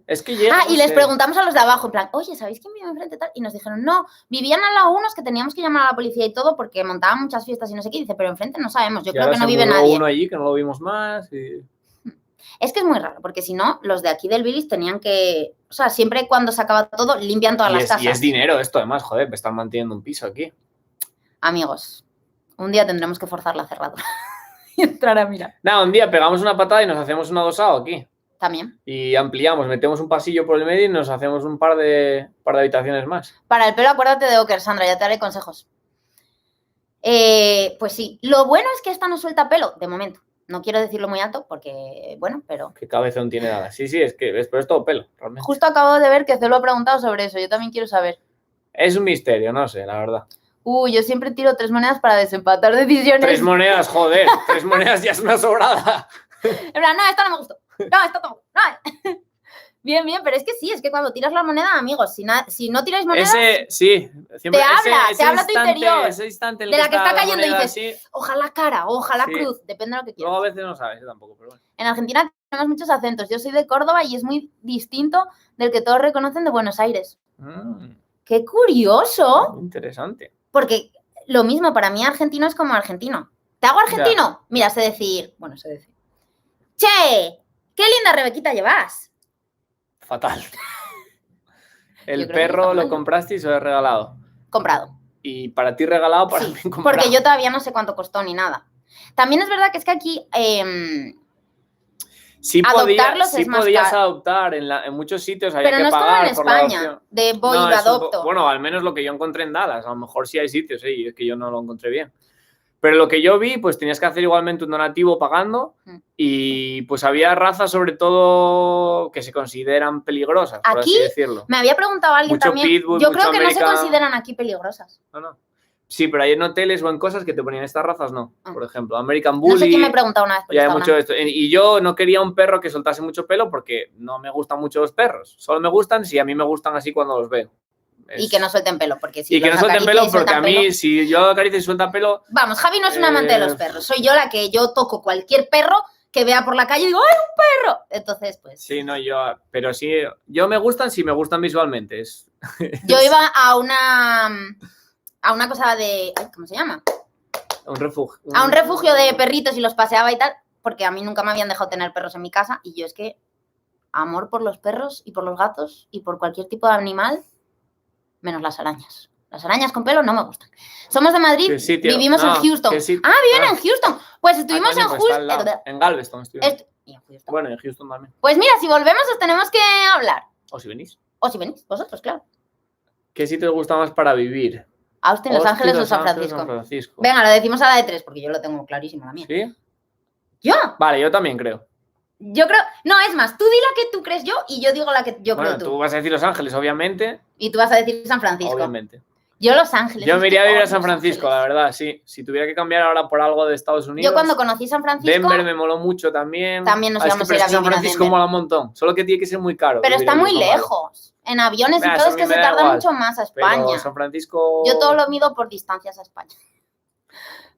[SPEAKER 2] Es que llega.
[SPEAKER 1] Y les preguntamos a los de abajo, en plan, oye, ¿sabéis quién vive enfrente tal? Y nos dijeron, no, vivían al lado unos que teníamos que llamar a la policía y todo porque montaban muchas fiestas y no sé qué. Dice, pero enfrente no sabemos, yo creo que no vive nadie.
[SPEAKER 2] Uno allí que no lo vimos más. Y...
[SPEAKER 1] Es que es muy raro, porque si no, los de aquí del Billis tenían que... O sea, siempre cuando se acaba todo, limpian todas las casas.
[SPEAKER 2] Y es dinero esto, además, joder, me están manteniendo un piso aquí.
[SPEAKER 1] Amigos, un día tendremos que forzar la cerradura y entrar a mirar.
[SPEAKER 2] Nada, un día pegamos una patada y nos hacemos un adosado aquí.
[SPEAKER 1] También.
[SPEAKER 2] Y ampliamos, metemos un pasillo por el medio y nos hacemos un par de habitaciones más.
[SPEAKER 1] Para el pelo, acuérdate de Oker, Sandra, ya te daré consejos. Pues sí, lo bueno es que esta no suelta pelo, de momento. No quiero decirlo muy alto porque, bueno, pero...
[SPEAKER 2] Qué cabezón tiene nada. Sí, es que pero es todo pelo, realmente.
[SPEAKER 1] Justo acabo de ver que Celo ha preguntado sobre eso, yo también quiero saber.
[SPEAKER 2] Es un misterio, no sé, la verdad.
[SPEAKER 1] Yo siempre tiro 3 monedas para desempatar decisiones.
[SPEAKER 2] 3 monedas, joder. 3 monedas ya es una sobrada.
[SPEAKER 1] En plan, no, esta no me gustó. No, esta tampoco. No. Bien, pero es que sí, es que cuando tiras la moneda, amigos, si no tiráis monedas,
[SPEAKER 2] Ese, sí.
[SPEAKER 1] te habla tu interior.
[SPEAKER 2] Ese instante en
[SPEAKER 1] de
[SPEAKER 2] el
[SPEAKER 1] la que está cayendo y
[SPEAKER 2] moneda,
[SPEAKER 1] dices,
[SPEAKER 2] sí.
[SPEAKER 1] ojalá cara, ojalá
[SPEAKER 2] Sí.
[SPEAKER 1] cruz, depende de lo que quieras.
[SPEAKER 2] Luego a veces no sabes, yo tampoco, pero bueno.
[SPEAKER 1] En Argentina tenemos muchos acentos. Yo soy de Córdoba y es muy distinto del que todos reconocen de Buenos Aires. ¡Qué curioso!
[SPEAKER 2] Interesante.
[SPEAKER 1] Porque lo mismo, para mí argentino es como argentino. ¿Te hago argentino? Mira, sé decir... Bueno, sé decir... ¡Che! ¡Qué linda Rebequita llevas!
[SPEAKER 2] Fatal. El
[SPEAKER 1] Yo creo que
[SPEAKER 2] perro
[SPEAKER 1] está
[SPEAKER 2] lo
[SPEAKER 1] mal.
[SPEAKER 2] compraste y se lo he regalado.
[SPEAKER 1] Comprado.
[SPEAKER 2] Y para ti regalado, para
[SPEAKER 1] Sí,
[SPEAKER 2] mí comprado.
[SPEAKER 1] porque yo todavía no sé cuánto costó ni nada. También es verdad que es que aquí...
[SPEAKER 2] Sí
[SPEAKER 1] adoptarlos es más
[SPEAKER 2] podías
[SPEAKER 1] caro.
[SPEAKER 2] adoptar en muchos sitios, había
[SPEAKER 1] pero
[SPEAKER 2] que
[SPEAKER 1] no es como
[SPEAKER 2] pagar
[SPEAKER 1] en
[SPEAKER 2] por la
[SPEAKER 1] España,
[SPEAKER 2] adopción.
[SPEAKER 1] de voy y
[SPEAKER 2] No,
[SPEAKER 1] lo
[SPEAKER 2] eso-
[SPEAKER 1] adopto.
[SPEAKER 2] Bueno, al menos lo que yo encontré en Dallas. A lo mejor sí hay sitios, y es que yo no lo encontré bien. Pero lo que yo vi, pues tenías que hacer igualmente un donativo pagando y pues había razas sobre todo que se consideran peligrosas, por
[SPEAKER 1] Aquí
[SPEAKER 2] así decirlo.
[SPEAKER 1] Me había preguntado alguien
[SPEAKER 2] Mucho
[SPEAKER 1] también.
[SPEAKER 2] pitbull,
[SPEAKER 1] Yo
[SPEAKER 2] mucho
[SPEAKER 1] creo que no se
[SPEAKER 2] americano.
[SPEAKER 1] consideran aquí peligrosas.
[SPEAKER 2] No. Sí, pero hay en hoteles o en cosas que te ponían estas razas, no.
[SPEAKER 1] Ah.
[SPEAKER 2] Por ejemplo, American
[SPEAKER 1] No sé quién
[SPEAKER 2] Bully.
[SPEAKER 1] me preguntado una vez por
[SPEAKER 2] Y hay
[SPEAKER 1] Instagram.
[SPEAKER 2] mucho de esto. Y yo no quería un perro que soltase mucho pelo porque no me gustan mucho los perros. Solo me gustan si a mí me gustan así cuando los veo.
[SPEAKER 1] Y que no suelten pelo, porque si
[SPEAKER 2] Y que no
[SPEAKER 1] los
[SPEAKER 2] suelten
[SPEAKER 1] acaricia
[SPEAKER 2] pelo
[SPEAKER 1] y
[SPEAKER 2] porque a
[SPEAKER 1] sueltan
[SPEAKER 2] mí,
[SPEAKER 1] pelo-
[SPEAKER 2] si yo acaricio y suelta pelo,
[SPEAKER 1] Vamos, Javi no es un amante de los perros. Soy yo la que yo toco cualquier perro que vea por la calle y digo, ¡ay, un perro! Entonces, pues...
[SPEAKER 2] sí, no, pero sí, yo me gustan si me gustan visualmente.
[SPEAKER 1] Yo iba a una cosa de... ay, ¿cómo se llama?
[SPEAKER 2] Un refugio.
[SPEAKER 1] A un refugio de perritos y los paseaba y tal, porque a mí nunca me habían dejado tener perros en mi casa y yo es que amor por los perros y por los gatos y por cualquier tipo de animal, menos las arañas. Las arañas con pelo no me gustan. Somos de Madrid,
[SPEAKER 2] ¿Qué sitio?
[SPEAKER 1] vivimos
[SPEAKER 2] No,
[SPEAKER 1] en Houston.
[SPEAKER 2] ¿qué sitio?
[SPEAKER 1] Viven
[SPEAKER 2] Ah.
[SPEAKER 1] en Houston. Pues estuvimos
[SPEAKER 2] Coño,
[SPEAKER 1] en
[SPEAKER 2] pues está al
[SPEAKER 1] Houston.
[SPEAKER 2] lado. En Galveston estuvimos.
[SPEAKER 1] Y en Houston.
[SPEAKER 2] Bueno, en Houston también.
[SPEAKER 1] Pues mira, si volvemos os tenemos que hablar.
[SPEAKER 2] O si venís.
[SPEAKER 1] O si venís, vosotros, claro.
[SPEAKER 2] ¿Qué sitio te gusta más para vivir?
[SPEAKER 1] Austin, Los Ángeles o San
[SPEAKER 2] Ángeles,
[SPEAKER 1] Francisco.
[SPEAKER 2] San Francisco.
[SPEAKER 1] Venga, lo decimos a la de 3 porque yo lo tengo clarísimo, la mía.
[SPEAKER 2] ¿Sí?
[SPEAKER 1] ¿Yo?
[SPEAKER 2] Vale, yo también creo.
[SPEAKER 1] Yo creo... No, es más, tú di la que tú crees yo y yo digo la que yo
[SPEAKER 2] Bueno,
[SPEAKER 1] creo
[SPEAKER 2] tú vas a decir Los Ángeles, obviamente.
[SPEAKER 1] Y tú vas a decir San Francisco.
[SPEAKER 2] Obviamente.
[SPEAKER 1] Yo Los Ángeles.
[SPEAKER 2] Yo
[SPEAKER 1] es
[SPEAKER 2] me
[SPEAKER 1] que
[SPEAKER 2] iría a vivir a
[SPEAKER 1] odio
[SPEAKER 2] San
[SPEAKER 1] Los
[SPEAKER 2] Francisco,
[SPEAKER 1] Ángeles.
[SPEAKER 2] la verdad, sí. Si tuviera que cambiar ahora por algo de Estados Unidos.
[SPEAKER 1] Yo cuando conocí San Francisco...
[SPEAKER 2] Denver me moló mucho también.
[SPEAKER 1] También nos
[SPEAKER 2] es que,
[SPEAKER 1] íbamos a
[SPEAKER 2] pero
[SPEAKER 1] ir a
[SPEAKER 2] es que San
[SPEAKER 1] vivir a
[SPEAKER 2] Francisco
[SPEAKER 1] Denver.
[SPEAKER 2] mola un montón. Solo que tiene que ser muy caro.
[SPEAKER 1] Pero
[SPEAKER 2] vivir
[SPEAKER 1] está
[SPEAKER 2] ahí,
[SPEAKER 1] muy
[SPEAKER 2] eso malo.
[SPEAKER 1] lejos. En aviones y
[SPEAKER 2] Nah,
[SPEAKER 1] todo
[SPEAKER 2] eso
[SPEAKER 1] es
[SPEAKER 2] a
[SPEAKER 1] que
[SPEAKER 2] mí
[SPEAKER 1] se
[SPEAKER 2] me da
[SPEAKER 1] tarda
[SPEAKER 2] igual.
[SPEAKER 1] mucho más a
[SPEAKER 2] Pero
[SPEAKER 1] España.
[SPEAKER 2] San Francisco...
[SPEAKER 1] Yo todo lo mido por distancias a España.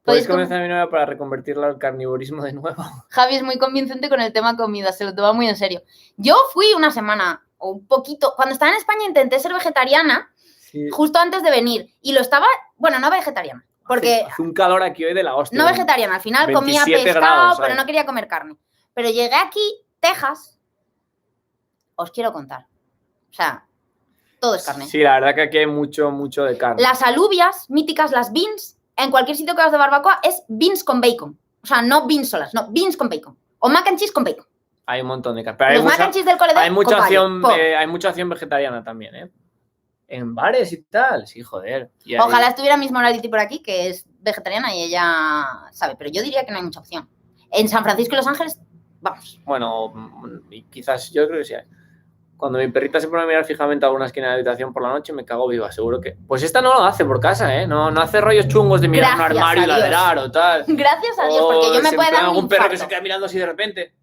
[SPEAKER 2] Puedes
[SPEAKER 1] Podéis
[SPEAKER 2] convencer a mi novia para reconvertirla al carnivorismo de nuevo.
[SPEAKER 1] Javi es muy convincente con el tema comida, se lo toma muy en serio. Yo fui una semana o un poquito, cuando estaba en España intenté ser vegetariana
[SPEAKER 2] Sí.
[SPEAKER 1] justo antes de venir y lo estaba, bueno, no vegetariana, porque
[SPEAKER 2] Hace un calor aquí hoy de la hostia.
[SPEAKER 1] no vegetariana, al final comía
[SPEAKER 2] 27
[SPEAKER 1] pescado,
[SPEAKER 2] grados,
[SPEAKER 1] pero
[SPEAKER 2] ¿sabes?
[SPEAKER 1] no quería comer carne. Pero llegué aquí, Texas, os quiero contar. O sea, todo es carne.
[SPEAKER 2] Sí, la verdad que aquí hay mucho de carne.
[SPEAKER 1] Las alubias míticas, las beans, en cualquier sitio que hagas de barbacoa es beans con bacon. O sea, no beans solas, no, beans con bacon. O mac and cheese con bacon.
[SPEAKER 2] Hay un montón de carne. Pero
[SPEAKER 1] Los mac and cheese del cole de
[SPEAKER 2] hay mucha
[SPEAKER 1] con mayo.
[SPEAKER 2] opción, hay mucha opción vegetariana también, ¿eh? En bares y tal, sí, joder. Y hay-
[SPEAKER 1] Ojalá estuviera Miss Morality por aquí, que es vegetariana y ella sabe, pero yo diría que no hay mucha opción. En San Francisco y Los Ángeles, vamos.
[SPEAKER 2] Bueno, y quizás yo creo que sí hay. Cuando mi perrita se pone a mirar fijamente a alguna esquina de la habitación por la noche, me cago viva, seguro que... Pues esta no lo hace por casa, ¿eh? No hace rollos chungos de mirar
[SPEAKER 1] Gracias
[SPEAKER 2] un armario y
[SPEAKER 1] a Dios.
[SPEAKER 2] ladrar o tal.
[SPEAKER 1] Gracias a Dios,
[SPEAKER 2] O
[SPEAKER 1] porque yo me
[SPEAKER 2] se
[SPEAKER 1] puedo
[SPEAKER 2] en plan
[SPEAKER 1] dar un
[SPEAKER 2] algún perro que se
[SPEAKER 1] infarto.
[SPEAKER 2] queda mirando así de repente.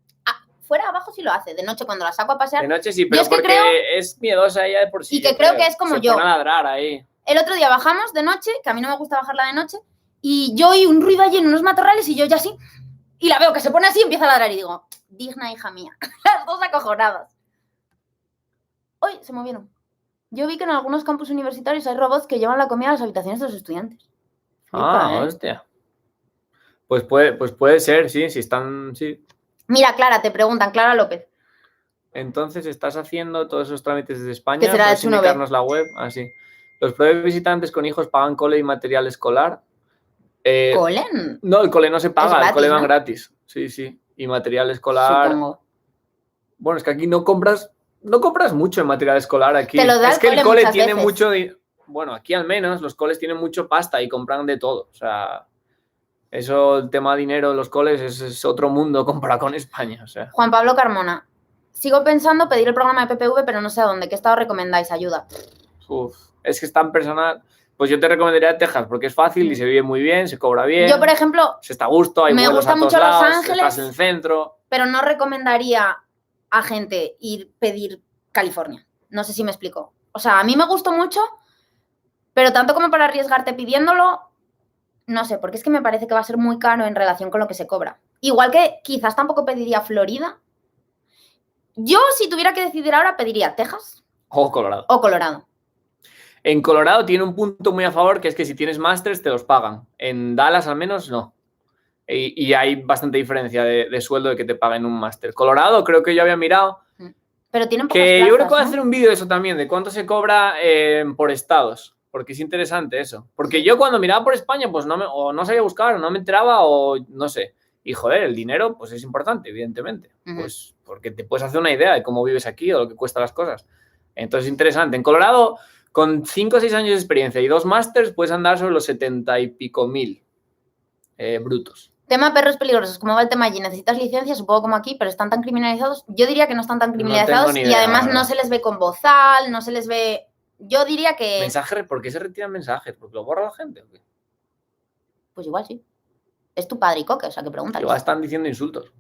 [SPEAKER 1] Fuera abajo sí lo hace, de noche cuando la saco a pasear.
[SPEAKER 2] De noche sí, pero
[SPEAKER 1] es que
[SPEAKER 2] porque
[SPEAKER 1] creo-
[SPEAKER 2] es miedosa ella de por sí.
[SPEAKER 1] Y que
[SPEAKER 2] yo
[SPEAKER 1] creo que es como
[SPEAKER 2] se
[SPEAKER 1] yo.
[SPEAKER 2] pone a ladrar ahí.
[SPEAKER 1] El otro día bajamos de noche, que a mí no me gusta bajarla de noche, y yo oí un ruido allí en unos matorrales y yo ya así, y la veo que se pone así y empieza a ladrar y digo, digna hija mía, las dos acojonadas. Hoy se movieron. Yo vi que en algunos campus universitarios hay robots que llevan la comida a las habitaciones de los estudiantes.
[SPEAKER 2] Ah,
[SPEAKER 1] Flipa, ¿eh?
[SPEAKER 2] hostia. Pues puede ser, sí, si están... Sí.
[SPEAKER 1] Mira, Clara, te preguntan, Clara López.
[SPEAKER 2] Entonces, ¿estás haciendo todos esos trámites desde España?
[SPEAKER 1] Que será de
[SPEAKER 2] ¿Puedes
[SPEAKER 1] Chuno B.
[SPEAKER 2] indicarnos la web? Ah, sí. ¿Los propios visitantes con hijos pagan cole y material escolar?
[SPEAKER 1] ¿Colen?
[SPEAKER 2] No, el cole no se paga,
[SPEAKER 1] gratis,
[SPEAKER 2] el cole van
[SPEAKER 1] ¿no?
[SPEAKER 2] gratis. Sí, sí. Y material escolar...
[SPEAKER 1] Supongo.
[SPEAKER 2] Bueno, es que aquí no compras mucho en material escolar aquí.
[SPEAKER 1] Te lo da
[SPEAKER 2] es
[SPEAKER 1] el
[SPEAKER 2] que el
[SPEAKER 1] cole
[SPEAKER 2] cole
[SPEAKER 1] muchas
[SPEAKER 2] tiene
[SPEAKER 1] veces.
[SPEAKER 2] mucho... Bueno, aquí al menos los coles tienen mucho pasta y compran de todo. O sea, eso, el tema de dinero de los coles es otro mundo comparado con España. O sea,
[SPEAKER 1] Juan Pablo Carmona. Sigo pensando pedir el programa de PPV, pero no sé a dónde. ¿Qué estado recomendáis? Ayuda.
[SPEAKER 2] es que es tan personal. Pues yo te recomendaría Texas porque es fácil y se vive muy bien, se cobra bien.
[SPEAKER 1] Yo, por ejemplo,
[SPEAKER 2] se está a gusto, hay
[SPEAKER 1] me
[SPEAKER 2] vuelos
[SPEAKER 1] gusta
[SPEAKER 2] a todos
[SPEAKER 1] mucho Los
[SPEAKER 2] lados,
[SPEAKER 1] Ángeles.
[SPEAKER 2] estás en el centro.
[SPEAKER 1] pero no recomendaría a gente pedir California. No sé si me explico. O sea, a mí me gustó mucho, pero tanto como para arriesgarte pidiéndolo, no sé, porque es que me parece que va a ser muy caro en relación con lo que se cobra. Igual que quizás tampoco pediría Florida. Yo, si tuviera que decidir ahora, pediría Texas
[SPEAKER 2] O Colorado.
[SPEAKER 1] o Colorado.
[SPEAKER 2] En Colorado tiene un punto muy a favor, que es que si tienes másters te los pagan. En Dallas al menos no. Y hay bastante diferencia de sueldo de que te paguen un máster. Colorado creo que yo había mirado
[SPEAKER 1] Pero tienen pocas
[SPEAKER 2] que
[SPEAKER 1] plazas,
[SPEAKER 2] yo creo que voy a
[SPEAKER 1] ¿no?
[SPEAKER 2] hacer un vídeo de eso también, de cuánto se cobra por estados, porque es interesante eso. Porque yo cuando miraba por España, pues o no sabía buscar, o no me enteraba, o no sé. Y joder, el dinero pues es importante, evidentemente. Pues porque te puedes hacer una idea de cómo vives aquí o lo que cuestan las cosas. Entonces es interesante. En Colorado, con 5 o 6 años de experiencia y 2 másters, puedes andar sobre los 70 y pico mil brutos.
[SPEAKER 1] Tema perros peligrosos, ¿cómo va el tema allí? ¿Necesitas licencia? Supongo como aquí, pero están tan criminalizados. Yo diría que no están tan criminalizados
[SPEAKER 2] ni
[SPEAKER 1] y
[SPEAKER 2] idea,
[SPEAKER 1] además
[SPEAKER 2] la
[SPEAKER 1] no
[SPEAKER 2] verdad.
[SPEAKER 1] se les ve con bozal, no se les ve... Yo diría que...
[SPEAKER 2] ¿Mensajes? ¿Por qué se retiran mensajes? ¿Porque lo borra la gente? ¿O qué?
[SPEAKER 1] Pues igual sí. Es tu padre y coque, o sea que pregúntale.
[SPEAKER 2] Igual están diciendo insultos.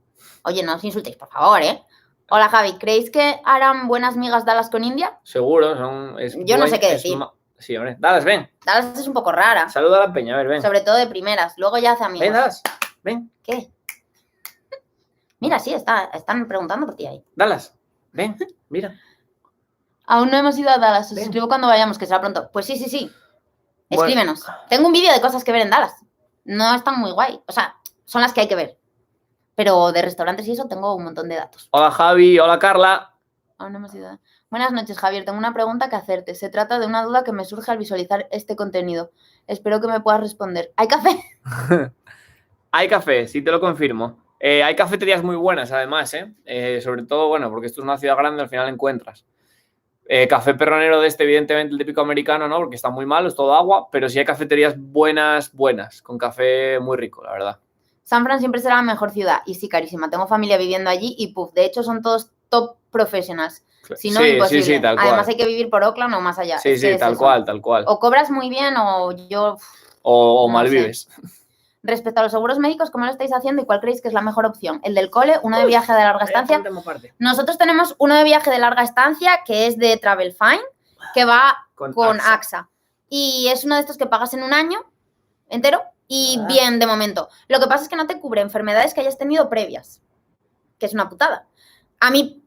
[SPEAKER 1] Oye, no os insultéis, por favor, ¿eh? Hola, Javi. ¿Creéis que harán buenas migas Dallas con India?
[SPEAKER 2] Seguro,
[SPEAKER 1] Yo no sé qué decir.
[SPEAKER 2] Sí, hombre. Dallas, ven.
[SPEAKER 1] Dallas es un poco rara,
[SPEAKER 2] Saluda a la peña, a ver, ven.
[SPEAKER 1] sobre todo de primeras. Luego ya hace amigos.
[SPEAKER 2] Ven, Dallas, ven.
[SPEAKER 1] ¿Qué? Mira, sí, están preguntando por ti ahí.
[SPEAKER 2] Dallas, ven, mira.
[SPEAKER 1] Aún no hemos ido a Dallas. Os
[SPEAKER 2] Ven.
[SPEAKER 1] escribo cuando vayamos, que será pronto. Pues sí.
[SPEAKER 2] Bueno.
[SPEAKER 1] Escríbenos. Tengo un vídeo de cosas que ver en Dallas. No están muy guay. O sea, son las que hay que ver. Pero de restaurantes y eso tengo un montón de datos.
[SPEAKER 2] Hola, Javi, hola, Carla.
[SPEAKER 1] Aún no hemos ido. Buenas noches, Javier. Tengo una pregunta que hacerte. Se trata de una duda que me surge al visualizar este contenido. Espero que me puedas responder. ¿Hay café?
[SPEAKER 2] Hay café, sí te lo confirmo. Hay cafeterías muy buenas, además, sobre todo, bueno, porque esto es una ciudad grande, al final encuentras. Café perronero de este, evidentemente, el típico americano, ¿no? Porque está muy malo, es todo agua, pero sí hay cafeterías buenas, con café muy rico, la verdad.
[SPEAKER 1] San Fran siempre será la mejor ciudad. Y sí, carísima. Tengo familia viviendo allí y puf, de hecho son todos top professionals. Si no,
[SPEAKER 2] Sí,
[SPEAKER 1] imposible.
[SPEAKER 2] sí, tal
[SPEAKER 1] Además
[SPEAKER 2] cual.
[SPEAKER 1] hay que vivir por Oakland o más allá.
[SPEAKER 2] Sí,
[SPEAKER 1] Es que
[SPEAKER 2] sí,
[SPEAKER 1] es
[SPEAKER 2] tal
[SPEAKER 1] eso.
[SPEAKER 2] cual, tal cual.
[SPEAKER 1] O cobras muy bien o yo...
[SPEAKER 2] O
[SPEAKER 1] no
[SPEAKER 2] mal
[SPEAKER 1] sé.
[SPEAKER 2] vives.
[SPEAKER 1] Respecto a los seguros médicos, ¿cómo lo estáis haciendo y cuál creéis que es la mejor opción? ¿El del cole, uno de viaje de larga estancia? Nosotros tenemos uno de viaje de larga estancia que es de Travel Fine, que va con AXA. Y es uno de estos que pagas en un año entero y bien de momento. Lo que pasa es que no te cubre enfermedades que hayas tenido previas, que es una putada. A mí,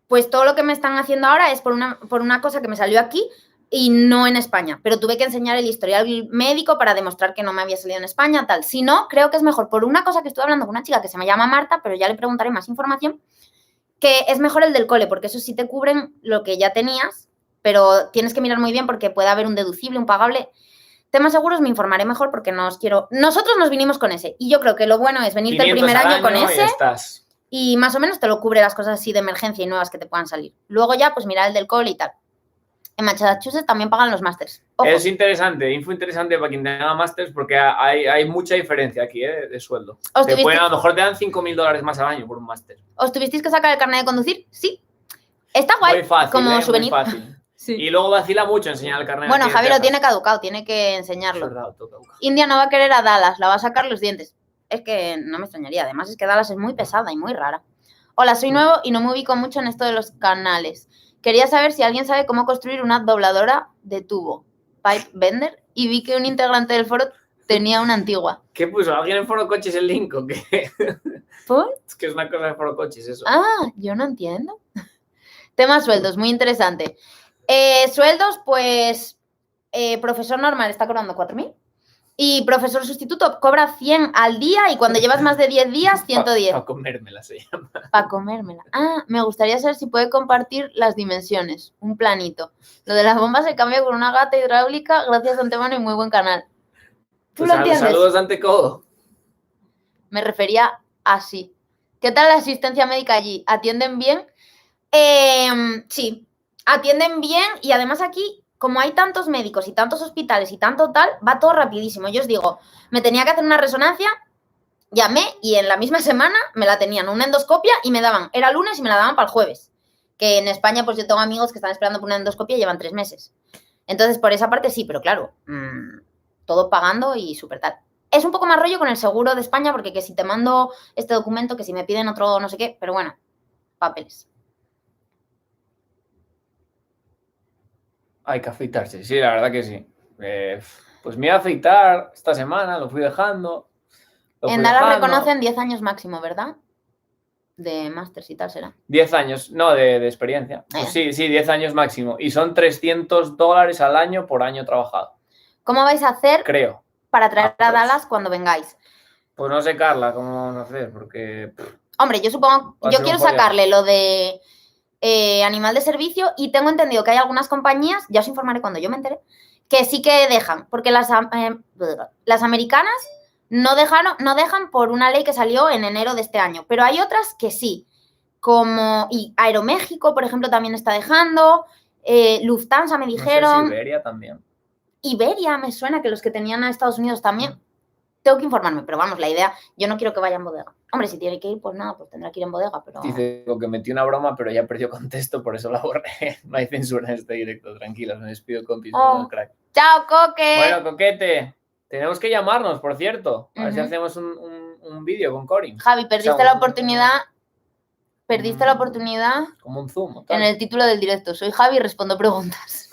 [SPEAKER 1] pues todo lo que me están haciendo ahora es por una cosa que me salió aquí y no en España, pero tuve que enseñar el historial médico para demostrar que no me había salido en España, tal. Si no, creo que es mejor por una cosa que estuve hablando con una chica que se me llama Marta, pero ya le preguntaré más información, que es mejor el del cole, porque eso sí te cubren lo que ya tenías, pero tienes que mirar muy bien porque puede haber un deducible, un pagable. Temas seguros me informaré mejor porque nosotros nos vinimos con ese y yo creo que lo bueno es venirte el primer año con ese y más o menos te lo cubre las cosas así de emergencia y nuevas que te puedan salir. Luego ya pues mirar el del cole y tal. En Massachusetts también pagan los másters.
[SPEAKER 2] Es interesante, info interesante para quien tenga másters porque hay mucha diferencia aquí de sueldo. A lo mejor te dan $5.000 más al año por un máster.
[SPEAKER 1] ¿Os tuvisteis que sacar el carnet de conducir? Sí. Está guay.
[SPEAKER 2] Muy fácil,
[SPEAKER 1] como souvenir.
[SPEAKER 2] Muy fácil.
[SPEAKER 1] Sí.
[SPEAKER 2] Y luego vacila mucho enseñar el carnet.
[SPEAKER 1] Bueno, Javier lo tiene caducado, tiene que enseñarlo.
[SPEAKER 2] Verdad,
[SPEAKER 1] India no va a querer a Dallas, la va a sacar los dientes. Es que no me extrañaría, además es que Dallas es muy pesada y muy rara. Hola, soy nuevo y no me ubico mucho en esto de los canales. Quería saber si alguien sabe cómo construir una dobladora de tubo, pipe bender, y vi que un integrante del foro tenía una antigua.
[SPEAKER 2] ¿Qué puso? ¿Alguien en Foro Coches el link o qué?
[SPEAKER 1] ¿Por?
[SPEAKER 2] Es que es una cosa de Foro Coches eso.
[SPEAKER 1] Ah, yo no entiendo. Tema sueldos, muy interesante. Sueldos, pues, profesor normal está cobrando 4.000 y profesor sustituto cobra 100 al día y cuando llevas más de 10 días, 110.
[SPEAKER 2] Para comérmela se llama.
[SPEAKER 1] Para comérmela. Ah, me gustaría saber si puede compartir las dimensiones, un planito. Lo de las bombas se cambia con una gata hidráulica, gracias de antemano y muy buen canal. ¿Tú lo entiendes?
[SPEAKER 2] Saludos ante codo.
[SPEAKER 1] Me refería así. ¿Qué tal la asistencia médica allí? ¿Atienden bien? Sí, atienden bien y además aquí, como hay tantos médicos y tantos hospitales y tanto tal, va todo rapidísimo. Yo os digo, me tenía que hacer una resonancia, llamé y en la misma semana me la tenían, una endoscopia y me daban, era lunes y me la daban para el jueves. Que en España, pues yo tengo amigos que están esperando por una endoscopia y llevan 3 meses. Entonces, por esa parte sí, pero claro, todo pagando y súper tal. Es un poco más rollo con el seguro de España porque que si te mando este documento, que si me piden otro no sé qué, pero bueno, papeles.
[SPEAKER 2] Hay que afeitarse, sí, la verdad que sí. Pues me iba a afeitar esta semana, lo fui dejando.
[SPEAKER 1] En Dallas reconocen 10 años máximo, ¿verdad? De máster y tal será.
[SPEAKER 2] 10 años, no, de experiencia. Pues sí, 10 años máximo. Y son $300 al año por año trabajado.
[SPEAKER 1] ¿Cómo vais a hacer
[SPEAKER 2] creo
[SPEAKER 1] para traer a Dallas cuando vengáis?
[SPEAKER 2] Pues no sé, Carla, cómo vamos a hacer, porque...
[SPEAKER 1] Hombre, yo supongo, yo quiero sacarle lo de animal de servicio y tengo entendido que hay algunas compañías, ya os informaré cuando yo me entere, que sí que dejan, porque las americanas no dejan por una ley que salió en enero de este año, pero hay otras que sí, como y Aeroméxico, por ejemplo, también está dejando, Lufthansa me dijeron.
[SPEAKER 2] No sé si Iberia también.
[SPEAKER 1] Iberia me suena que los que tenían a Estados Unidos también. Tengo que informarme, pero vamos, la idea, yo no quiero que vaya en bodega. Hombre, si tiene que ir, pues nada, pues tendrá que ir en bodega, pero...
[SPEAKER 2] Dice que metí una broma, pero ya perdió contexto, por eso la borré. No hay censura en este directo, tranquilos, me despido, compis.
[SPEAKER 1] Oh.
[SPEAKER 2] Crack.
[SPEAKER 1] ¡Chao, Coque!
[SPEAKER 2] Bueno, Coquete, tenemos que llamarnos, por cierto. A ver si hacemos un vídeo con Corin.
[SPEAKER 1] Javi, perdiste la oportunidad... Perdiste la oportunidad...
[SPEAKER 2] Como un zoom.
[SPEAKER 1] En el título del directo. Soy Javi y respondo preguntas.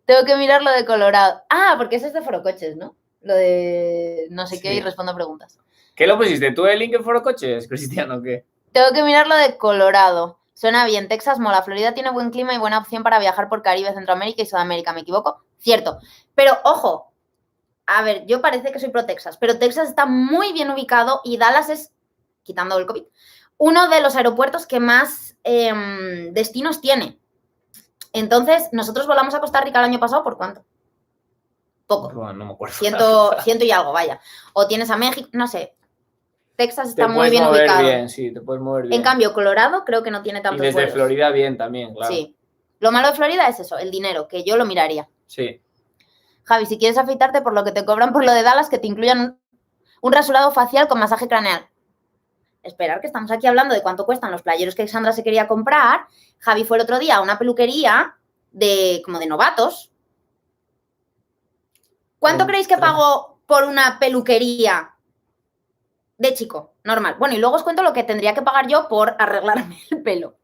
[SPEAKER 1] Tengo que mirar lo de Colorado. Ah, porque ese es de Foro Coches, ¿no? Lo de no sé qué y respondo preguntas.
[SPEAKER 2] ¿Qué lo pusiste? ¿Tú el link en Foro Coches, Cristiano, o qué?
[SPEAKER 1] Tengo que mirar lo de Colorado. Suena bien. Texas mola. Florida tiene buen clima y buena opción para viajar por Caribe, Centroamérica y Sudamérica. ¿Me equivoco? Cierto. Pero, ojo. A ver, yo parece que soy pro Texas, pero Texas está muy bien ubicado y Dallas es, quitando el COVID, uno de los aeropuertos que más destinos tiene. Entonces, nosotros volamos a Costa Rica el año pasado, ¿por cuánto? Poco.
[SPEAKER 2] Bueno, no me acuerdo.
[SPEAKER 1] 100 y algo, vaya. O tienes a México, no sé. Texas está muy bien ubicado.
[SPEAKER 2] Bien, sí, te puedes mover bien.
[SPEAKER 1] En cambio, Colorado creo que no tiene tantos
[SPEAKER 2] vuelos. Y desde
[SPEAKER 1] vuelos.
[SPEAKER 2] Florida bien también, claro.
[SPEAKER 1] Sí. Lo malo de Florida es eso, el dinero, que yo lo miraría.
[SPEAKER 2] Sí.
[SPEAKER 1] Javi, si quieres afeitarte por lo que te cobran por lo de Dallas, que te incluyan un rasurado facial con masaje craneal. Esperar que estamos aquí hablando de cuánto cuestan los playeros que Sandra se quería comprar. Javi fue el otro día a una peluquería como de novatos. ¿Cuánto creéis que pagó por una peluquería de chico? Normal. Bueno, y luego os cuento lo que tendría que pagar yo por arreglarme el pelo.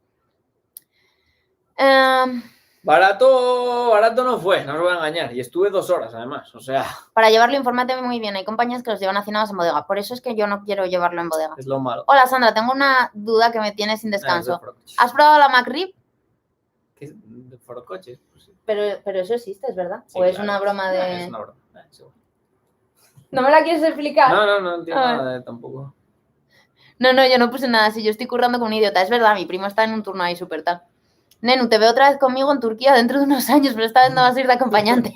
[SPEAKER 2] Barato no fue, no os voy a engañar. Y estuve 2 horas, además, o sea...
[SPEAKER 1] Para llevarlo, infórmate muy bien. Hay compañías que los llevan hacinados en bodega. Por eso es que yo no quiero llevarlo en bodega.
[SPEAKER 2] Es lo malo.
[SPEAKER 1] Hola, Sandra. Tengo una duda que me tiene sin descanso. ¿Has probado la McRib?
[SPEAKER 2] ¿Qué? ¿De forocoches? Pues sí.
[SPEAKER 1] Pero eso existe, ¿es verdad?
[SPEAKER 2] Sí,
[SPEAKER 1] ¿O es
[SPEAKER 2] claro.
[SPEAKER 1] una broma de...?
[SPEAKER 2] Es una broma.
[SPEAKER 1] ¿No me la quieres explicar?
[SPEAKER 2] No entiendo nada tampoco.
[SPEAKER 1] No, yo no puse nada así. Yo estoy currando como un idiota. Es verdad, mi primo está en un turno ahí súper tal. Nenu, te veo otra vez conmigo en Turquía dentro de unos años, pero esta vez no vas a ir de acompañante.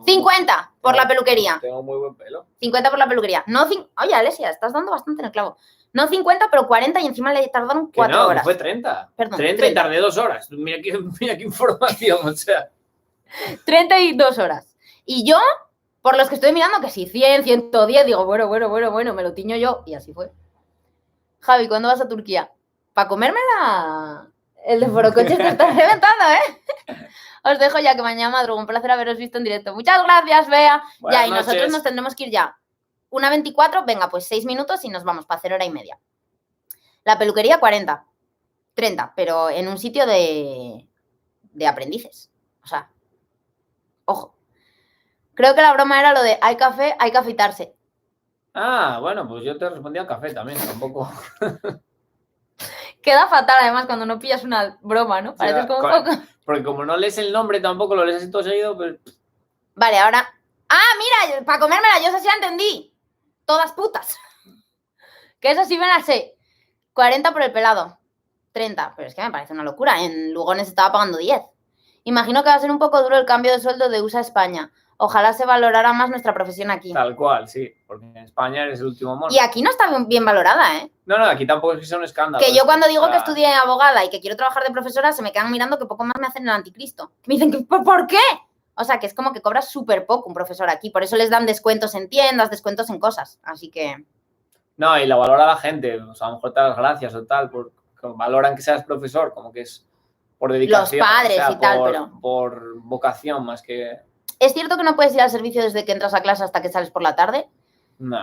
[SPEAKER 1] 50 por la peluquería.
[SPEAKER 2] Tengo muy buen pelo.
[SPEAKER 1] 50 por la peluquería. No, Oye, Alesia, estás dando bastante en el clavo. No 50, pero 40 y encima le tardaron 4 horas.
[SPEAKER 2] Que fue 30.
[SPEAKER 1] Perdón,
[SPEAKER 2] 30 y tardé 2 horas. Mira qué información, o sea.
[SPEAKER 1] 32 horas. Y yo, por los que estoy mirando, que si 100, 110, digo, bueno, me lo tiño yo. Y así fue. Javi, ¿cuándo vas a Turquía? Para comérmela. El de Forocoches te está reventando, ¿eh? Os dejo ya que mañana madrugo. Un placer haberos visto en directo. Muchas gracias, Bea.
[SPEAKER 2] Buenas
[SPEAKER 1] ya, y
[SPEAKER 2] noches.
[SPEAKER 1] nosotros nos tendremos que ir ya. 1:24, venga, pues 6 minutos y nos vamos para hacer 1:30. La peluquería 40, 30, pero en un sitio de aprendices. O sea, ojo. Creo que la broma era lo de hay café, hay que afeitarse.
[SPEAKER 2] Ah, bueno, pues yo te respondí al café también, tampoco.
[SPEAKER 1] Queda fatal, además, cuando no pillas una broma, ¿no? Pareces como un poco...
[SPEAKER 2] Porque como no lees el nombre tampoco, lo lees así todo seguido, pues...
[SPEAKER 1] Vale, ahora... ¡Ah, mira! Para comérmela, yo esa sí la entendí. Todas putas. Que eso sí me la sé. 40 por el pelado. 30. Pero es que me parece una locura. En Lugones estaba pagando 10. Imagino que va a ser un poco duro el cambio de sueldo de USA a España. Ojalá se valorara más nuestra profesión aquí.
[SPEAKER 2] Tal cual, sí. Porque en España eres el último mono.
[SPEAKER 1] Y aquí no está bien valorada, ¿eh?
[SPEAKER 2] No, aquí tampoco es que sea un escándalo.
[SPEAKER 1] Que yo cuando digo que estudié abogada y que quiero trabajar de profesora, se me quedan mirando que poco más me hacen el anticristo. Me dicen, que ¿por qué? O sea, que es como que cobras súper poco un profesor aquí. Por eso les dan descuentos en tiendas, descuentos en cosas. Así que...
[SPEAKER 2] No, y la valora la gente. O sea, a lo mejor te das gracias o tal. Valoran que seas profesor, como que es por dedicación.
[SPEAKER 1] Los padres, o sea, y tal,
[SPEAKER 2] pero... Por vocación más que...
[SPEAKER 1] ¿Es cierto que no puedes ir al servicio desde que entras a clase hasta que sales por la tarde?
[SPEAKER 2] No.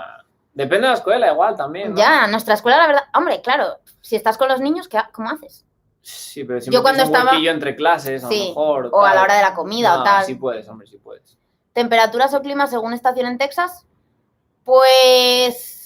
[SPEAKER 2] Depende de la escuela, igual también, ¿no?
[SPEAKER 1] Ya, nuestra escuela, la verdad... Hombre, claro, si estás con los niños, ¿cómo haces?
[SPEAKER 2] Sí, pero siempre
[SPEAKER 1] yo cuando
[SPEAKER 2] tienes un
[SPEAKER 1] estaba...
[SPEAKER 2] huequillo entre clases, a lo mejor.
[SPEAKER 1] O a la hora de la comida o tal.
[SPEAKER 2] Sí puedes, hombre, sí puedes.
[SPEAKER 1] ¿Temperaturas o clima según estación en Texas? Pues...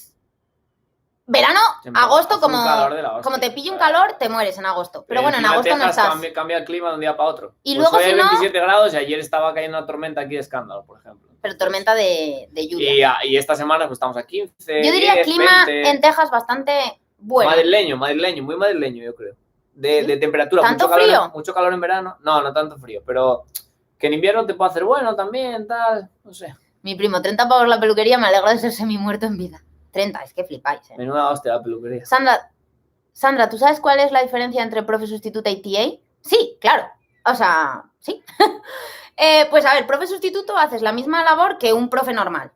[SPEAKER 1] Verano, agosto, como te pille un calor, te mueres en agosto. Pero bueno, en agosto no estás.
[SPEAKER 2] Cambia el clima de un día para otro.
[SPEAKER 1] Y
[SPEAKER 2] pues
[SPEAKER 1] luego si no...
[SPEAKER 2] 27 grados y ayer estaba cayendo una tormenta aquí de escándalo, por ejemplo.
[SPEAKER 1] Pero tormenta de lluvia.
[SPEAKER 2] Y esta semana pues estamos a 15,
[SPEAKER 1] yo diría
[SPEAKER 2] 10,
[SPEAKER 1] clima
[SPEAKER 2] 20.
[SPEAKER 1] en Texas bastante bueno.
[SPEAKER 2] Madrileño, muy madrileño, yo creo. De temperatura.
[SPEAKER 1] ¿Tanto frío?
[SPEAKER 2] Mucho calor en verano. No tanto frío, pero que en invierno te puede hacer bueno también, tal, no sé.
[SPEAKER 1] Mi primo, 30 pavos la peluquería, me alegro de ser semi-muerto en vida. 30, es que flipáis, ¿eh?
[SPEAKER 2] Menuda hostia la peluquería.
[SPEAKER 1] Sandra, ¿tú sabes cuál es la diferencia entre profe sustituta y TA? Sí, claro. O sea, sí. Pues a ver, profe sustituto haces la misma labor que un profe normal.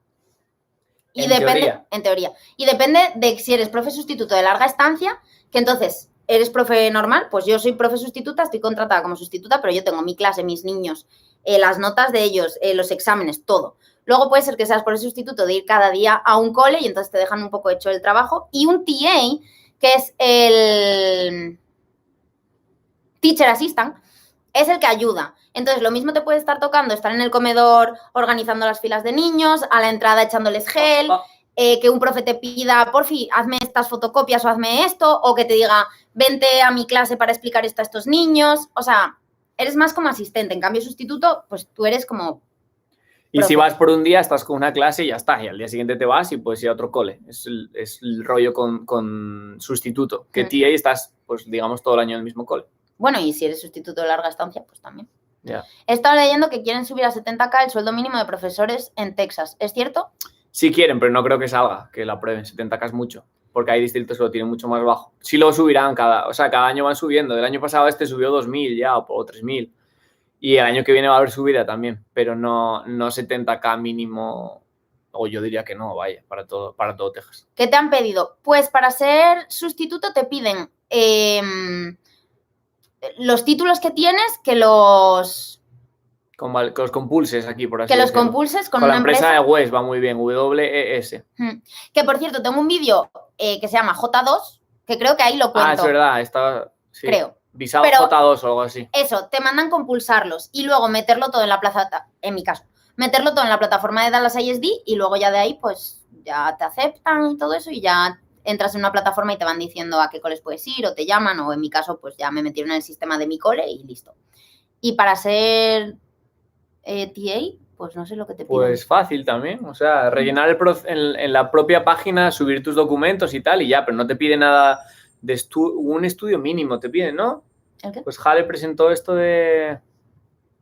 [SPEAKER 1] Y en teoría. Y depende de si eres profe sustituto de larga estancia, que entonces eres profe normal, pues yo soy profe sustituta, estoy contratada como sustituta, pero yo tengo mi clase, mis niños, las notas de ellos, los exámenes, todo. Luego puede ser que seas profe sustituto de ir cada día a un cole y entonces te dejan un poco hecho el trabajo. Y un TA, que es el Teacher Assistant, es el que ayuda. Entonces, lo mismo te puede estar tocando estar en el comedor organizando las filas de niños, a la entrada echándoles gel, que un profe te pida, porfi, hazme estas fotocopias o hazme esto, o que te diga, vente a mi clase para explicar esto a estos niños. O sea, eres más como asistente. En cambio, sustituto, pues tú eres como...
[SPEAKER 2] Y si vas por un día, estás con una clase y ya está. Y al día siguiente te vas y puedes ir a otro cole. Es el rollo con sustituto. Que TA estás, pues digamos, todo el año en el mismo cole.
[SPEAKER 1] Bueno, y si eres sustituto de larga estancia, pues también.
[SPEAKER 2] Yeah.
[SPEAKER 1] He estado leyendo que quieren subir a 70.000 el sueldo mínimo de profesores en Texas. ¿Es cierto?
[SPEAKER 2] Sí quieren, pero no creo que salga, que la aprueben. 70.000 es mucho. porque hay distritos que lo tienen mucho más bajo. Sí lo subirán cada año van subiendo. El año pasado subió 2.000 ya o 3.000. Y el año que viene va a haber subida también, pero no 70K mínimo, o yo diría que no, vaya, para todo Texas.
[SPEAKER 1] ¿Qué te han pedido? Pues para ser sustituto te piden los títulos que tienes, que los
[SPEAKER 2] compulses aquí, por así
[SPEAKER 1] que los
[SPEAKER 2] decirlo.
[SPEAKER 1] compulses con
[SPEAKER 2] la
[SPEAKER 1] una
[SPEAKER 2] empresa de WES va muy bien, WES.
[SPEAKER 1] Que por cierto, tengo un vídeo que se llama J2, que creo que ahí lo cuento.
[SPEAKER 2] Es verdad, sí.
[SPEAKER 1] Creo.
[SPEAKER 2] Visado J2 o algo así.
[SPEAKER 1] Eso, te mandan compulsarlos y luego meterlo todo en la en mi caso, meterlo todo en la plataforma de Dallas ISD y luego ya de ahí pues ya te aceptan y todo eso y ya entras en una plataforma y te van diciendo a qué coles puedes ir o te llaman o en mi caso pues ya me metieron en el sistema de mi cole y listo. Y para ser TA, pues no sé lo que te piden.
[SPEAKER 2] Pues fácil también, o sea, rellenar en la propia página, subir tus documentos y tal y ya, pero no te pide nada de un estudio mínimo, te piden, ¿no?
[SPEAKER 1] ¿El qué?
[SPEAKER 2] Pues Jale presentó esto de...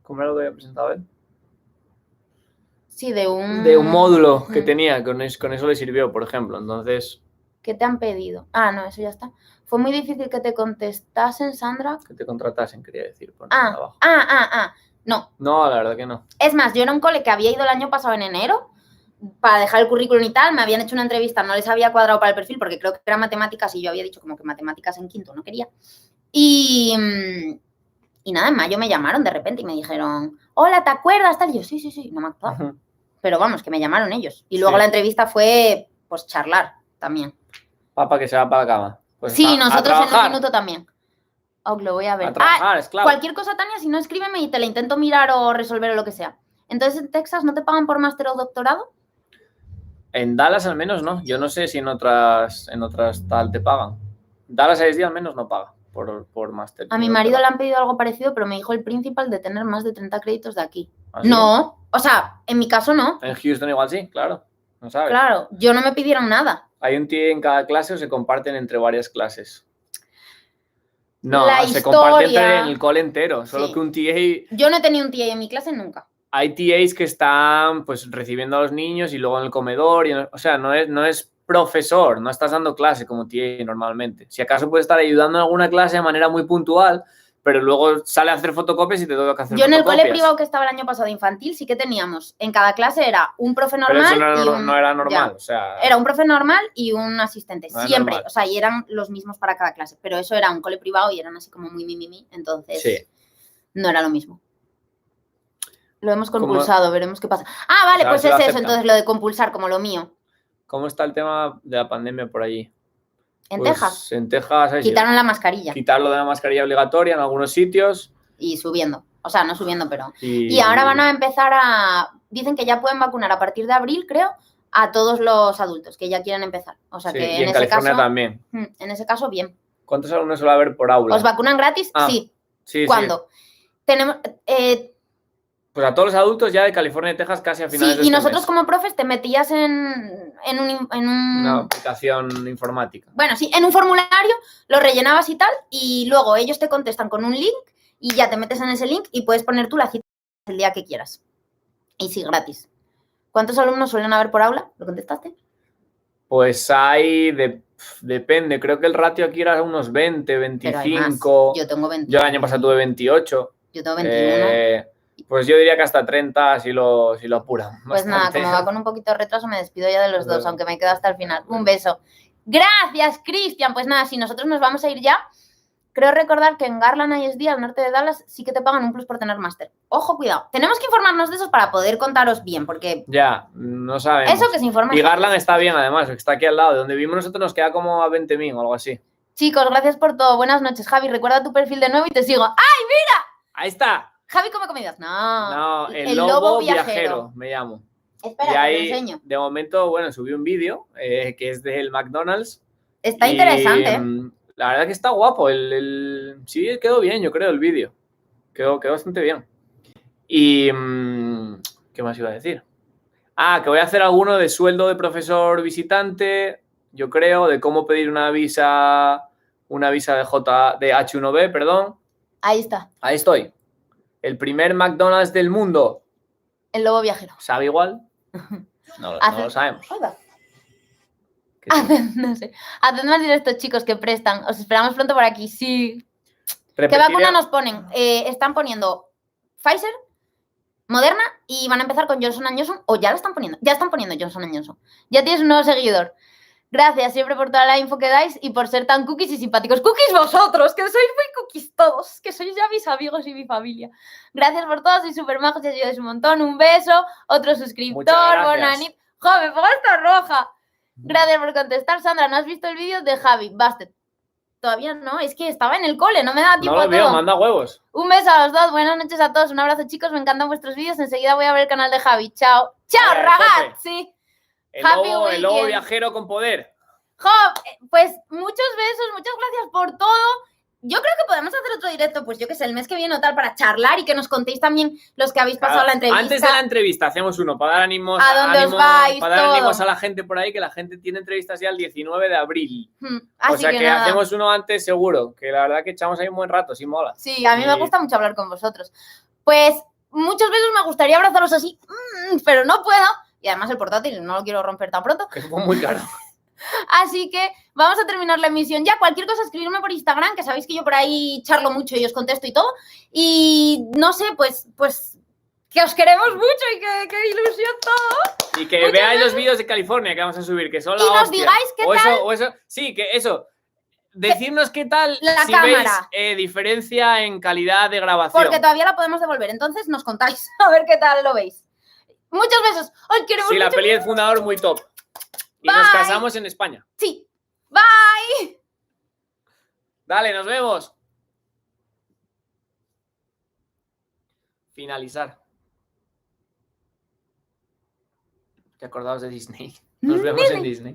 [SPEAKER 2] ¿Cómo era lo que había presentado él?
[SPEAKER 1] Sí, de un
[SPEAKER 2] módulo que tenía, con eso le sirvió, por ejemplo, entonces...
[SPEAKER 1] ¿Qué te han pedido? No, eso ya está. Fue muy difícil que te contestasen, Sandra.
[SPEAKER 2] Que te contratasen, quería decir.
[SPEAKER 1] No.
[SPEAKER 2] No, la verdad que no.
[SPEAKER 1] Es más, yo era un cole que había ido el año pasado en enero para dejar el currículum y tal, me habían hecho una entrevista, no les había cuadrado para el perfil porque creo que era matemáticas y yo había dicho como que matemáticas en quinto no quería. Y nada, en mayo me llamaron de repente y me dijeron, hola, ¿te acuerdas? Tal. Y yo, sí, no me acuerdo. Pero vamos, que me llamaron ellos. Y luego la entrevista fue, pues, charlar también.
[SPEAKER 2] Papá que se va para la cama. Pues
[SPEAKER 1] sí, nosotros en un minuto también. Lo voy a ver.
[SPEAKER 2] A trabajar, es claro.
[SPEAKER 1] Cualquier cosa, Tania, si no, escríbeme y te la intento mirar o resolver o lo que sea. Entonces, ¿en Texas no te pagan por máster o doctorado?
[SPEAKER 2] En Dallas al menos no. Yo no sé si en otras tal te pagan. Dallas ISD al menos no paga por máster.
[SPEAKER 1] A mi marido le han pedido algo parecido, pero me dijo el principal de tener más de 30 créditos de aquí.
[SPEAKER 2] ¿Ah, sí?
[SPEAKER 1] No, o sea, en mi caso no.
[SPEAKER 2] En Houston igual sí, claro. No sabes.
[SPEAKER 1] Claro, yo no me pidieron nada.
[SPEAKER 2] ¿Hay un TA en cada clase o se comparten entre varias clases? No, se comparten en el cole entero, solo que un TA...
[SPEAKER 1] Yo no he tenido un TA en mi clase nunca.
[SPEAKER 2] Hay TAs que están pues recibiendo a los niños y luego en el comedor, o sea, no es profesor, no estás dando clase como TA normalmente. Si acaso puedes estar ayudando en alguna clase de manera muy puntual, pero luego sale a hacer fotocopias y te toca hacer fotocopias.
[SPEAKER 1] Yo en el cole privado que estaba el año pasado infantil sí que teníamos, en cada clase era un profe normal.
[SPEAKER 2] Pero eso no era normal, o sea...
[SPEAKER 1] Era un profe normal y un asistente,
[SPEAKER 2] no
[SPEAKER 1] siempre,
[SPEAKER 2] normal.
[SPEAKER 1] O sea, y eran los mismos para cada clase, pero eso era un cole privado y eran así como muy mimimi, entonces
[SPEAKER 2] sí.
[SPEAKER 1] No era lo mismo. Lo hemos compulsado, veremos qué pasa. Vale, pues es eso, entonces lo de compulsar, como lo mío.
[SPEAKER 2] ¿Cómo está el tema de la pandemia por allí?
[SPEAKER 1] ¿En Texas?
[SPEAKER 2] En Texas...
[SPEAKER 1] Quitaron la mascarilla.
[SPEAKER 2] Quitarlo de la mascarilla obligatoria en algunos sitios.
[SPEAKER 1] Y subiendo. O sea, no subiendo, pero... Y ahora van a empezar Dicen que ya pueden vacunar a partir de abril, creo, a todos los adultos que ya quieren empezar. O sea, que
[SPEAKER 2] y en California también.
[SPEAKER 1] En ese caso, bien.
[SPEAKER 2] ¿Cuántos alumnos suele haber por aula?
[SPEAKER 1] ¿Os vacunan gratis? Sí. ¿Cuándo? Tenemos...
[SPEAKER 2] Pues a todos los adultos ya de California y Texas casi a finales de
[SPEAKER 1] y nosotros como profes te metías en
[SPEAKER 2] una aplicación informática.
[SPEAKER 1] Bueno, sí, en un formulario lo rellenabas y tal, y luego ellos te contestan con un link y ya te metes en ese link y puedes poner tú la cita el día que quieras. Y sí, gratis. ¿Cuántos alumnos suelen haber por aula? ¿Lo contestaste?
[SPEAKER 2] Pues hay... Depende, creo que el ratio aquí era unos 20, 25.
[SPEAKER 1] Yo tengo 20.
[SPEAKER 2] Yo el año pasado tuve 28.
[SPEAKER 1] Yo tengo 21.
[SPEAKER 2] Pues yo diría que hasta 30 si lo apuran.
[SPEAKER 1] Pues nada, como va con un poquito de retraso, me despido ya de los dos, aunque me quedo hasta el final. Un beso. Gracias, Cristian. Pues nada, si nosotros nos vamos a ir ya, creo recordar que en Garland ISD, al norte de Dallas, sí que te pagan un plus por tener máster. Ojo, cuidado. Tenemos que informarnos de eso para poder contaros bien, porque...
[SPEAKER 2] Ya, no sabemos.
[SPEAKER 1] Eso que se informa.
[SPEAKER 2] Y Garland está bien, además, está aquí al lado. De donde vivimos nosotros nos queda como a 20.000 o algo así.
[SPEAKER 1] Chicos, gracias por todo. Buenas noches, Javi. Recuerda tu perfil de nuevo y te sigo. ¡Ay, mira!
[SPEAKER 2] Ahí está.
[SPEAKER 1] Javi come comidas. No,
[SPEAKER 2] el lobo viajero me llamo.
[SPEAKER 1] Espera,
[SPEAKER 2] y ahí,
[SPEAKER 1] te lo enseño.
[SPEAKER 2] De momento, bueno, subí un vídeo que es del McDonald's.
[SPEAKER 1] Está interesante.
[SPEAKER 2] La verdad que está guapo. Sí, quedó bien, yo creo, el vídeo. Quedó bastante bien. Y... ¿qué más iba a decir? Que voy a hacer alguno de sueldo de profesor visitante, yo creo, de cómo pedir una visa de H1B, perdón.
[SPEAKER 1] Ahí está.
[SPEAKER 2] Ahí estoy. El primer McDonald's del mundo.
[SPEAKER 1] El lobo viajero.
[SPEAKER 2] ¿Sabe igual? No lo sabemos.
[SPEAKER 1] No sé. Haced más directos, chicos, que prestan. Os esperamos pronto por aquí. Sí. ¿Qué
[SPEAKER 2] Repetiré-
[SPEAKER 1] vacuna nos ponen? Están poniendo Pfizer, Moderna y van a empezar con Johnson & Johnson, o ya lo están poniendo. Ya están poniendo Johnson & Johnson. Ya tienes un nuevo seguidor. Gracias siempre por toda la info que dais y por ser tan cookies y simpáticos. ¡Cookies vosotros! Que sois muy cookies todos. Que sois ya mis amigos y mi familia. Gracias por todo, sois súper majos y ayudáis un montón. Un beso. Otro suscriptor.
[SPEAKER 2] Muchas gracias.
[SPEAKER 1] Bonanit. ¡Jo, me pongo esta roja! Gracias por contestar, Sandra. ¿No has visto el vídeo de Javi? Bastet. Todavía no, es que estaba en el cole, no me da tiempo
[SPEAKER 2] No
[SPEAKER 1] a
[SPEAKER 2] lo veo,
[SPEAKER 1] todo.
[SPEAKER 2] manda huevos.
[SPEAKER 1] Un beso a los dos, buenas noches a todos, un abrazo, chicos, me encantan vuestros vídeos. Enseguida voy a ver el canal de Javi. Chao. ¡Chao,
[SPEAKER 2] Vale,
[SPEAKER 1] ragazzi! Happy
[SPEAKER 2] El lobo
[SPEAKER 1] weekend.
[SPEAKER 2] viajero con poder.
[SPEAKER 1] Jo, pues muchos besos, muchas gracias por todo. Yo creo que podemos hacer otro directo, pues yo que sé, el mes que viene o tal, para charlar y que nos contéis también los que habéis pasado la entrevista.
[SPEAKER 2] Antes de la entrevista hacemos uno para dar ánimos,
[SPEAKER 1] ¿A dónde os vais?
[SPEAKER 2] para dar
[SPEAKER 1] Todo.
[SPEAKER 2] ánimos a la gente por ahí, que la gente tiene entrevistas ya el 19 de abril.
[SPEAKER 1] Así
[SPEAKER 2] O sea que
[SPEAKER 1] nada.
[SPEAKER 2] hacemos uno antes seguro, que la verdad que echamos ahí un buen rato, sí mola.
[SPEAKER 1] Sí, a mí me gusta mucho hablar con vosotros. Pues muchos besos, me gustaría abrazaros así, pero no puedo. Y además el portátil no lo quiero romper tan pronto.
[SPEAKER 2] Que es muy caro.
[SPEAKER 1] Así que vamos a terminar la emisión ya. Cualquier cosa, escribirme por Instagram, que sabéis que yo por ahí charlo mucho y os contesto y todo. Y no sé, pues que os queremos mucho y que ilusión todo.
[SPEAKER 2] Y que
[SPEAKER 1] Muchas
[SPEAKER 2] veáis los
[SPEAKER 1] gracias.
[SPEAKER 2] vídeos de California que vamos a subir, que son la
[SPEAKER 1] Y nos
[SPEAKER 2] hostia.
[SPEAKER 1] digáis qué tal.
[SPEAKER 2] Eso, sí, que eso. Decirnos qué tal
[SPEAKER 1] La
[SPEAKER 2] si
[SPEAKER 1] cámara.
[SPEAKER 2] veis diferencia en calidad de grabación.
[SPEAKER 1] Porque todavía la podemos devolver. Entonces nos contáis a ver qué tal lo veis. Muchos besos. Os queremos
[SPEAKER 2] Sí, la
[SPEAKER 1] mucho.
[SPEAKER 2] peli del fundador muy top. Y
[SPEAKER 1] Bye.
[SPEAKER 2] nos casamos en España.
[SPEAKER 1] Sí. Bye.
[SPEAKER 2] Dale, nos vemos. Finalizar. Que acordaos de Disney. Nos vemos en Disney.